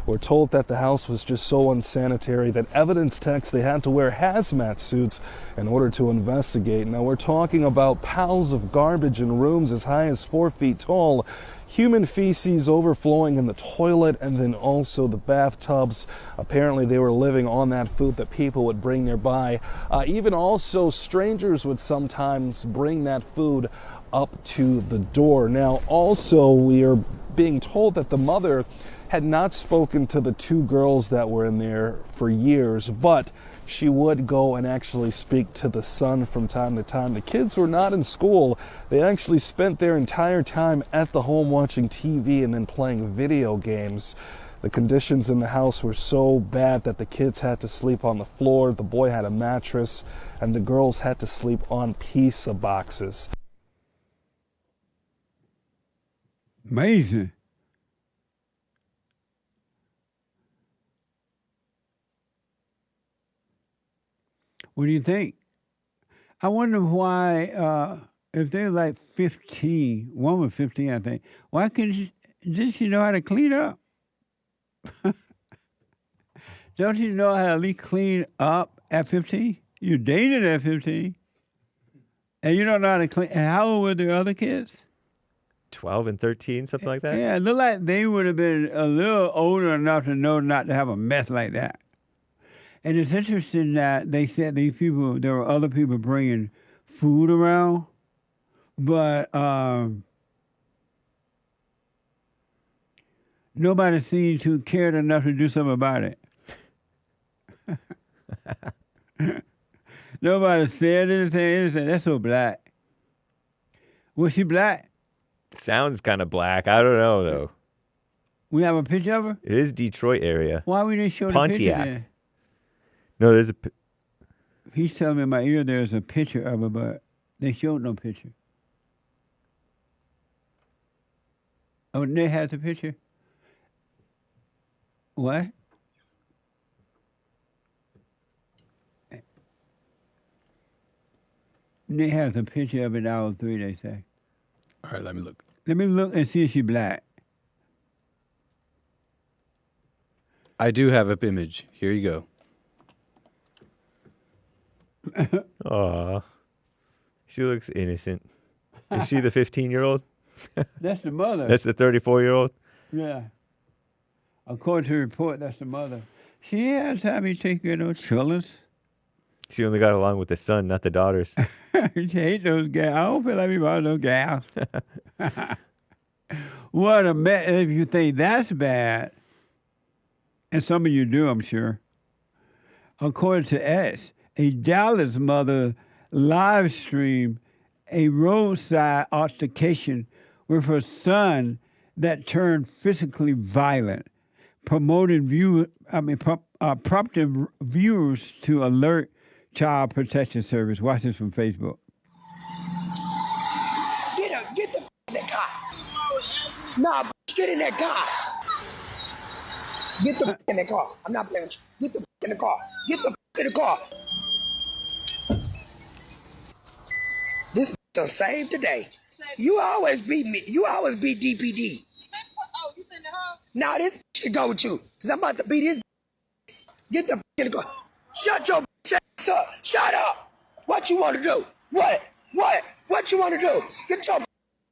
We're told that the house was just so unsanitary that evidence techs, they had to wear hazmat suits in order to investigate. Now we're talking about piles of garbage in rooms as high as 4 feet tall, human feces overflowing in the toilet, and then also the bathtubs. Apparently they were living on that food that people would bring nearby. Even also strangers would sometimes bring that food up to the door. Now also we are being told that the mother had not spoken to the 2 girls that were in there for years, but she would go and actually speak to the son from time to time. The kids were not in school. They actually spent their entire time at the home watching TV and then playing video games. The conditions in the house were so bad that the kids had to sleep on the floor, the boy had a mattress, and the girls had to sleep on pizza boxes. Amazing. What do you think? I wonder why, if they're like 15, one was 15, I think, why didn't she know how to clean up? Don't you know how to at least clean up at 15? You dated at 15, and you don't know how to clean. And how old were the other kids? 12 and 13, something like that? Yeah, it looked like they would have been a little older enough to know not to have a mess like that. And it's interesting that they said there were other people bringing food around, but nobody seemed to care enough to do something about it. Nobody said anything. That's so black. Was she black? Sounds kind of black. I don't know, though. We have a picture of her? It is Detroit area. Why we didn't show Pontiac. the picture then? No, there's a... He's telling me in my ear there's a picture of her, but they showed no picture. Oh, they has a picture? What? They has a picture of it, hour 3, they say. All right, let me look. Let me look and see if she's black. I do have an image. Here you go. Aw. She looks innocent. Is she the 15-year-old? That's the mother. That's the 34-year-old? Yeah. According to the report, that's the mother. She had time to take care of those children. She only got along with the son, not the daughters. She hate those gals. I don't feel like we bought those gals. What a mess. If you think that's bad, and some of you do, I'm sure. According to S, a Dallas mother live streamed a roadside altercation with her son that turned physically violent, prompting viewers to alert Child Protection Service. Watch this from Facebook. Get the in that car. Nah, get in that car. Get the in that car. I'm not playing with you. Get the in the car. Get the in the car. This will save today. You always beat me. You always beat DPD. Oh, you sending her? Nah, this should go with you. Because I'm about to beat his. Get the in the car. Shut your ass up. Shut up. What you want to do? What? What you want to do? Get your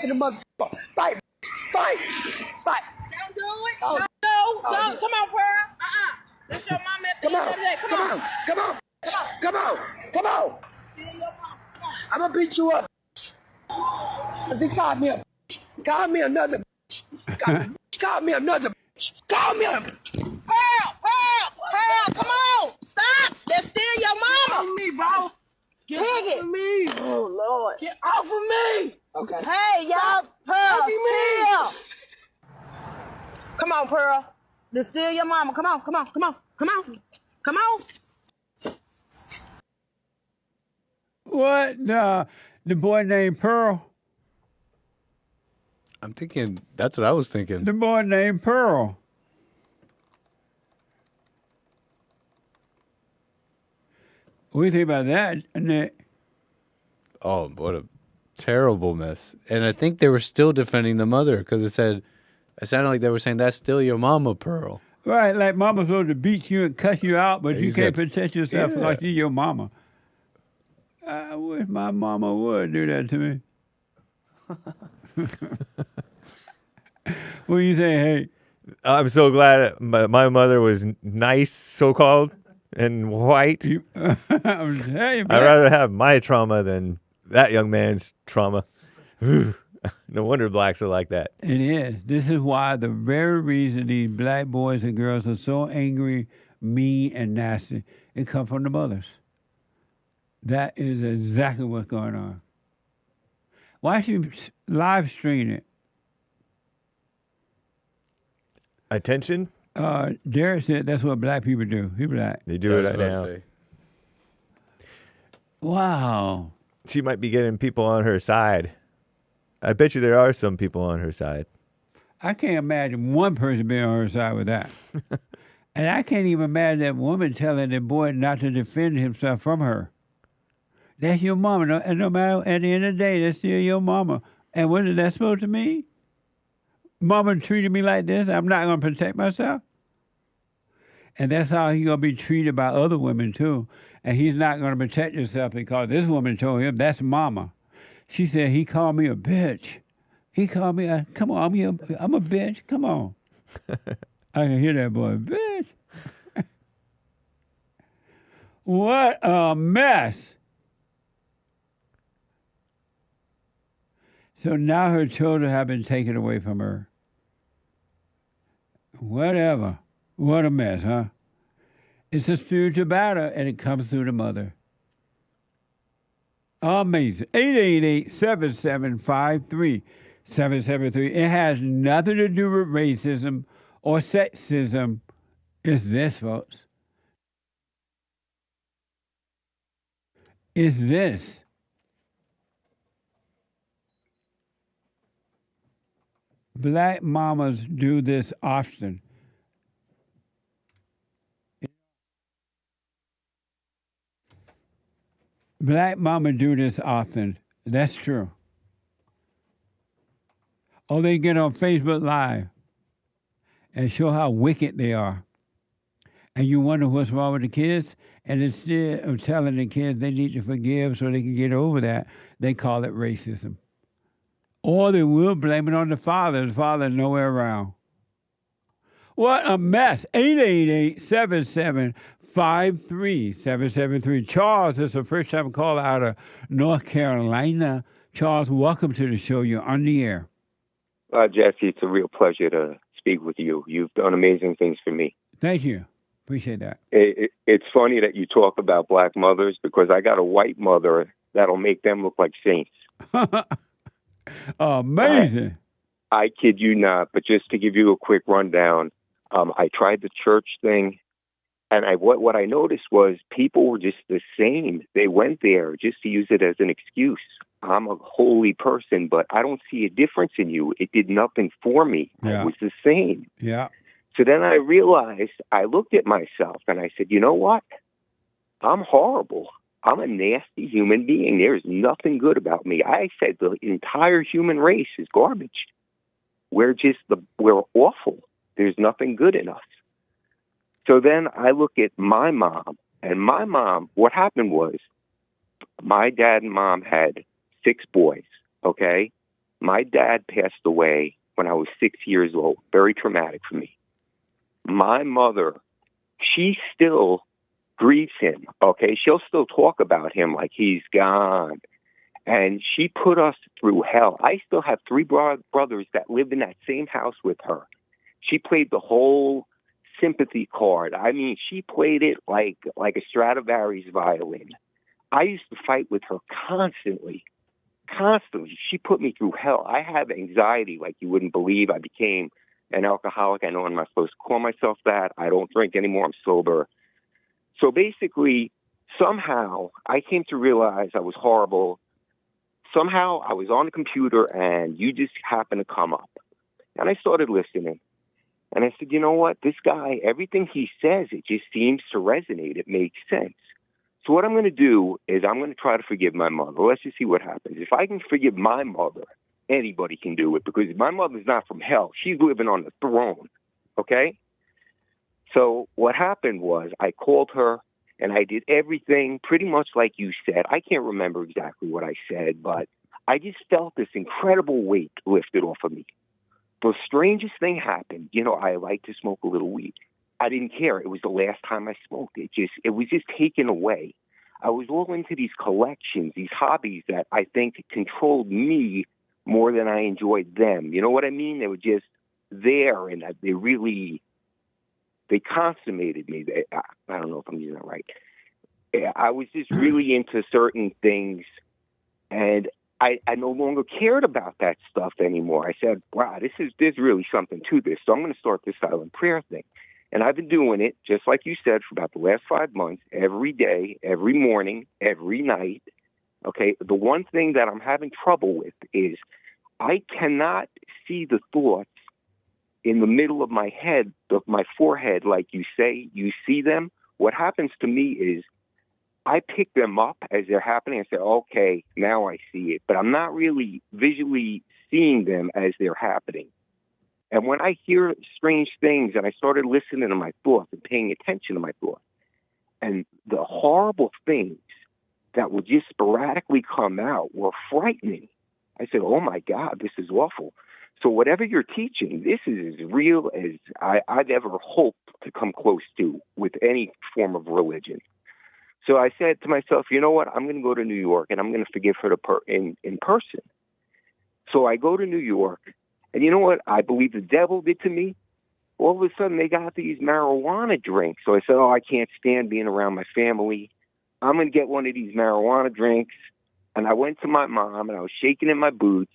in the motherfucker. Fight. Fight. Fight. Don't do it. Oh. Don't. Come on, Pearl. That's your mama at the end of the day. Come on. I'm going to beat you up. Because he called me a bitch. Call me another bitch. Call me another bitch. Call me a Pearl, come on. Stop. That's still your mama. Get off of me, bro. Get off of me. Oh, Lord. Get off of me. Okay. Hey, y'all. Pearl, chill. Come on, Pearl. That's still your mama. Come on. What? The boy named Pearl? I'm thinking, that's what I was thinking. The boy named Pearl. What do you think about that, Nick? Oh, what a terrible mess. And I think they were still defending the mother because it sounded like they were saying, that's still your mama, Pearl. Right, like mama's supposed to beat you and cuss you out, but you can't protect yourself like she's your mama. I wish my mama would do that to me. What do you say, hey? I'm so glad my mother was nice, so-called, and white. I'd rather have my trauma than that young man's trauma. No wonder blacks are like that. It is. This is why the very reason these black boys and girls are so angry, mean, and nasty, it comes from the mothers. That is exactly what's going on. Why should you live stream it? Attention? Derek said that's what black people do. He black. They do it right now. Wow. She might be getting people on her side. I bet you there are some people on her side. I can't imagine one person being on her side with that. And I can't even imagine that woman telling the boy not to defend himself from her. That's your mama. And no matter, at the end of the day, that's still your mama. And what is that supposed to mean? Mama treated me like this, I'm not going to protect myself? And that's how he's going to be treated by other women, too. And he's not going to protect himself because this woman told him, that's mama. She said, he called me a bitch. He called me, come on, I'm a bitch. Come on. I can hear that boy, bitch. What a mess. So now her children have been taken away from her. Whatever. What a mess, huh? It's a spiritual battle, and it comes through the mother. Amazing. 888-7753-773. It has nothing to do with racism or sexism. It's this, folks. It's this. Black mamas do this often. Black mamas do this often. That's true. Or they get on Facebook Live and show how wicked they are. And you wonder what's wrong with the kids. And instead of telling the kids they need to forgive so they can get over that, they call it racism. Or they will blame it on the father. The father is nowhere around. What a mess. 888-7753-773. Charles is a first-time caller out of North Carolina. Charles, welcome to the show. You're on the air. Jesse, it's a real pleasure to speak with you. You've done amazing things for me. Thank you. Appreciate that. It's funny that you talk about black mothers because I got a white mother that'll make them look like saints. Amazing. I kid you not, but just to give you a quick rundown, I tried the church thing, and what I noticed was people were just the same. They went there just to use it as an excuse. I'm a holy person, but I don't see a difference in you. It did nothing for me. Yeah. I was the same. Yeah. So then I realized, I looked at myself and I said, you know what? I'm horrible. I'm a nasty human being. There's nothing good about me. I said the entire human race is garbage. We're awful. There's nothing good in us. So then I look at my mom, and my mom, what happened was my dad and mom had 6 boys, okay? My dad passed away when I was 6 years old. Very traumatic for me. My mother, she still grieves him, okay? She'll still talk about him like he's gone. And she put us through hell. I still have 3 brothers that lived in that same house with her. She played the whole sympathy card. I mean, she played it like a Stradivarius violin. I used to fight with her constantly. She put me through hell. I have anxiety like you wouldn't believe. I became an alcoholic. I know I'm not supposed to call myself that. I don't drink anymore. I'm sober. So basically, somehow I came to realize I was horrible. Somehow I was on the computer and you just happened to come up. And I started listening. And I said, you know what? This guy, everything he says, it just seems to resonate. It makes sense. So what I'm going to do is I'm going to try to forgive my mother. Let's just see what happens. If I can forgive my mother, anybody can do it, because my mother's not from hell. She's living on the throne, okay? So what happened was I called her, and I did everything pretty much like you said. I can't remember exactly what I said, but I just felt this incredible weight lifted off of me. The strangest thing happened. You know, I like to smoke a little weed. I didn't care. It was the last time I smoked. It was just taken away. I was all into these collections, these hobbies that I think controlled me more than I enjoyed them. You know what I mean? They were just there, and they consummated me. I don't know if I'm using that right. I was just really into certain things, and I no longer cared about that stuff anymore. I said, wow, there's really something to this. So I'm going to start this silent prayer thing. And I've been doing it, just like you said, for about the last 5 months, every day, every morning, every night. Okay, the one thing that I'm having trouble with is I cannot see the thoughts in the middle of my head, of my forehead, like you say, you see them. What happens to me is I pick them up as they're happening and say, okay, now I see it. But I'm not really visually seeing them as they're happening. And when I hear strange things, and I started listening to my thoughts and paying attention to my thoughts, and the horrible things that would just sporadically come out were frightening. I said, oh my God, this is awful. So whatever you're teaching, this is as real as I'd ever hoped to come close to with any form of religion. So I said to myself, you know what? I'm going to go to New York, and I'm going to forgive her in person. So I go to New York, and you know what I believe the devil did to me? All of a sudden, they got these marijuana drinks. So I said, oh, I can't stand being around my family. I'm going to get one of these marijuana drinks. And I went to my mom, and I was shaking in my boots.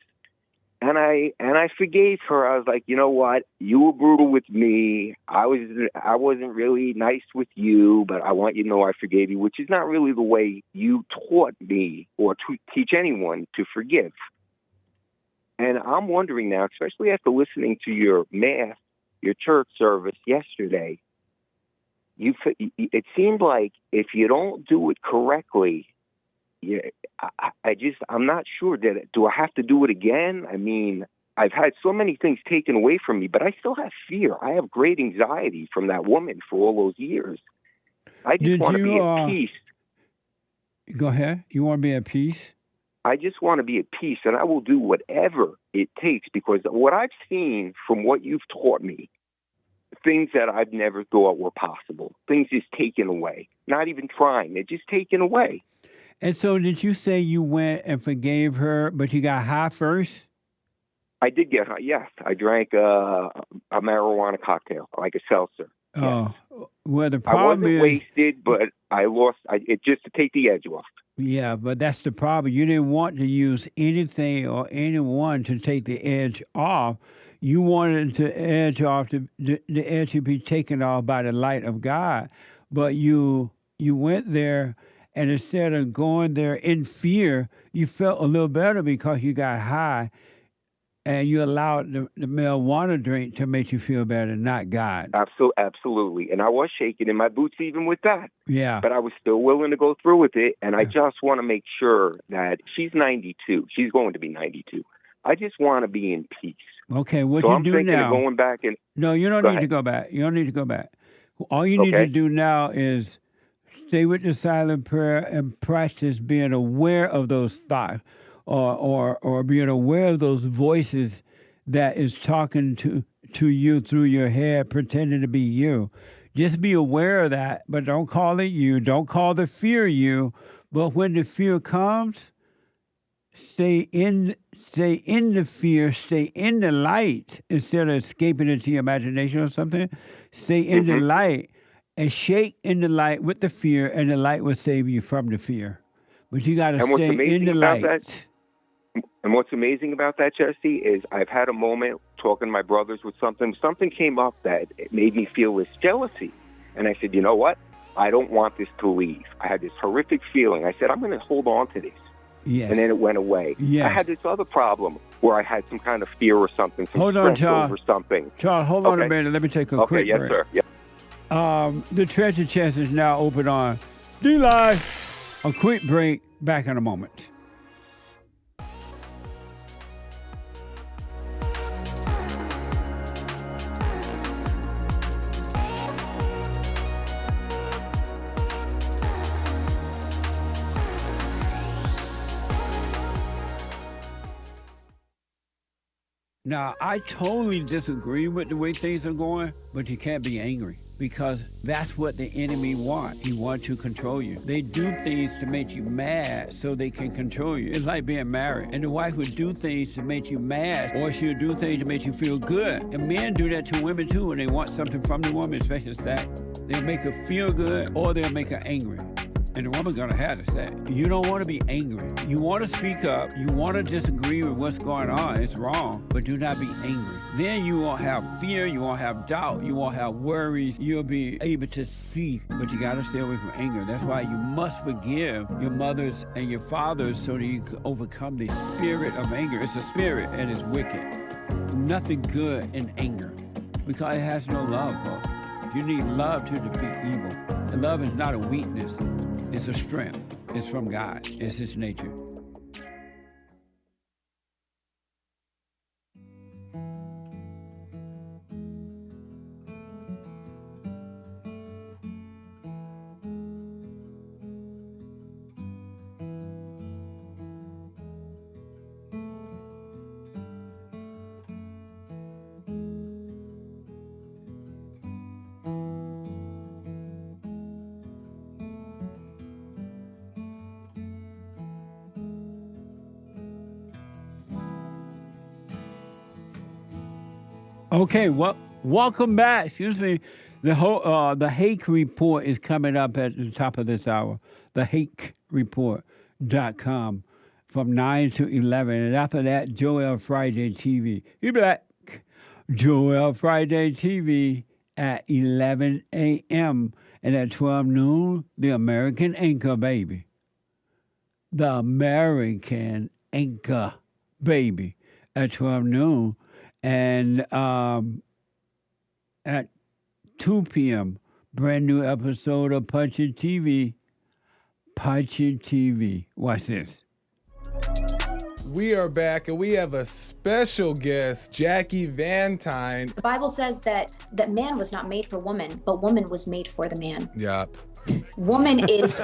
And I forgave her. I was like, you know what? You were brutal with me. I wasn't really nice with you, but I want you to know I forgave you, which is not really the way you taught me or to teach anyone to forgive. And I'm wondering now, especially after listening to your mass, your church service yesterday, it seemed like if you don't do it correctly, I'm not sure do I have to do it again? I mean, I've had so many things taken away from me, but I still have fear. I have great anxiety from that woman for all those years. I just want to be at peace. Go ahead. You want to be at peace? I just want to be at peace, and I will do whatever it takes, because what I've seen from what you've taught me, things that I've never thought were possible, things just taken away, not even trying, they're just taken away. And so did you say you went and forgave her, but you got high first? I did get high, yes. I drank a marijuana cocktail, like a seltzer. Oh, yes. Well, the problem I wasn't wasted, but I lost it just to take the edge off. Yeah, but that's the problem. You didn't want to use anything or anyone to take the edge off. You wanted the edge off, the edge to be taken off by the light of God. But you went there, and instead of going there in fear, you felt a little better because you got high, and you allowed the marijuana drink to make you feel better, not God. Absolutely. And I was shaking in my boots even with that. Yeah. But I was still willing to go through with it. And I just want to make sure that she's 92. She's going to be 92. I just want to be in peace. Okay, what so you I'm do thinking now? Of going back and no, you don't need to go back. You don't need to go back. All you need to do now is stay with the silent prayer and practice being aware of those thoughts. Or being aware of those voices that is talking to you through your head, pretending to be you. Just be aware of that, but don't call it you. Don't call the fear you. But when the fear comes, stay in the fear, stay in the light instead of escaping into your imagination or something. Stay in the light and shake in the light with the fear, and the light will save you from the fear. But you got to stay in the light. And what's amazing about that, Jesse, is I've had a moment talking to my brothers with something. Something came up that it made me feel this jealousy. And I said, you know what? I don't want this to leave. I had this horrific feeling. I said, I'm going to hold on to this. Yes. And then it went away. Yes. I had this other problem where I had some kind of fear or something, hold on, Charles. over something. Charles, hold on a minute. Let me take a quick break. Yes, sir. Yeah. The treasure chest is now open on D-Live. A quick break. Back in a moment. Now, I totally disagree with the way things are going, but you can't be angry because that's what the enemy wants. He wants to control you. They do things to make you mad so they can control you. It's like being married. And the wife would do things to make you mad, or she'll do things to make you feel good. And men do that to women too when they want something from the woman, especially sex. They'll make her feel good or they'll make her angry. And the woman's gonna have to say, you don't want to be angry. You want to speak up. You want to disagree with what's going on. It's wrong, but do not be angry. Then you won't have fear. You won't have doubt. You won't have worries. You'll be able to see, but you got to stay away from anger. That's why you must forgive your mothers and your fathers so that you can overcome the spirit of anger. It's a spirit and it's wicked. Nothing good in anger because it has no love, folks. You need love to defeat evil. And love is not a weakness. It's a strength. It's from God. It's His nature. Okay, well, welcome back. Excuse me. The Hake Report is coming up at the top of this hour. TheHakeReport.com from 9 to 11. And after that, Joel Friday TV. You back. Joel Friday TV at 11 a.m. And at 12 noon, the American Anchor Baby. The American Anchor Baby at 12 noon. And at 2 p.m., brand new episode of Punchie TV. Punchie TV. Watch this. We are back, and we have a special guest, Jackie Vantine. The Bible says that man was not made for woman, but woman was made for the man. Yup. Woman is...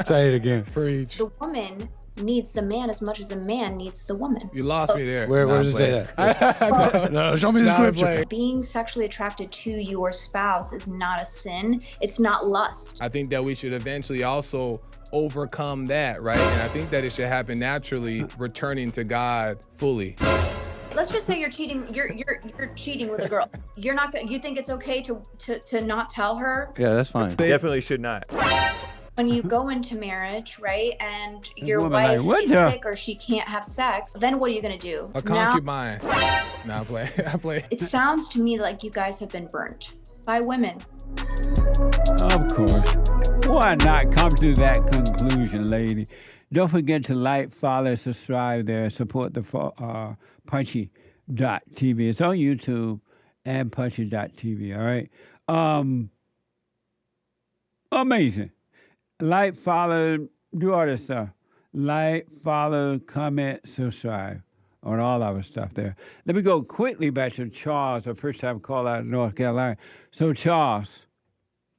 Say it again. Preach. The woman needs the man as much as the man needs the woman. You lost me there. Where does it say that? No, show me the scripture. Being sexually attracted to your spouse is not a sin. It's not lust. I think that we should eventually also overcome that, right? And I think that it should happen naturally, returning to God fully. Let's just say you're cheating. You're cheating with a girl. You're not. You think it's okay to not tell her? Yeah, that's fine. Definitely should not. When you go into marriage, right, and your wife is sick or she can't have sex, then what are you gonna do? A concubine. I play. It sounds to me like you guys have been burnt by women. Of course. Why not come to that conclusion, lady? Don't forget to like, follow, subscribe there, support the Punchie.tv. It's on YouTube and Punchie.tv, all right? Amazing. Like, follow, do all this stuff. Like, follow, comment, subscribe on all our stuff there. Let me go quickly back to Charles, our first time call out of North Carolina. So, Charles.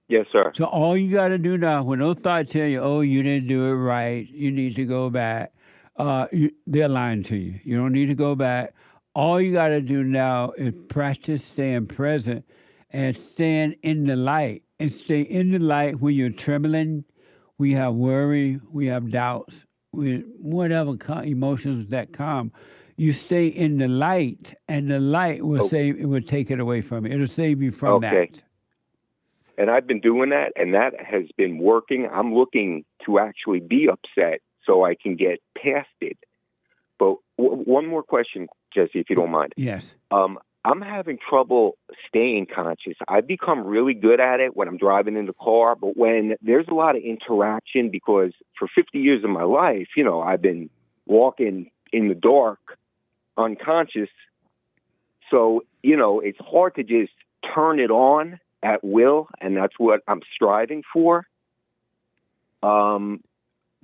Yes, sir. So all you got to do now, when those thoughts tell you, oh, you didn't do it right, you need to go back, they're lying to you. You don't need to go back. All you got to do now is practice staying present and staying in the light. And stay in the light when you're trembling, we have worry, we have doubts, whatever emotions that come. You stay in the light, and the light will save. It will take it away from you. It'll save you from that. And I've been doing that, and that has been working. I'm looking to actually be upset so I can get past it. But one more question, Jesse, if you don't mind. Yes. I'm having trouble staying conscious. I've become really good at it when I'm driving in the car, but when there's a lot of interaction, because for 50 years of my life, I've been walking in the dark, unconscious. So, it's hard to just turn it on at will, and that's what I'm striving for.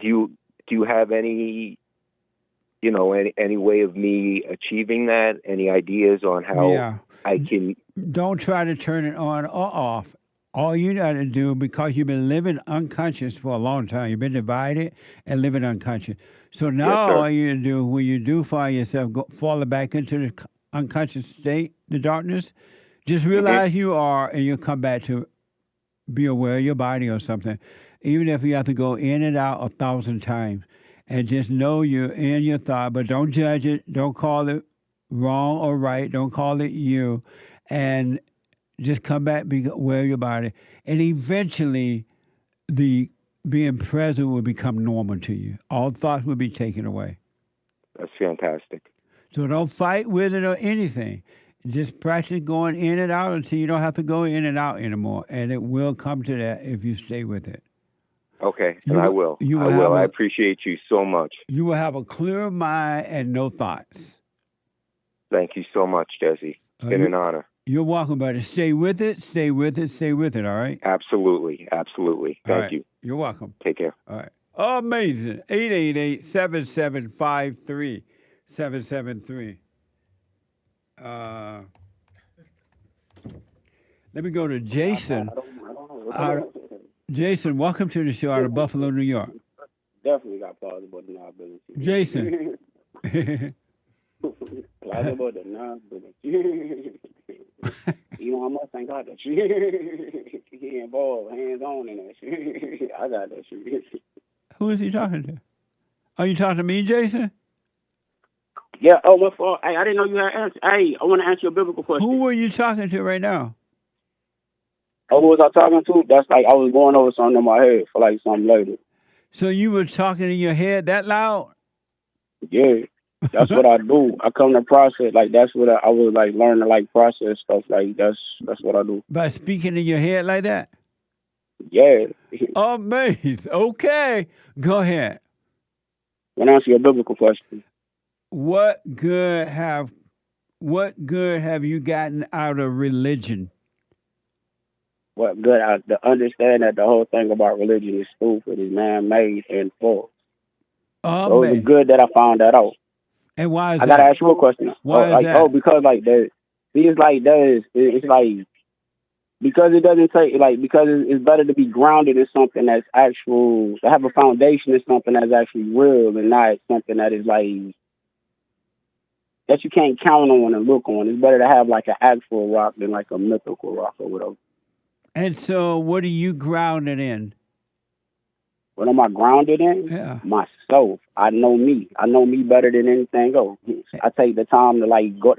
do you have any, any way of me achieving that? Any ideas on how I can? Don't try to turn it on or off. All you got to do, because you've been living unconscious for a long time, you've been divided and living unconscious. So now all you do, when you do find yourself falling back into the unconscious state, the darkness, just realize you are, and you'll come back to be aware of your body or something. Even if you have to go in and out 1,000 times, and just know you're in your thought, but don't judge it. Don't call it wrong or right. Don't call it you. And just come back, be aware of your body. And eventually, the being present will become normal to you. All thoughts will be taken away. That's fantastic. So don't fight with it or anything. Just practice going in and out until you don't have to go in and out anymore. And it will come to that if you stay with it. Okay, and I will. I appreciate you so much. You will have a clear mind and no thoughts. Thank you so much, Jesse. It's been an honor. You're welcome, buddy. Stay with it, stay with it, stay with it, all right? Absolutely. Thank you. You're welcome. Take care. All right. Amazing. 888-775-3773. Let me go to Jason. Jason, welcome to the show out of Buffalo, New York. Definitely got plausible deniability. Jason. Plausible deniability. I must thank God that he involved, hands-on in that shit. I got that shit. Who is he talking to? Are you talking to me, Jason? Yeah, my fault. Hey, I didn't know you had answered. Hey, I want to answer your biblical question. Who are you talking to right now? Oh, who was I talking to? That's like I was going over something in my head for like something later. So you were talking in your head that loud? Yeah, that's what I do. I come to process, like that's what I was like learning to like process stuff. Like that's what I do. By speaking in your head like that? Yeah. Amazing. Okay, go ahead. Want to answer your biblical question? What good have you gotten out of religion? What good? To understand that the whole thing about religion is stupid, is man-made and false. So it was good that I found that out. And why is I gotta ask you a question. Why is that? Because like that. See, it's like that. It's like because it doesn't take because it's better to be grounded in something that's actual, to have a foundation in something that's actually real and not something that is like that you can't count on and look on. It's better to have like an actual rock than like a mythical rock or whatever. And so, what are you grounded in? What am I grounded in? Yeah. Myself. I know me. I know me better than anything else. I take the time to like go,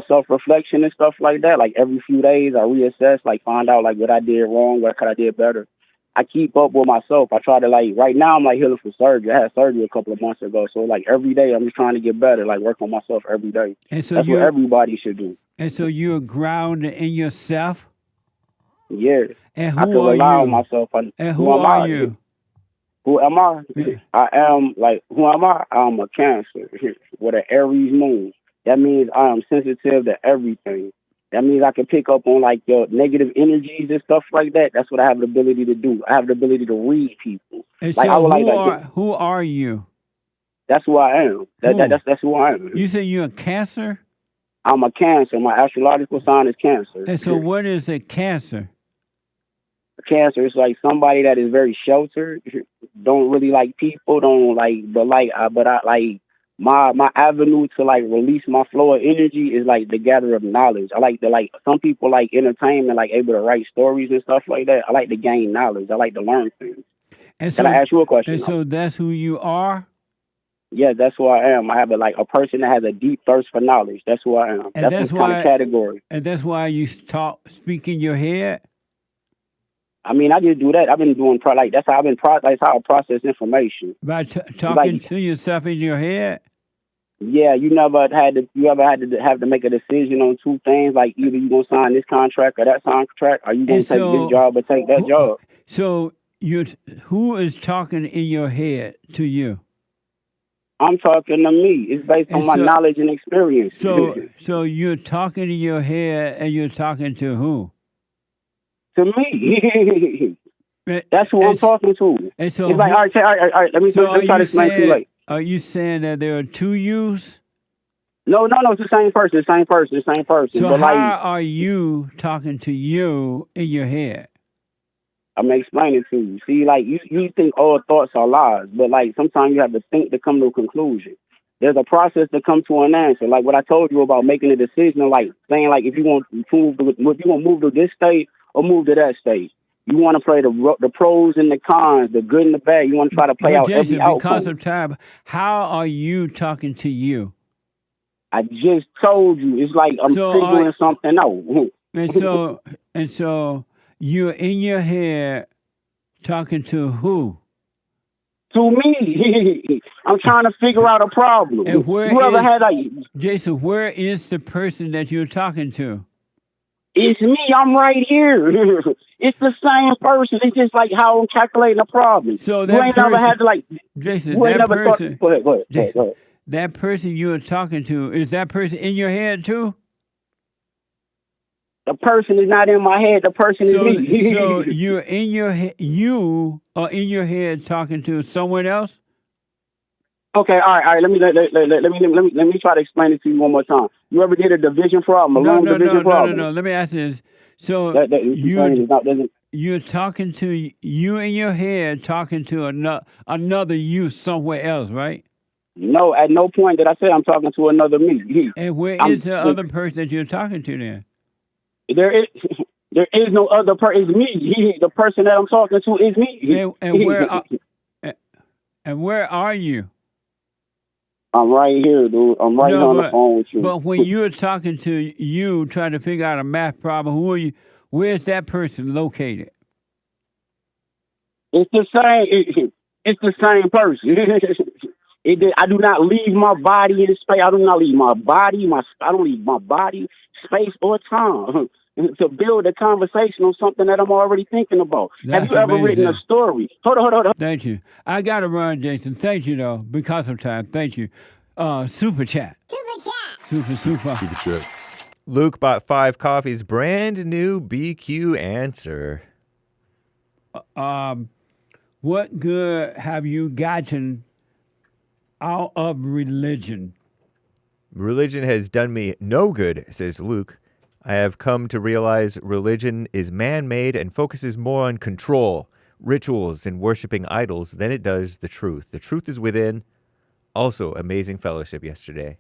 self-reflection and stuff like that. Like every few days, I reassess, like find out like what I did wrong, what could I did better. I keep up with myself. I try to like right now I'm like healing for surgery. I had surgery a couple of months ago, so like every day I'm just trying to get better, like work on myself every day. And so that's what everybody should do. And so you're grounded in yourself. Yeah. And I can rely on myself. And who are you? Who am I? Yeah. I am who am I? I'm a Cancer with an Aries moon. That means I am sensitive to everything. That means I can pick up on like your negative energies and stuff like that. That's what I have the ability to do. I have the ability to read people. And like so I would who are you? That's who I am. That's who I am. You say you're a Cancer? I'm a Cancer. My astrological sign is Cancer. And so what is a Cancer? Cancer is like somebody that is very sheltered, don't really like people, but my avenue to like release my flow of energy is like the gather of knowledge. I like to some people like entertainment, like able to write stories and stuff like that. I like to gain knowledge. I like to learn things. And so, can I ask you a question? And so that's who you are? Yeah, that's who I am. I have a person that has a deep thirst for knowledge. That's who I am. And that's why, kind of category. And that's why you speak in your head? I mean, I just do that. I've been doing that's how that's how I process information. By talking to yourself in your head? Yeah, you ever had to have to make a decision on two things, like either you gonna sign this contract or that contract, or you gonna take this job or take that job. So who is talking in your head to you? I'm talking to me. It's based on my knowledge and experience. So you're talking in your head, and you're talking to who? To me. That's who I'm talking to. And so it's like, all right, let me try to explain to you. Like, are you saying that there are two yous? No, it's the same person, the same person. So but how like, are you talking to you in your head? I'm gonna explain it to you. See, like you think all thoughts are lies, but like sometimes you have to think to come to a conclusion. There's a process to come to an answer. Like what I told you about making a decision, like saying like if you want to move to this state or move to that state. You want to play the pros and the cons, the good and the bad. You want to try to play out Jason, every outcome. Because of time, how are you talking to you? I just told you. It's like I'm figuring something out. and so you're in your head talking to who? To me. I'm trying to figure out a problem. And Jason, where is the person that you're talking to? It's me. I'm right here. It's the same person. It's just like how I'm calculating a problem. So you ain't never had to like. Jason, Go ahead. Jason, that person you are talking to, is that person in your head too? The person is not in my head. The person is me. So you're in your head. You are in your head talking to someone else. Okay, all right. Let me try to explain it to you one more time. You ever did a division problem? No. Let me ask you this. So you're talking to you in your head, talking to another you somewhere else, right? No, at no point did I say I'm talking to another me. And where is the other person that you're talking to then? There is no other person. It's me. The person that I'm talking to is me. And where are you? I'm right here, dude. I'm right here on the phone with you. But when you're talking to you, trying to figure out a math problem, who are you? Where's that person located? It's the same. It's the same person. I do not leave my body in space. I do not leave my body. I don't leave my body, space, or time to build a conversation on something that I'm already thinking about. Have you ever written a story? Hold on. Thank you. I got to run, Jason. Thank you, though, because of time. Thank you. Super chat. Super chats. Luke bought 5 coffees. Brand new BQ answer. What good have you gotten out of religion? Religion has done me no good, says Luke. I have come to realize religion is man-made and focuses more on control, rituals, and worshiping idols than it does the truth. The truth is within. Also, amazing fellowship yesterday.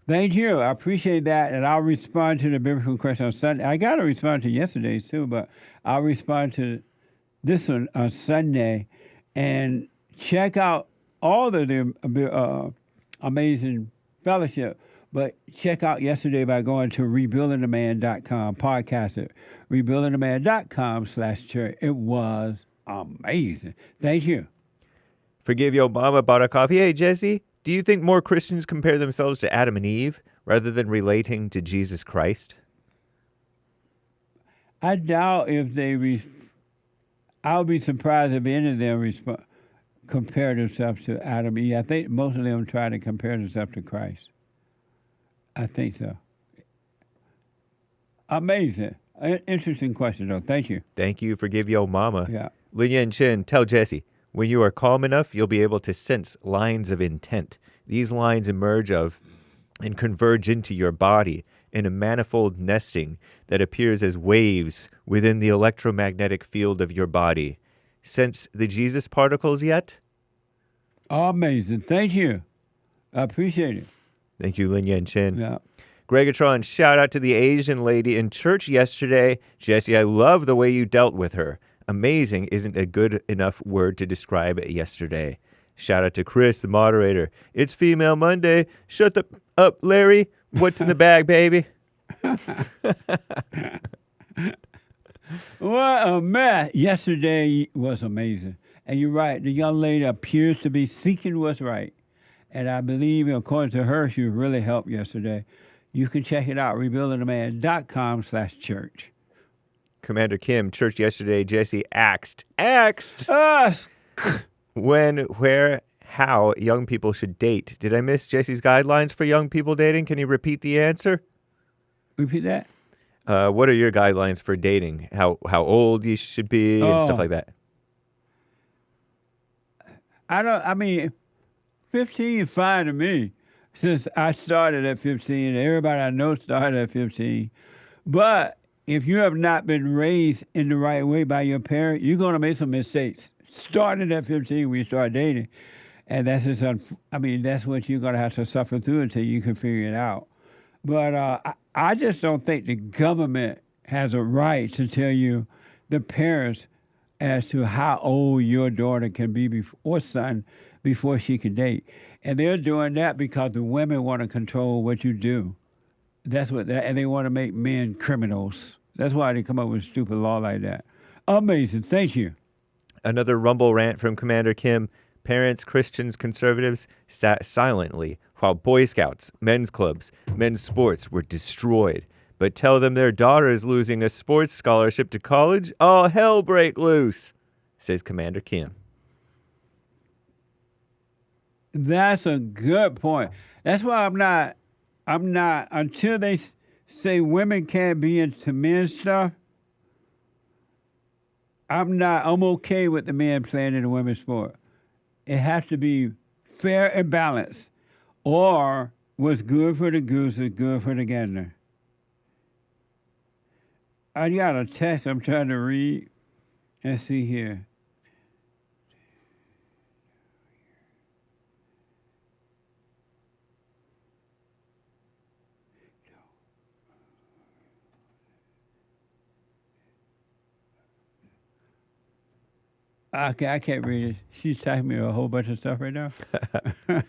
Thank you. I appreciate that, and I'll respond to the biblical question on Sunday. I got to respond to yesterday's too, but I'll respond to this one on Sunday. And check out all of the amazing fellowship. But check out yesterday by going to rebuildingtheman.com, podcast it, rebuildingtheman.com/church. It was amazing. Thank you. Forgive Your Mama bought a coffee. Hey, Jesse, do you think more Christians compare themselves to Adam and Eve rather than relating to Jesus Christ? I doubt if they... I'll be surprised if any of them compare themselves to Adam and Eve. I think most of them try to compare themselves to Christ. I think so. Amazing. Interesting question, though. Thank you. Thank you. Forgive Your Mama. Yeah. Lin Yan Chin, tell Jesse, when you are calm enough, you'll be able to sense lines of intent. These lines emerge of and converge into your body in a manifold nesting that appears as waves within the electromagnetic field of your body. Sense the Jesus particles yet? Amazing. Thank you. I appreciate it. Thank you, Lin Yan Chin. Yeah. Gregatron, shout out to the Asian lady in church yesterday. Jesse, I love the way you dealt with her. Amazing isn't a good enough word to describe yesterday. Shout out to Chris, the moderator. It's Female Monday. Shut up, Larry. What's in the bag, baby? What a mess. Yesterday was amazing. And you're right. The young lady appears to be seeking what's right. And I believe, according to her, she really helped yesterday. You can check it out, rebuildingtheman.com/church. Commander Kim, church yesterday, Jesse axed us when, where, how young people should date. Did I miss Jesse's guidelines for young people dating? Can you repeat the answer? Repeat that? What are your guidelines for dating? How old you should be and stuff like that? I mean, 15 is fine to me. Since I started at 15, everybody I know started at 15. But if you have not been raised in the right way by your parent, you're going to make some mistakes. Starting at 15, we start dating. And that's just, that's what you're going to have to suffer through until you can figure it out. But I just don't think the government has a right to tell you, the parents, as to how old your daughter can be or son before she can date. And they're doing that because the women want to control what you do. And they want to make men criminals. That's why they come up with a stupid law like that. Amazing. Thank you. Another Rumble rant from Commander Kim. Parents, Christians, conservatives sat silently while Boy Scouts, men's clubs, men's sports were destroyed. But tell them their daughter is losing a sports scholarship to college, all hell break loose, says Commander Kim. That's a good point. That's why I'm not, until they say women can't be into men's stuff, I'm okay with the men playing in the women's sport. It has to be fair and balanced. Or what's good for the goose is good for the gander. I got a text I'm trying to read. Let's see here. Okay, I can't read it. She's typing me a whole bunch of stuff right now.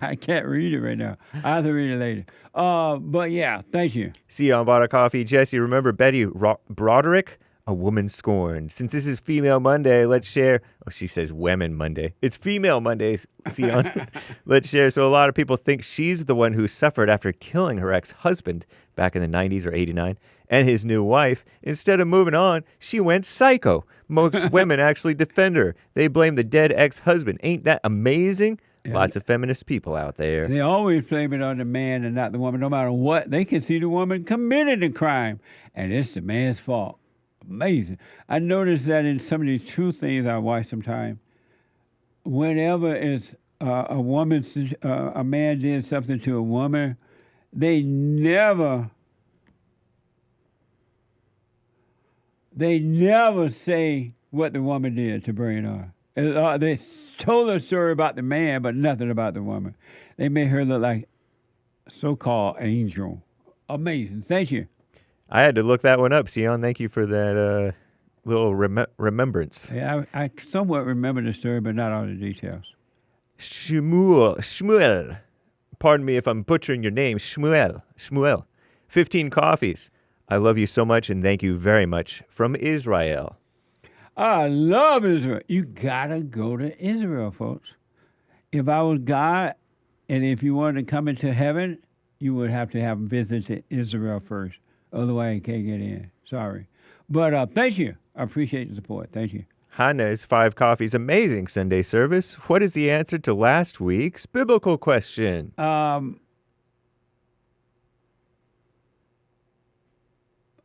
I can't read it right now. I'll have to read it later. But yeah, thank you. See you on Bought a Coffee. Jesse, remember Betty Broderick? A woman scorned. Since this is Female Monday, let's share. Oh, she says Women Monday. It's Female Mondays. See on. Let's share. So a lot of people think she's the one who suffered after killing her ex-husband back in the 90s or 89 and his new wife. Instead of moving on, she went psycho. Most women actually defend her. They blame the dead ex-husband. Ain't that amazing? Yeah. Lots of feminist people out there. They always blame it on the man and not the woman. No matter what, they can see the woman committed the crime, and it's the man's fault. Amazing. I noticed that in some of these true things I watch sometimes, whenever it's a man did something to a woman, they never say what the woman did to bring it on. They told a story about the man, but nothing about the woman. They made her look like so-called angel. Amazing. Thank you. I had to look that one up, Sion. Thank you for that little remembrance. Yeah, I somewhat remember the story, but not all the details. Shmuel. Pardon me if I'm butchering your name. Shmuel. 15 coffees. I love you so much and thank you very much. From Israel. I love Israel. You gotta go to Israel, folks. If I was God, and if you wanted to come into heaven, you would have to have visited Israel first. Otherwise, you can't get in. Sorry. But thank you. I appreciate the support. Thank you. Hannah's 5 coffees. Amazing Sunday service. What is the answer to last week's biblical question? I'm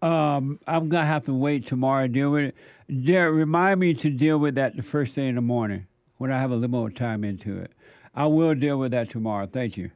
going to have to wait tomorrow to deal with it. Derek, remind me to deal with that the first thing in the morning when I have a little more time into it. I will deal with that tomorrow. Thank you.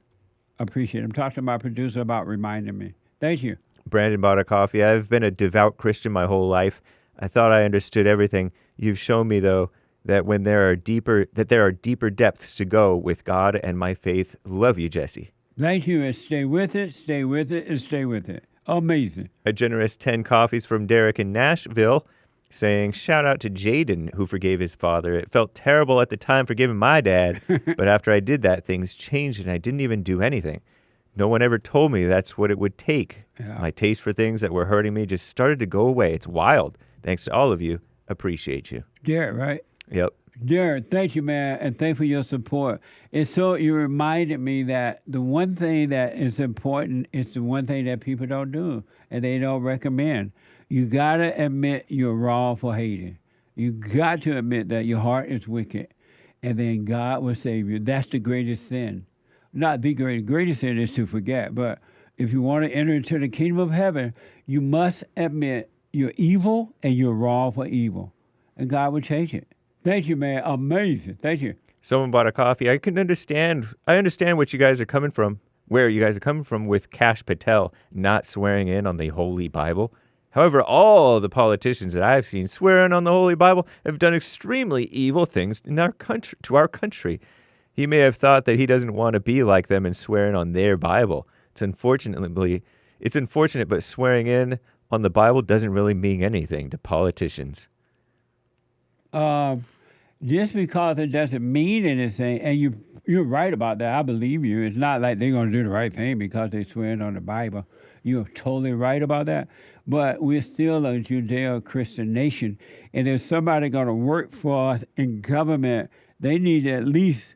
I appreciate it. I'm talking to my producer about reminding me. Thank you. Brandon bought a coffee. I've been a devout Christian my whole life. I thought I understood everything. You've shown me, though, that there are deeper depths to go with God and my faith. Love you, Jesse. Thank you, and stay with it, stay with it, and stay with it. Amazing. A generous 10 coffees from Derek in Nashville saying, shout out to Jaden, who forgave his father. It felt terrible at the time forgiving my dad, but after I did that, things changed and I didn't even do anything. No one ever told me that's what it would take. Yeah. My taste for things that were hurting me just started to go away. It's wild. Thanks to all of you. Appreciate you. Derek, right? Yep. Derek, thank you, man, and thank you for your support. And so you reminded me that the one thing that is important is the one thing that people don't do and they don't recommend. You got to admit you're wrong for hating. You got to admit that your heart is wicked, and then God will save you. That's the greatest sin. Not the greatest sin is to forget, but if you want to enter into the kingdom of heaven, you must admit you're evil and you're wrong for evil, and God will change it. Thank you, man. Amazing. Thank you. Someone bought a coffee. I understand what you guys are coming from, where you guys are coming from with Kash Patel not swearing in on the Holy Bible. However, all the politicians that I've seen swearing on the Holy Bible have done extremely evil things in our country, to our country. He may have thought that he doesn't want to be like them and swearing on their Bible. It's unfortunate, but swearing in on the Bible doesn't really mean anything to politicians. Just because it doesn't mean anything, and you're right about that. I believe you. It's not like they're going to do the right thing because they swear on the Bible. You're totally right about that. But we're still a Judeo-Christian nation, and if somebody going to work for us in government, they need to at least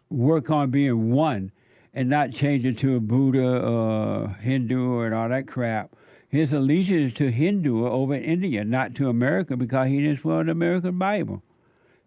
work on being one and not change it to a Buddha or Hindu and all that crap. His allegiance is to Hindu over in India, not to America, because he didn't swear the American Bible.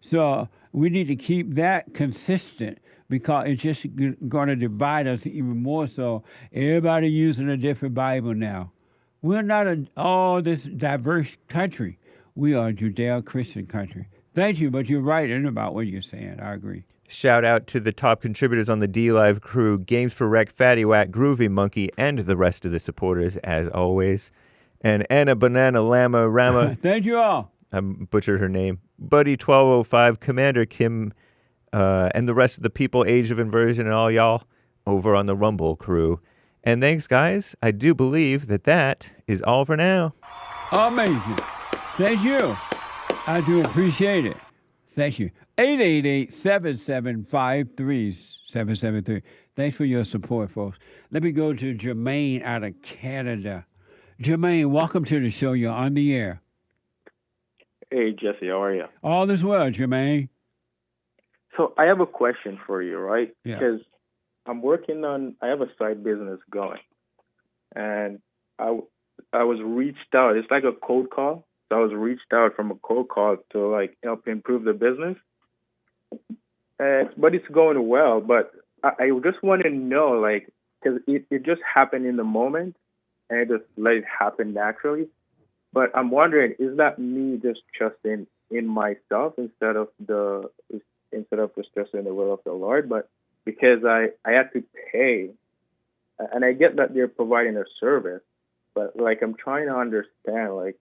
So we need to keep that consistent, because it's just going to divide us even more so. Everybody using a different Bible now. We're not all this diverse country. We are a Judeo-Christian country. Thank you, but you're right in about what you're saying. I agree. Shout out to the top contributors on the D-Live crew, Games for Rec, Fatty Whack, Groovy Monkey, and the rest of the supporters, as always. And Anna Banana Llama Rama. Thank you all. I butchered her name. Buddy1205, Commander Kim, and the rest of the people, Age of Inversion, and all y'all over on the Rumble crew. And thanks, guys. I do believe that is all for now. Amazing. Thank you. I do appreciate it. Thank you. 888-775-3773. Thanks for your support, folks. Let me go to Jermaine out of Canada. Jermaine, welcome to the show. You're on the air. Hey, Jesse, how are you? All is well, Jermaine. So I have a question for you, right? Yeah. Because I have a side business going, and I was reached out. It's like a cold call. So I was reached out from a cold call to like help improve the business. But it's going well. But I just want to know, like, because it just happened in the moment, and I just let it happen naturally. But I'm wondering, is that me just trusting in myself instead of just trusting the will of the Lord? But because I had to pay, and I get that they're providing a service, but like I'm trying to understand, like,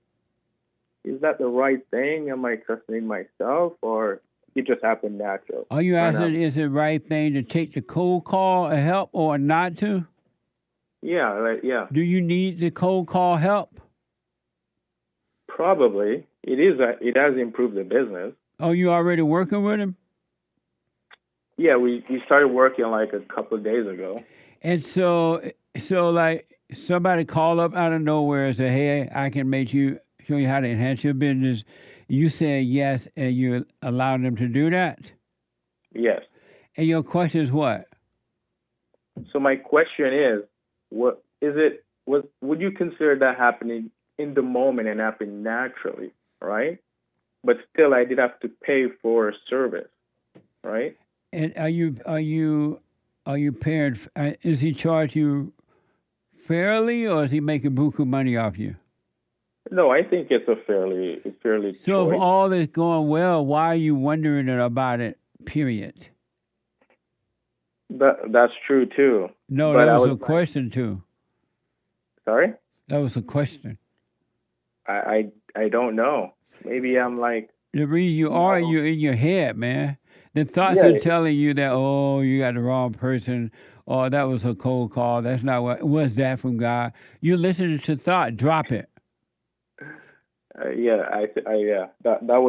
is that the right thing? Am I trusting in myself, or it just happened natural? Are you asking, is it the right thing to take the cold call and help or not to? Yeah, yeah. Do you need the cold call help? Probably. It is. It has improved the business. Oh, you already working with him? Yeah, we started working like a couple of days ago. And so like somebody call up out of nowhere and say, hey, I can show you how to enhance your business. You say yes, and you allow them to do that? Yes. And your question is what? So my question is, would you consider that happening in the moment and happen naturally, right? But still, I did have to pay for a service, right? And are you paying? Is he charge you fairly, or is he making buku money off you? No, I think it's a fairly. So if all is going well, why are you wondering about it? Period. That's true too. No, that was a question too. Sorry? That was a question. I don't know. Maybe I'm like. The reason you're in your head, man. The thoughts are telling you that, oh, you got the wrong person, or that was a cold call. That's not what was that from God. You're listening to thought. Drop it. That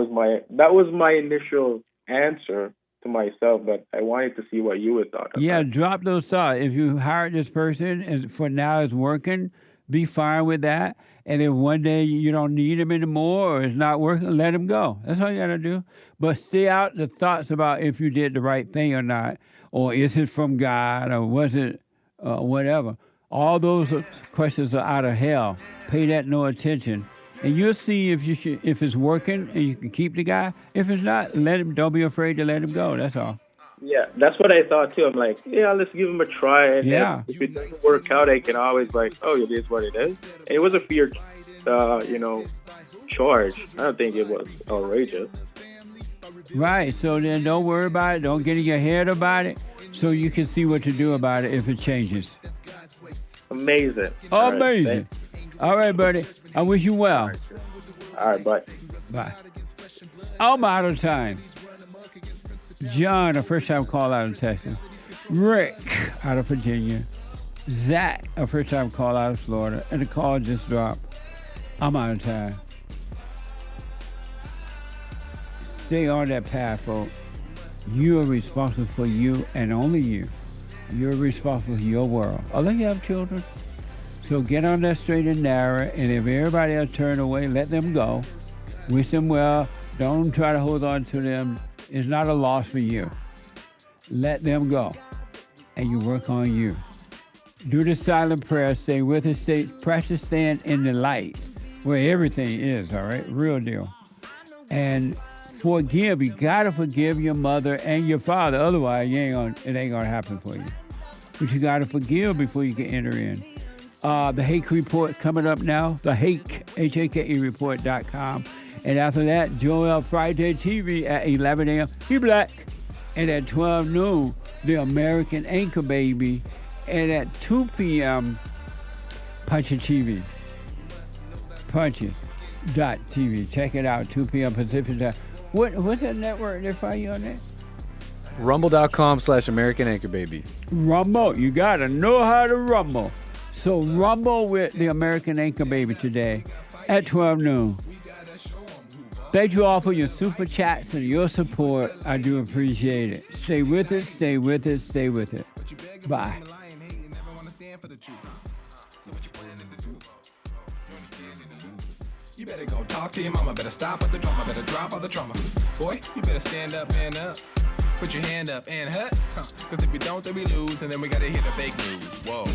was my initial answer to myself, but I wanted to see what you would thought. Yeah, drop those thoughts. If you hired this person and for now it's working, be fine with that. And if one day you don't need him anymore or it's not working, let him go. That's all you got to do. But stay out the thoughts about if you did the right thing or not, or is it from God, or was it whatever. All those questions are out of hell. Pay that no attention. And you'll see if it's working and you can keep the guy. If it's not, let him. Don't be afraid to let him go. That's all. Yeah, that's what I thought too. I'm like, yeah, let's give him a try. And if it doesn't work out, I can always it is what it is. And it was a fair, charge. I don't think it was outrageous. Right, so then don't worry about it. Don't get in your head about it, so you can see what to do about it if it changes. Amazing. Amazing. All right, buddy. I wish you well. All right, bye. Bye. I'm out of time. John, a first-time call out of Texas. Rick, out of Virginia. Zach, a first-time call out of Florida. And the call just dropped. I'm out of time. Stay on that path, folks. You are responsible for you and only you. You're responsible for your world. Unless you have children. So get on that straight and narrow, and if everybody else turn away, let them go. Wish them well. Don't try to hold on to them. It's not a loss for you. Let them go, and you work on you. Do the silent prayer. Stay with it. Practice staying in the light where everything is, all right? Real deal. And forgive. You got to forgive your mother and your father. Otherwise, it ain't going to happen for you. But you got to forgive before you can enter in. The Hake Report coming up now. The Hake, Hake report.com. And after that, Joel Friday TV at 11 a.m. He black. And at 12 noon, The American Anchor Baby. And at 2 p.m., Punchie TV. Punchie.tv. Check it out, 2 p.m. Pacific time. What's that network they find you on there? Rumble.com/American Anchor Baby. Rumble. You got to know how to rumble. So rumble with The American Anchor Baby today at 12 noon. Thank you all for your super chats and your support. I do appreciate it. Stay with it, stay with it, stay with it. Bye. You better go talk to your mama, better stop at the drama, better drop all the trauma. Boy, you better stand up and up. Put your hand up and hut. Cause if we don't, then we lose, and then we gotta hear the fake news. Whoa.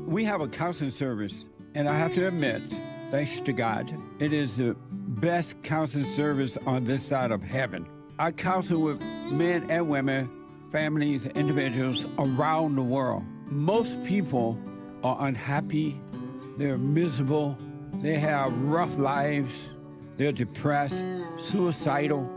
We have a counseling service, and I have to admit, thanks to God, it is the best counseling service on this side of heaven. I counsel with men and women, families, individuals around the world. Most people are unhappy, they're miserable, they have rough lives, they're depressed, suicidal,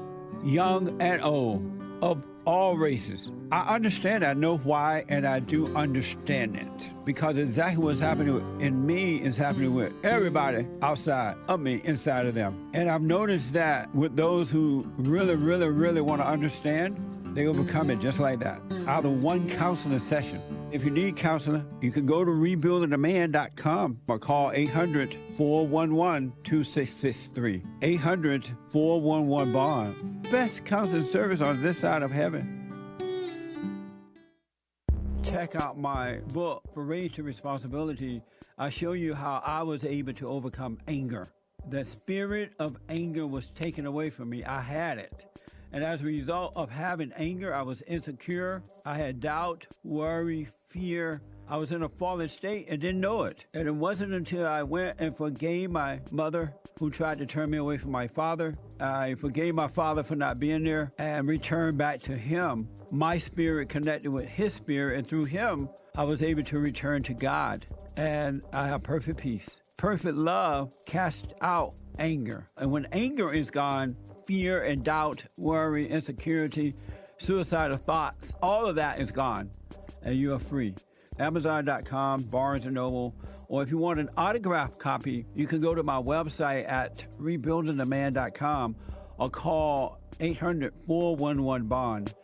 young and old, of all races. I understand, I know why, and I do understand it. Because exactly what's happening in me is happening with everybody outside of me, inside of them. And I've noticed that with those who really, really, really want to understand, they overcome it just like that, out of one counseling session. If you need counseling, you can go to rebuildingtheman.com or call 800-411-2663. 800-411-BOND. Best counseling service on this side of heaven. Check out my book, For Raised to Responsibility. I show you how I was able to overcome anger. The spirit of anger was taken away from me. I had it. And as a result of having anger, I was insecure. I had doubt, worry, fear. I was in a fallen state and didn't know it. And it wasn't until I went and forgave my mother, who tried to turn me away from my father. I forgave my father for not being there and returned back to him. My spirit connected with his spirit, and through him, I was able to return to God. And I have perfect peace. Perfect love casts out anger. And when anger is gone, fear and doubt, worry, insecurity, suicidal thoughts, all of that is gone, and you are free. Amazon.com, Barnes & Noble, or if you want an autographed copy, you can go to my website at rebuildingtheman.com or call 800-411-BOND.